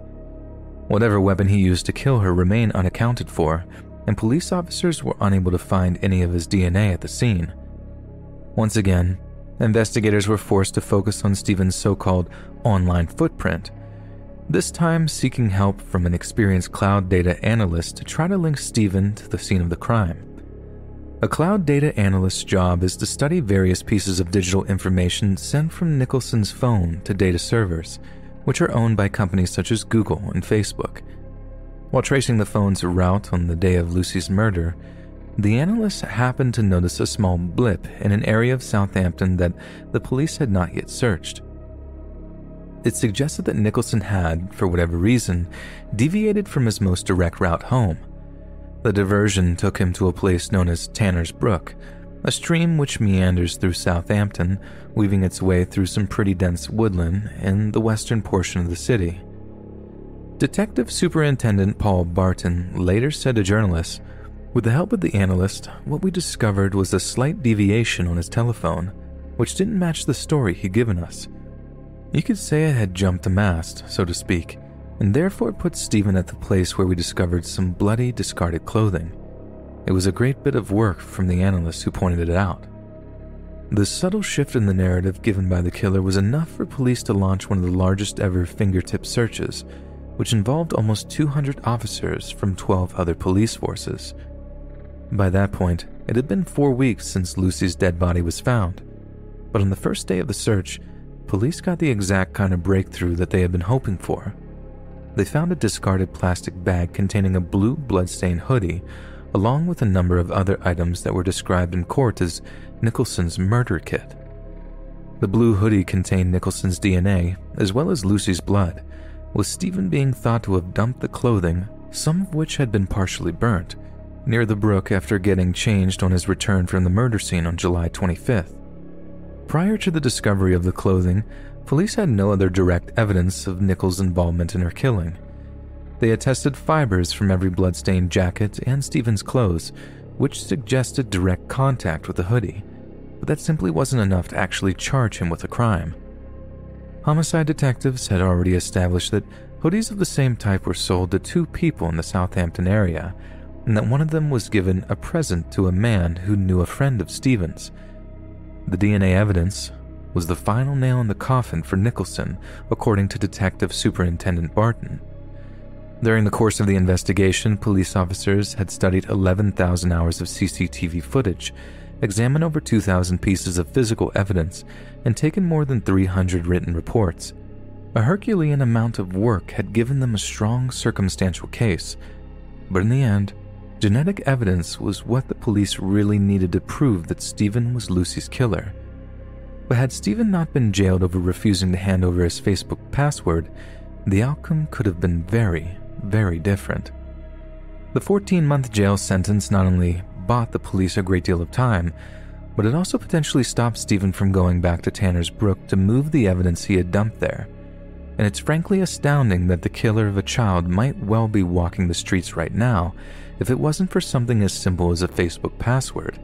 Whatever weapon he used to kill her remained unaccounted for, and police officers were unable to find any of his DNA at the scene. Once again, investigators were forced to focus on Stephen's so-called online footprint, this time seeking help from an experienced cloud data analyst to try to link Stephen to the scene of the crime. A cloud data analyst's job is to study various pieces of digital information sent from Nicholson's phone to data servers, which are owned by companies such as Google and Facebook. While tracing the phone's route on the day of Lucy's murder, the analyst happened to notice a small blip in an area of Southampton that the police had not yet searched. It suggested that Nicholson had, for whatever reason, deviated from his most direct route home. The diversion took him to a place known as Tanner's Brook, a stream which meanders through Southampton, weaving its way through some pretty dense woodland in the western portion of the city. Detective Superintendent Paul Barton later said to journalists, "With the help of the analyst, what we discovered was a slight deviation on his telephone, which didn't match the story he'd given us. You could say it had jumped a mast, so to speak, and therefore put Stephen at the place where we discovered some bloody, discarded clothing. It was a great bit of work from the analyst who pointed it out." The subtle shift in the narrative given by the killer was enough for police to launch one of the largest ever fingertip searches, which involved almost 200 officers from 12 other police forces. By that point, it had been 4 weeks since Lucy's dead body was found, but on the first day of the search, police got the exact kind of breakthrough that they had been hoping for. They found a discarded plastic bag containing a blue bloodstained hoodie, along with a number of other items that were described in court as Nicholson's murder kit. The blue hoodie contained Nicholson's DNA, as well as Lucy's blood, with Stephen being thought to have dumped the clothing, some of which had been partially burnt, near the brook after getting changed on his return from the murder scene on July 25th. Prior to the discovery of the clothing, police had no other direct evidence of Nichols' involvement in her killing. They had tested fibers from every bloodstained jacket and Stephen's clothes, which suggested direct contact with the hoodie, but that simply wasn't enough to actually charge him with a crime. Homicide detectives had already established that hoodies of the same type were sold to 2 people in the Southampton area, and that one of them was given a present to a man who knew a friend of Stephen's. The DNA evidence was the final nail in the coffin for Nicholson, according to Detective Superintendent Barton. During the course of the investigation, police officers had studied 11,000 hours of CCTV footage, examined over 2,000 pieces of physical evidence, and taken more than 300 written reports. A Herculean amount of work had given them a strong circumstantial case, but in the end, genetic evidence was what the police really needed to prove that Stephen was Lucy's killer. But had Stephen not been jailed over refusing to hand over his Facebook password, the outcome could have been very, very different. The 14-month jail sentence not only bought the police a great deal of time, but it also potentially stopped Stephen from going back to Tanner's Brook to move the evidence he had dumped there. And it's frankly astounding that the killer of a child might well be walking the streets right now if it wasn't for something as simple as a Facebook password.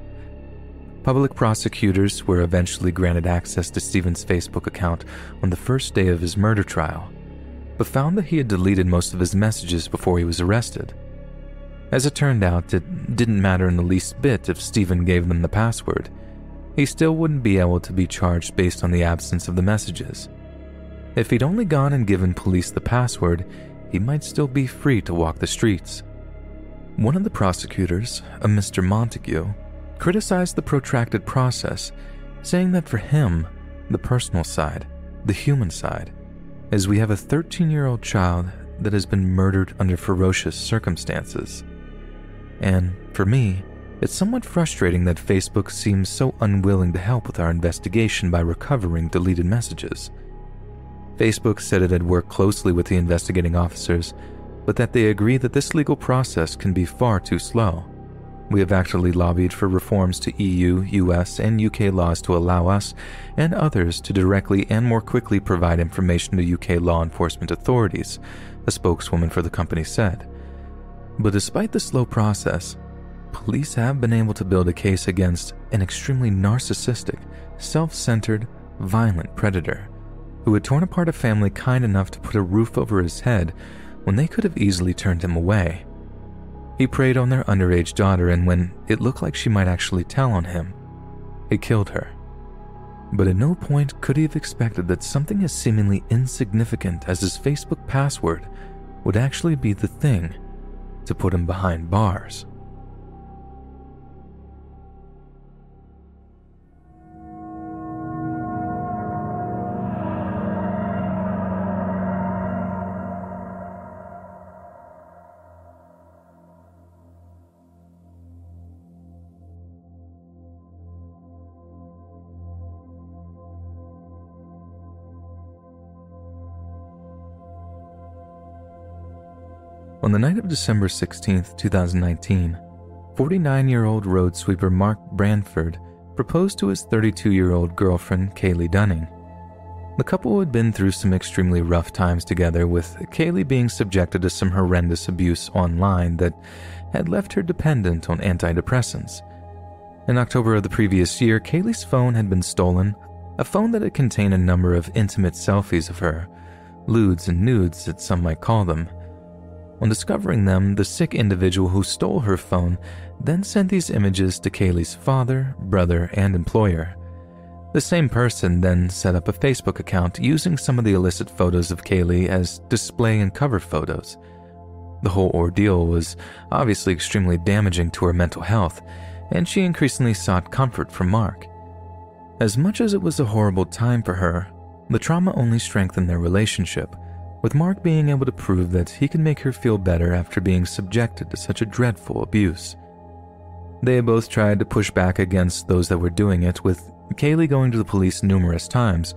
Public prosecutors were eventually granted access to Stephen's Facebook account on the first day of his murder trial, but found that he had deleted most of his messages before he was arrested. As it turned out, it didn't matter in the least bit if Stephen gave them the password. He still wouldn't be able to be charged based on the absence of the messages. If he'd only gone and given police the password, he might still be free to walk the streets. One of the prosecutors, a Mr. Montague, criticized the protracted process, saying that for him, the personal side, the human side, is we have a 13-year-old child that has been murdered under ferocious circumstances. And for me, it's somewhat frustrating that Facebook seems so unwilling to help with our investigation by recovering deleted messages. Facebook said it had worked closely with the investigating officers, but that they agree that this legal process can be far too slow. We have actually lobbied for reforms to EU, US, and UK laws to allow us and others to directly and more quickly provide information to UK law enforcement authorities, a spokeswoman for the company said. But despite the slow process, police have been able to build a case against an extremely narcissistic, self-centered, violent predator who had torn apart a family kind enough to put a roof over his head when they could have easily turned him away. He preyed on their underage daughter, and when it looked like she might actually tell on him, he killed her. But at no point could he have expected that something as seemingly insignificant as his Facebook password would actually be the thing to put him behind bars. On the night of December 16, 2019, 49-year-old road sweeper Mark Branford proposed to his 32-year-old girlfriend, Kaylee Dunning. The couple had been through some extremely rough times together, with Kaylee being subjected to some horrendous abuse online that had left her dependent on antidepressants. In October of the previous year, Kaylee's phone had been stolen, a phone that had contained a number of intimate selfies of her, lewds and nudes that some might call them. On discovering them, the sick individual who stole her phone then sent these images to Kaylee's father, brother, and employer. The same person then set up a Facebook account using some of the illicit photos of Kaylee as display and cover photos. The whole ordeal was obviously extremely damaging to her mental health, and she increasingly sought comfort from Mark. As much as it was a horrible time for her, the trauma only strengthened their relationship, with Mark being able to prove that he could make her feel better after being subjected to such a dreadful abuse. They both tried to push back against those that were doing it, with Kaylee going to the police numerous times,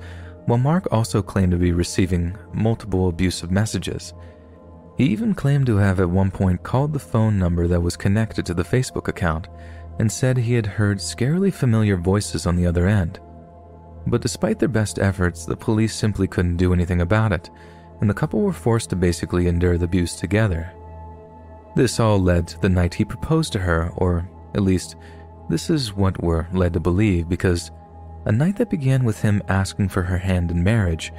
while Mark also claimed to be receiving multiple abusive messages. He even claimed to have at one point called the phone number that was connected to the Facebook account and said he had heard scarily familiar voices on the other end. But despite their best efforts, the police simply couldn't do anything about it, and the couple were forced to basically endure the abuse together. This all led to the night he proposed to her, or at least this is what we're led to believe, because a night that began with him asking for her hand in marriage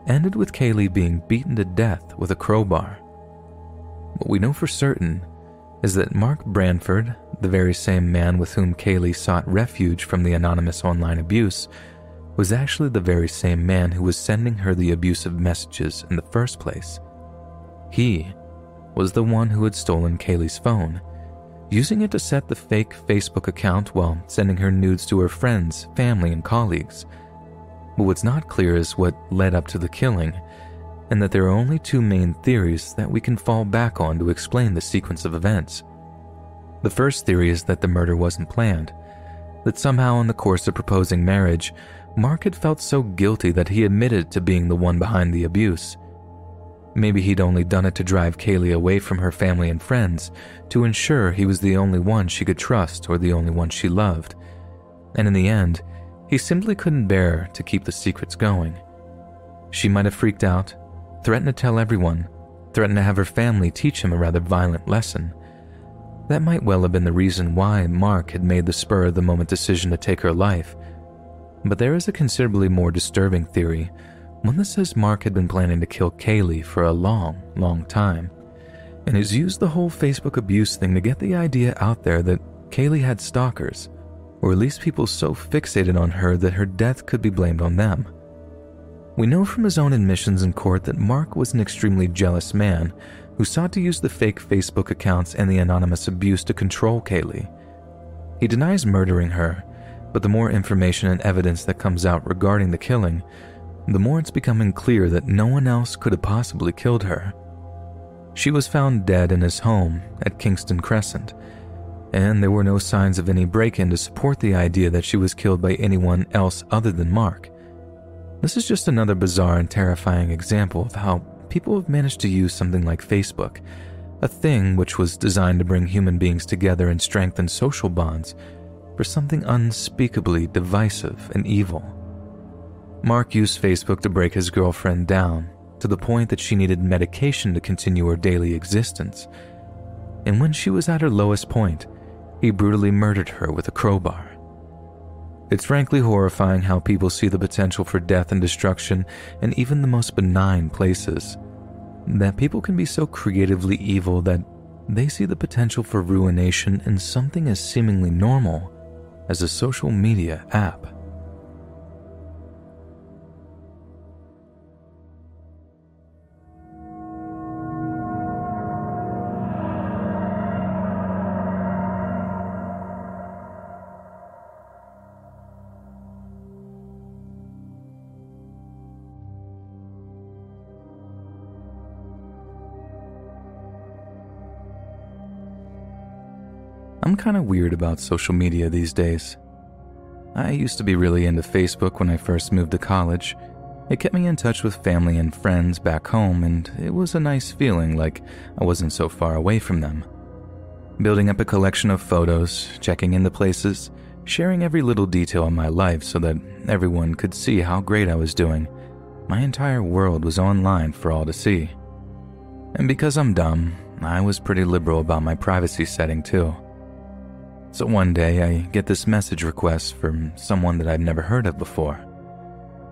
ended with Kaylee being beaten to death with a crowbar. What we know for certain is that Mark Branford, the very same man with whom Kaylee sought refuge from the anonymous online abuse, was actually the very same man who was sending her the abusive messages in the first place. He was the one who had stolen Kaylee's phone, using it to set the fake Facebook account while sending her nudes to her friends, family, and colleagues. But what's not clear is what led up to the killing, and that there are only two main theories that we can fall back on to explain the sequence of events. The first theory is that the murder wasn't planned, that somehow in the course of proposing marriage, Mark had felt so guilty that he admitted to being the one behind the abuse. Maybe he'd only done it to drive Kaylee away from her family and friends, to ensure he was the only one she could trust or the only one she loved. And in the end, he simply couldn't bear to keep the secrets going. She might have freaked out, threatened to tell everyone, threatened to have her family teach him a rather violent lesson. That might well have been the reason why Mark had made the spur-of-the-moment decision to take her life. But there is a considerably more disturbing theory, one that says Mark had been planning to kill Kaylee for a long, long time, and has used the whole Facebook abuse thing to get the idea out there that Kaylee had stalkers, or at least people so fixated on her that her death could be blamed on them. We know from his own admissions in court that Mark was an extremely jealous man who sought to use the fake Facebook accounts and the anonymous abuse to control Kaylee. He denies murdering her, but the more information and evidence that comes out regarding the killing, the more it's becoming clear that no one else could have possibly killed her. She was found dead in his home at Kingston Crescent, and there were no signs of any break-in to support the idea that she was killed by anyone else other than Mark. This is just another bizarre and terrifying example of how people have managed to use something like Facebook, a thing which was designed to bring human beings together and strengthen social bonds, for something unspeakably divisive and evil. Mark used Facebook to break his girlfriend down, to the point that she needed medication to continue her daily existence. And when she was at her lowest point, he brutally murdered her with a crowbar. It's frankly horrifying how people see the potential for death and destruction in even the most benign places. That people can be so creatively evil that they see the potential for ruination in something as seemingly normal as a social media app. I'm kind of weird about social media these days. I used to be really into Facebook when I first moved to college. It kept me in touch with family and friends back home, and it was a nice feeling like I wasn't so far away from them. Building up a collection of photos, checking into places, sharing every little detail of my life so that everyone could see how great I was doing. My entire world was online for all to see. And because I'm dumb, I was pretty liberal about my privacy setting too. So one day I get this message request from someone that I've never heard of before.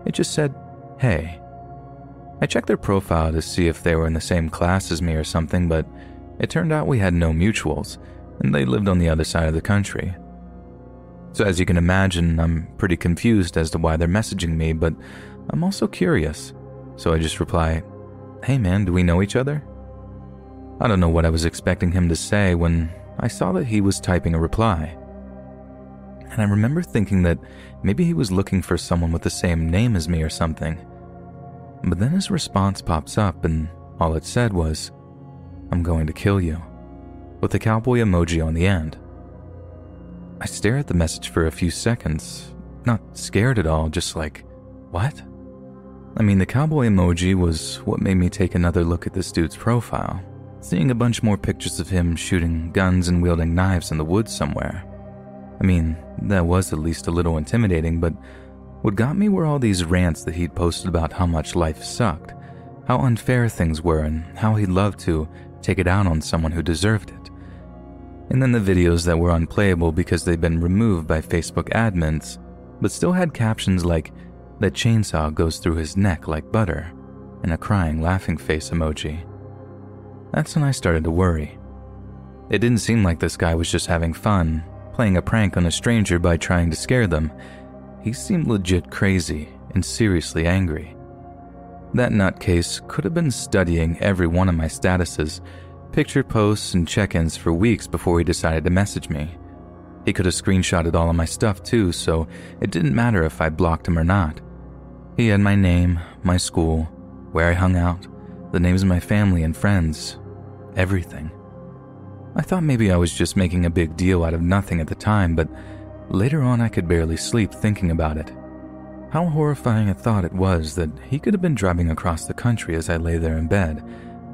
It just said, "Hey." I checked their profile to see if they were in the same class as me or something, but it turned out we had no mutuals, and they lived on the other side of the country. So as you can imagine, I'm pretty confused as to why they're messaging me, but I'm also curious. So I just reply, "Hey man, do we know each other?" I don't know what I was expecting him to say when I saw that he was typing a reply. And I remember thinking that maybe he was looking for someone with the same name as me or something. But then his response pops up and all it said was, "I'm going to kill you," with a cowboy emoji on the end. I stare at the message for a few seconds, not scared at all, just like, what? I mean, the cowboy emoji was what made me take another look at this dude's profile, seeing a bunch more pictures of him shooting guns and wielding knives in the woods somewhere. I mean, that was at least a little intimidating, but what got me were all these rants that he'd posted about how much life sucked, how unfair things were, and how he'd love to take it out on someone who deserved it. And then the videos that were unplayable because they'd been removed by Facebook admins, but still had captions like, "That chainsaw goes through his neck like butter," and a crying laughing face emoji. That's when I started to worry. It didn't seem like this guy was just having fun, playing a prank on a stranger by trying to scare them. He seemed legit crazy and seriously angry. That nutcase could have been studying every one of my statuses, picture posts and check-ins for weeks before he decided to message me. He could have screenshotted all of my stuff too, so it didn't matter if I blocked him or not. He had my name, my school, where I hung out, the names of my family and friends, everything. I thought maybe I was just making a big deal out of nothing at the time, but later on I could barely sleep thinking about it. How horrifying a thought it was that he could have been driving across the country as I lay there in bed,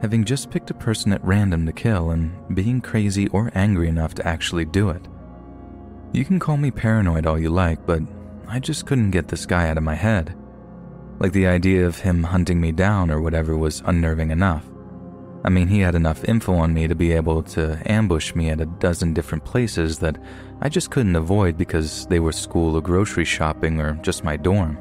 having just picked a person at random to kill and being crazy or angry enough to actually do it. You can call me paranoid all you like, but I just couldn't get this guy out of my head. Like the idea of him hunting me down or whatever was unnerving enough. I mean, he had enough info on me to be able to ambush me at a dozen different places that I just couldn't avoid because they were school or grocery shopping or just my dorm.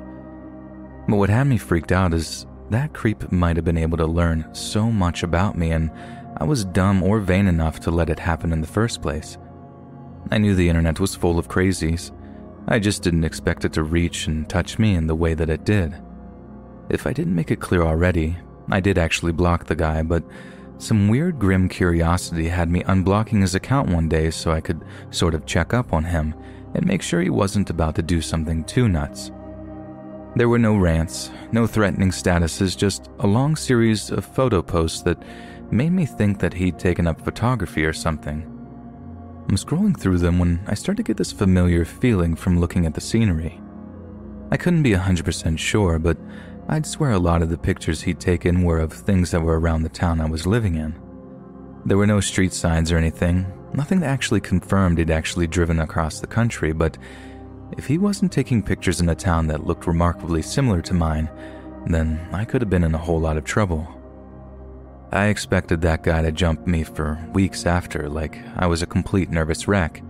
But what had me freaked out is that creep might have been able to learn so much about me, and I was dumb or vain enough to let it happen in the first place. I knew the internet was full of crazies. I just didn't expect it to reach and touch me in the way that it did. If I didn't make it clear already, I did actually block the guy, but some weird grim curiosity had me unblocking his account one day so I could sort of check up on him and make sure he wasn't about to do something too nuts. There were no rants, no threatening statuses, just a long series of photo posts that made me think that he'd taken up photography or something. I'm scrolling through them when I started to get this familiar feeling from looking at the scenery. I couldn't be 100% sure, but I'd swear a lot of the pictures he'd taken were of things that were around the town I was living in. There were no street signs or anything, nothing that actually confirmed he'd actually driven across the country, but if he wasn't taking pictures in a town that looked remarkably similar to mine, then I could have been in a whole lot of trouble. I expected that guy to jump me for weeks after, like I was a complete nervous wreck.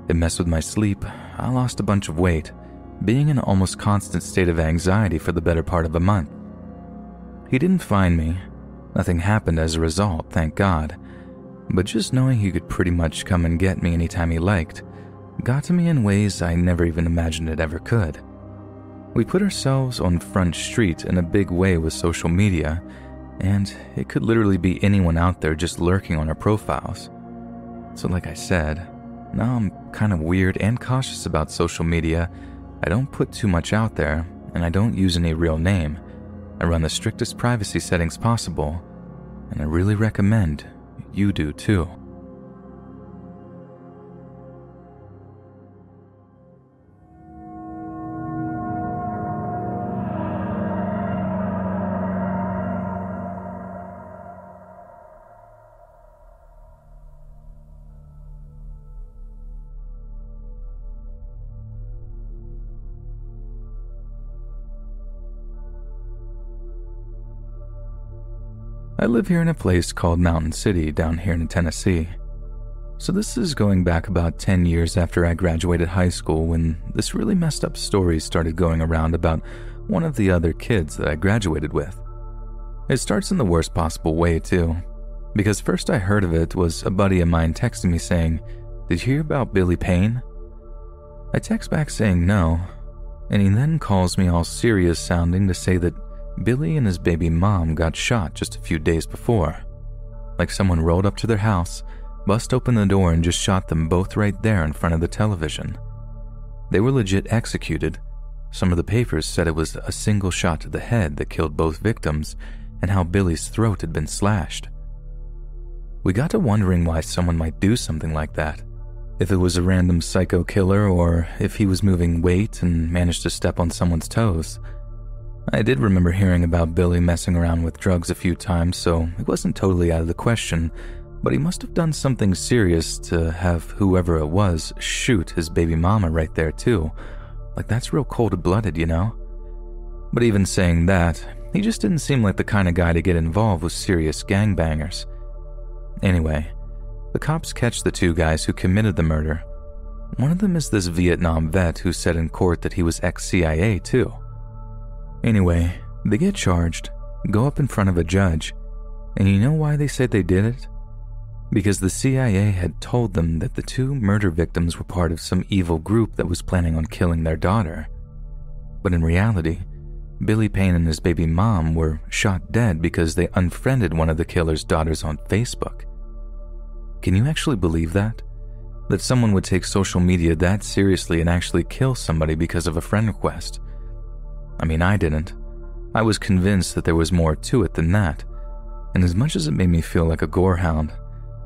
It messed with my sleep, I lost a bunch of weight, being in an almost constant state of anxiety for the better part of a month. He didn't find me. Nothing happened as a result, thank God. But just knowing he could pretty much come and get me anytime he liked got to me in ways I never even imagined it ever could. We put ourselves on Front Street in a big way with social media, and it could literally be anyone out there just lurking on our profiles. So like I said, now I'm kind of weird and cautious about social media. I don't put too much out there, and I don't use any real name. I run the strictest privacy settings possible, and I really recommend you do too. I live here in a place called Mountain City down here in Tennessee. So this is going back about 10 years after I graduated high school when this really messed up story started going around about one of the other kids that I graduated with. It starts in the worst possible way too, because first I heard of it was a buddy of mine texting me saying, "Did you hear about Billy Payne?" I text back saying no, and he then calls me all serious sounding to say that Billy and his baby mom got shot just a few days before. Like someone rolled up to their house, bust open the door and just shot them both right there in front of the television. They were legit executed. Some of the papers said it was a single shot to the head that killed both victims and how Billy's throat had been slashed. We got to wondering why someone might do something like that. If it was a random psycho killer or if he was moving weight and managed to step on someone's toes. I did remember hearing about Billy messing around with drugs a few times, so it wasn't totally out of the question, but he must have done something serious to have whoever it was shoot his baby mama right there too. Like that's real cold-blooded, you know? But even saying that, he just didn't seem like the kind of guy to get involved with serious gangbangers. Anyway, the cops catch the two guys who committed the murder. One of them is this Vietnam vet who said in court that he was ex-CIA too. Anyway, they get charged, go up in front of a judge, and you know why they said they did it? Because the CIA had told them that the two murder victims were part of some evil group that was planning on killing their daughter. But in reality, Billy Payne and his baby mom were shot dead because they unfriended one of the killer's daughters on Facebook. Can you actually believe that? That someone would take social media that seriously and actually kill somebody because of a friend request? I mean, I didn't. I was convinced that there was more to it than that, and as much as it made me feel like a gorehound,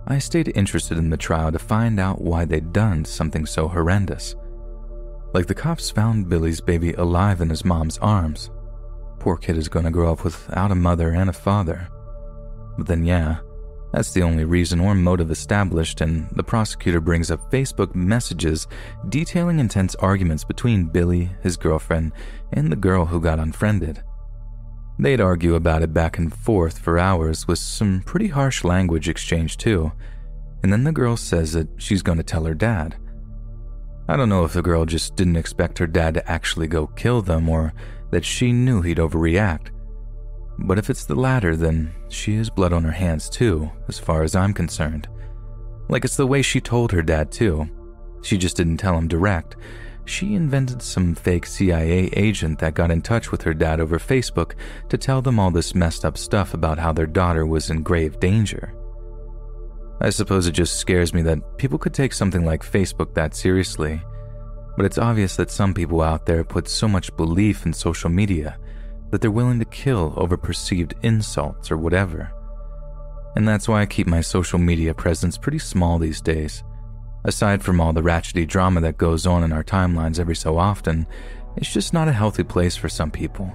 I stayed interested in the trial to find out why they'd done something so horrendous. Like the cops found Billy's baby alive in his mom's arms. Poor kid is going to grow up without a mother and a father. But then yeah, that's the only reason or motive established, and the prosecutor brings up Facebook messages detailing intense arguments between Billy, his girlfriend, and the girl who got unfriended. They'd argue about it back and forth for hours with some pretty harsh language exchanged too, and then the girl says that she's going to tell her dad. I don't know if the girl just didn't expect her dad to actually go kill them or that she knew he'd overreact. But if it's the latter, then she has blood on her hands too, as far as I'm concerned. Like it's the way she told her dad too. She just didn't tell him direct. She invented some fake CIA agent that got in touch with her dad over Facebook to tell them all this messed up stuff about how their daughter was in grave danger. I suppose it just scares me that people could take something like Facebook that seriously, but it's obvious that some people out there put so much belief in social media that they're willing to kill over perceived insults or whatever. And that's why I keep my social media presence pretty small these days. Aside from all the ratchety drama that goes on in our timelines every so often, it's just not a healthy place for some people,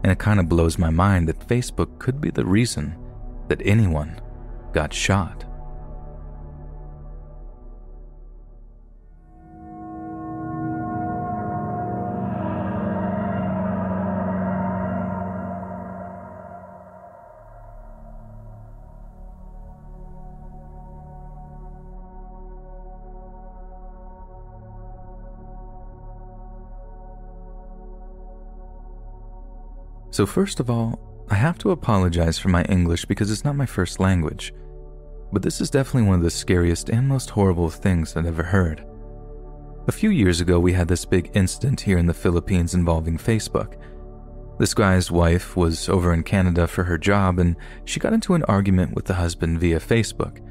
and it kind of blows my mind that Facebook could be the reason that anyone got shot. So first of all, I have to apologize for my English because it's not my first language, but this is definitely one of the scariest and most horrible things I've ever heard. A few years ago, we had this big incident here in the Philippines involving Facebook. This guy's wife was over in Canada for her job and she got into an argument with the husband via Facebook.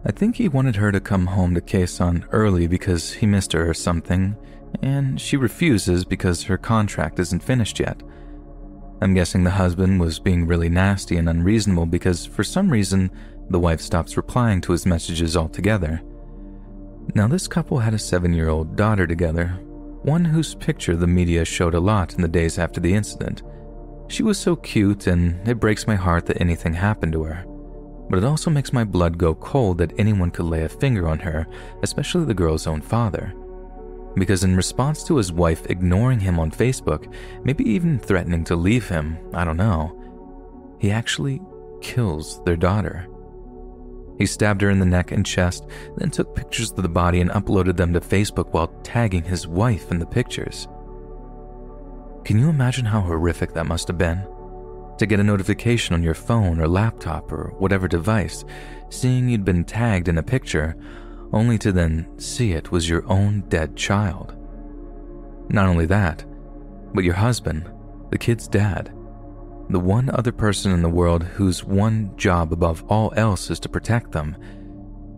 I think he wanted her to come home to Quezon early because he missed her or something, and she refuses because her contract isn't finished yet. I'm guessing the husband was being really nasty and unreasonable because for some reason the wife stops replying to his messages altogether. Now this couple had a 7-year-old daughter together, one whose picture the media showed a lot in the days after the incident. She was so cute and it breaks my heart that anything happened to her, but it also makes my blood go cold that anyone could lay a finger on her, especially the girl's own father. Because in response to his wife ignoring him on Facebook, maybe even threatening to leave him, I don't know, he actually kills their daughter. He stabbed her in the neck and chest, then took pictures of the body and uploaded them to Facebook while tagging his wife in the pictures. Can you imagine how horrific that must have been? To get a notification on your phone or laptop or whatever device, seeing you'd been tagged in a picture, only to then see it was your own dead child. Not only that, but your husband, the kid's dad, the one other person in the world whose one job above all else is to protect them,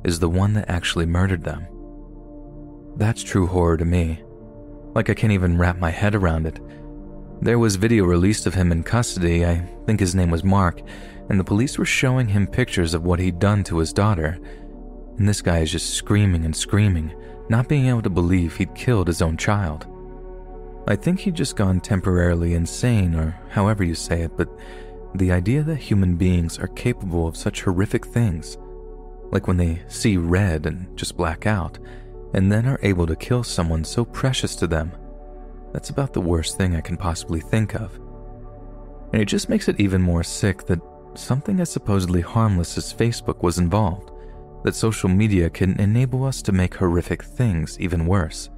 is the one that actually murdered them. That's true horror to me. Like I can't even wrap my head around it. There was video released of him in custody, I think his name was Mark, and the police were showing him pictures of what he'd done to his daughter. And this guy is just screaming and screaming, not being able to believe he'd killed his own child. I think he'd just gone temporarily insane, or however you say it, but the idea that human beings are capable of such horrific things, like when they see red and just black out, and then are able to kill someone so precious to them, that's about the worst thing I can possibly think of. And it just makes it even more sick that something as supposedly harmless as Facebook was involved, that social media can enable us to make horrific things even worse.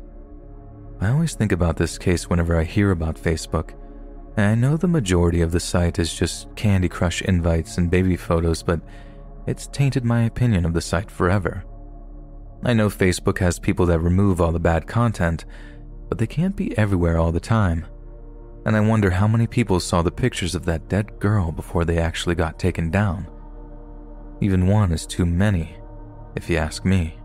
I always think about this case whenever I hear about Facebook, and I know the majority of the site is just Candy Crush invites and baby photos, but it's tainted my opinion of the site forever. I know Facebook has people that remove all the bad content, but they can't be everywhere all the time. And I wonder how many people saw the pictures of that dead girl before they actually got taken down. Even one is too many, if you ask me.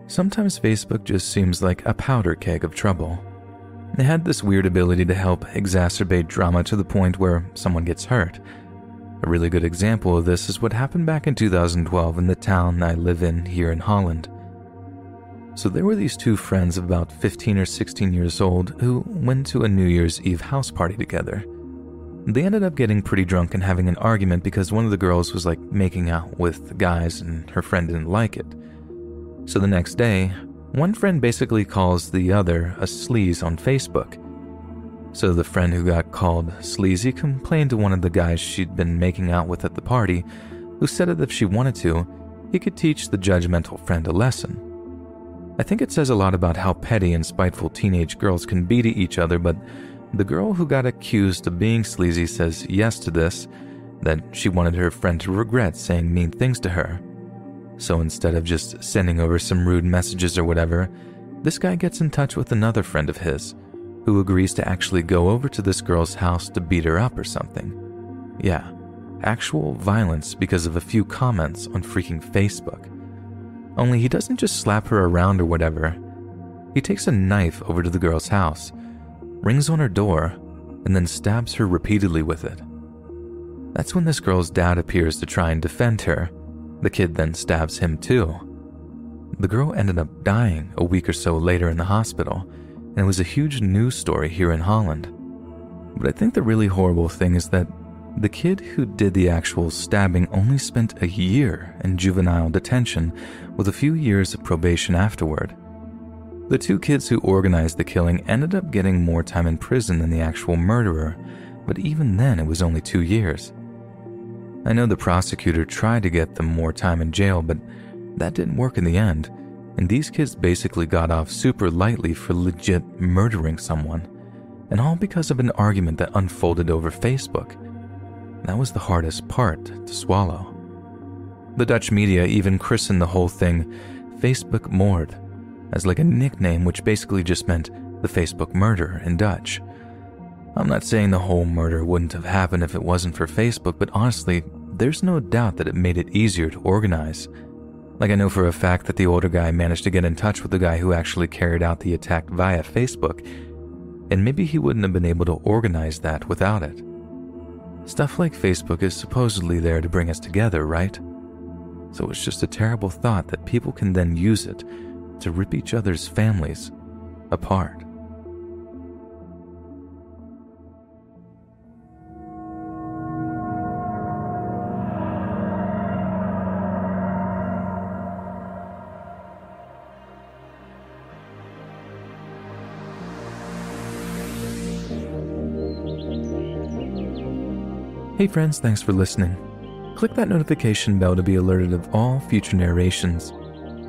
Sometimes Facebook just seems like a powder keg of trouble. They had this weird ability to help exacerbate drama to the point where someone gets hurt. A really good example of this is what happened back in 2012 in the town I live in here in Holland. So there were these two friends of about 15 or 16 years old who went to a New Year's Eve house party together. They ended up getting pretty drunk and having an argument because one of the girls was making out with the guys and her friend didn't like it. So the next day, one friend basically calls the other a sleaze on Facebook. So the friend who got called sleazy complained to one of the guys she'd been making out with at the party, who said that if she wanted to, he could teach the judgmental friend a lesson. I think it says a lot about how petty and spiteful teenage girls can be to each other, but the girl who got accused of being sleazy says yes to this, that she wanted her friend to regret saying mean things to her. So instead of just sending over some rude messages or whatever, this guy gets in touch with another friend of his, who agrees to actually go over to this girl's house to beat her up or something. Yeah, actual violence because of a few comments on freaking Facebook. Only he doesn't just slap her around or whatever. He takes a knife over to the girl's house, rings on her door, and then stabs her repeatedly with it. That's when this girl's dad appears to try and defend her. The kid then stabs him too. The girl ended up dying a week or so later in the hospital, and it was a huge news story here in Holland. But I think the really horrible thing is that the kid who did the actual stabbing only spent a year in juvenile detention with a few years of probation afterward. The two kids who organized the killing ended up getting more time in prison than the actual murderer, but even then it was only 2 years. I know the prosecutor tried to get them more time in jail, but that didn't work in the end, and these kids basically got off super lightly for legit murdering someone, and all because of an argument that unfolded over Facebook. That was the hardest part to swallow. The Dutch media even christened the whole thing Facebook moord, as a nickname which basically just meant the Facebook murder in Dutch. I'm not saying the whole murder wouldn't have happened if it wasn't for Facebook, but honestly, there's no doubt that it made it easier to organize. I know for a fact that the older guy managed to get in touch with the guy who actually carried out the attack via Facebook, and maybe he wouldn't have been able to organize that without it. Stuff like Facebook is supposedly there to bring us together, right? So it's just a terrible thought that people can then use it to rip each other's families apart. Hey friends, thanks for listening. Click that notification bell to be alerted of all future narrations.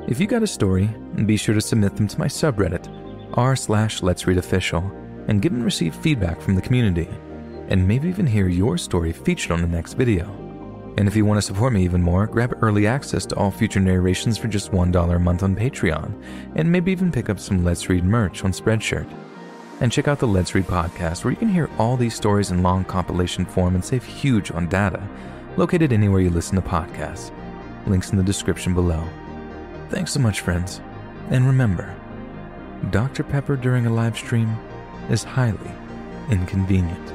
If you got a story, be sure to submit them to my subreddit, r/letsreadofficial, and give and receive feedback from the community, and maybe even hear your story featured on the next video. And if you want to support me even more, grab early access to all future narrations for just $1 a month on Patreon, and maybe even pick up some Let's Read merch on Spreadshirt. And check out the Let's Read podcast, where you can hear all these stories in long compilation form and save huge on data, located anywhere you listen to podcasts. Links in the description below. Thanks so much, friends. And remember, Dr. Pepper during a live stream is highly inconvenient.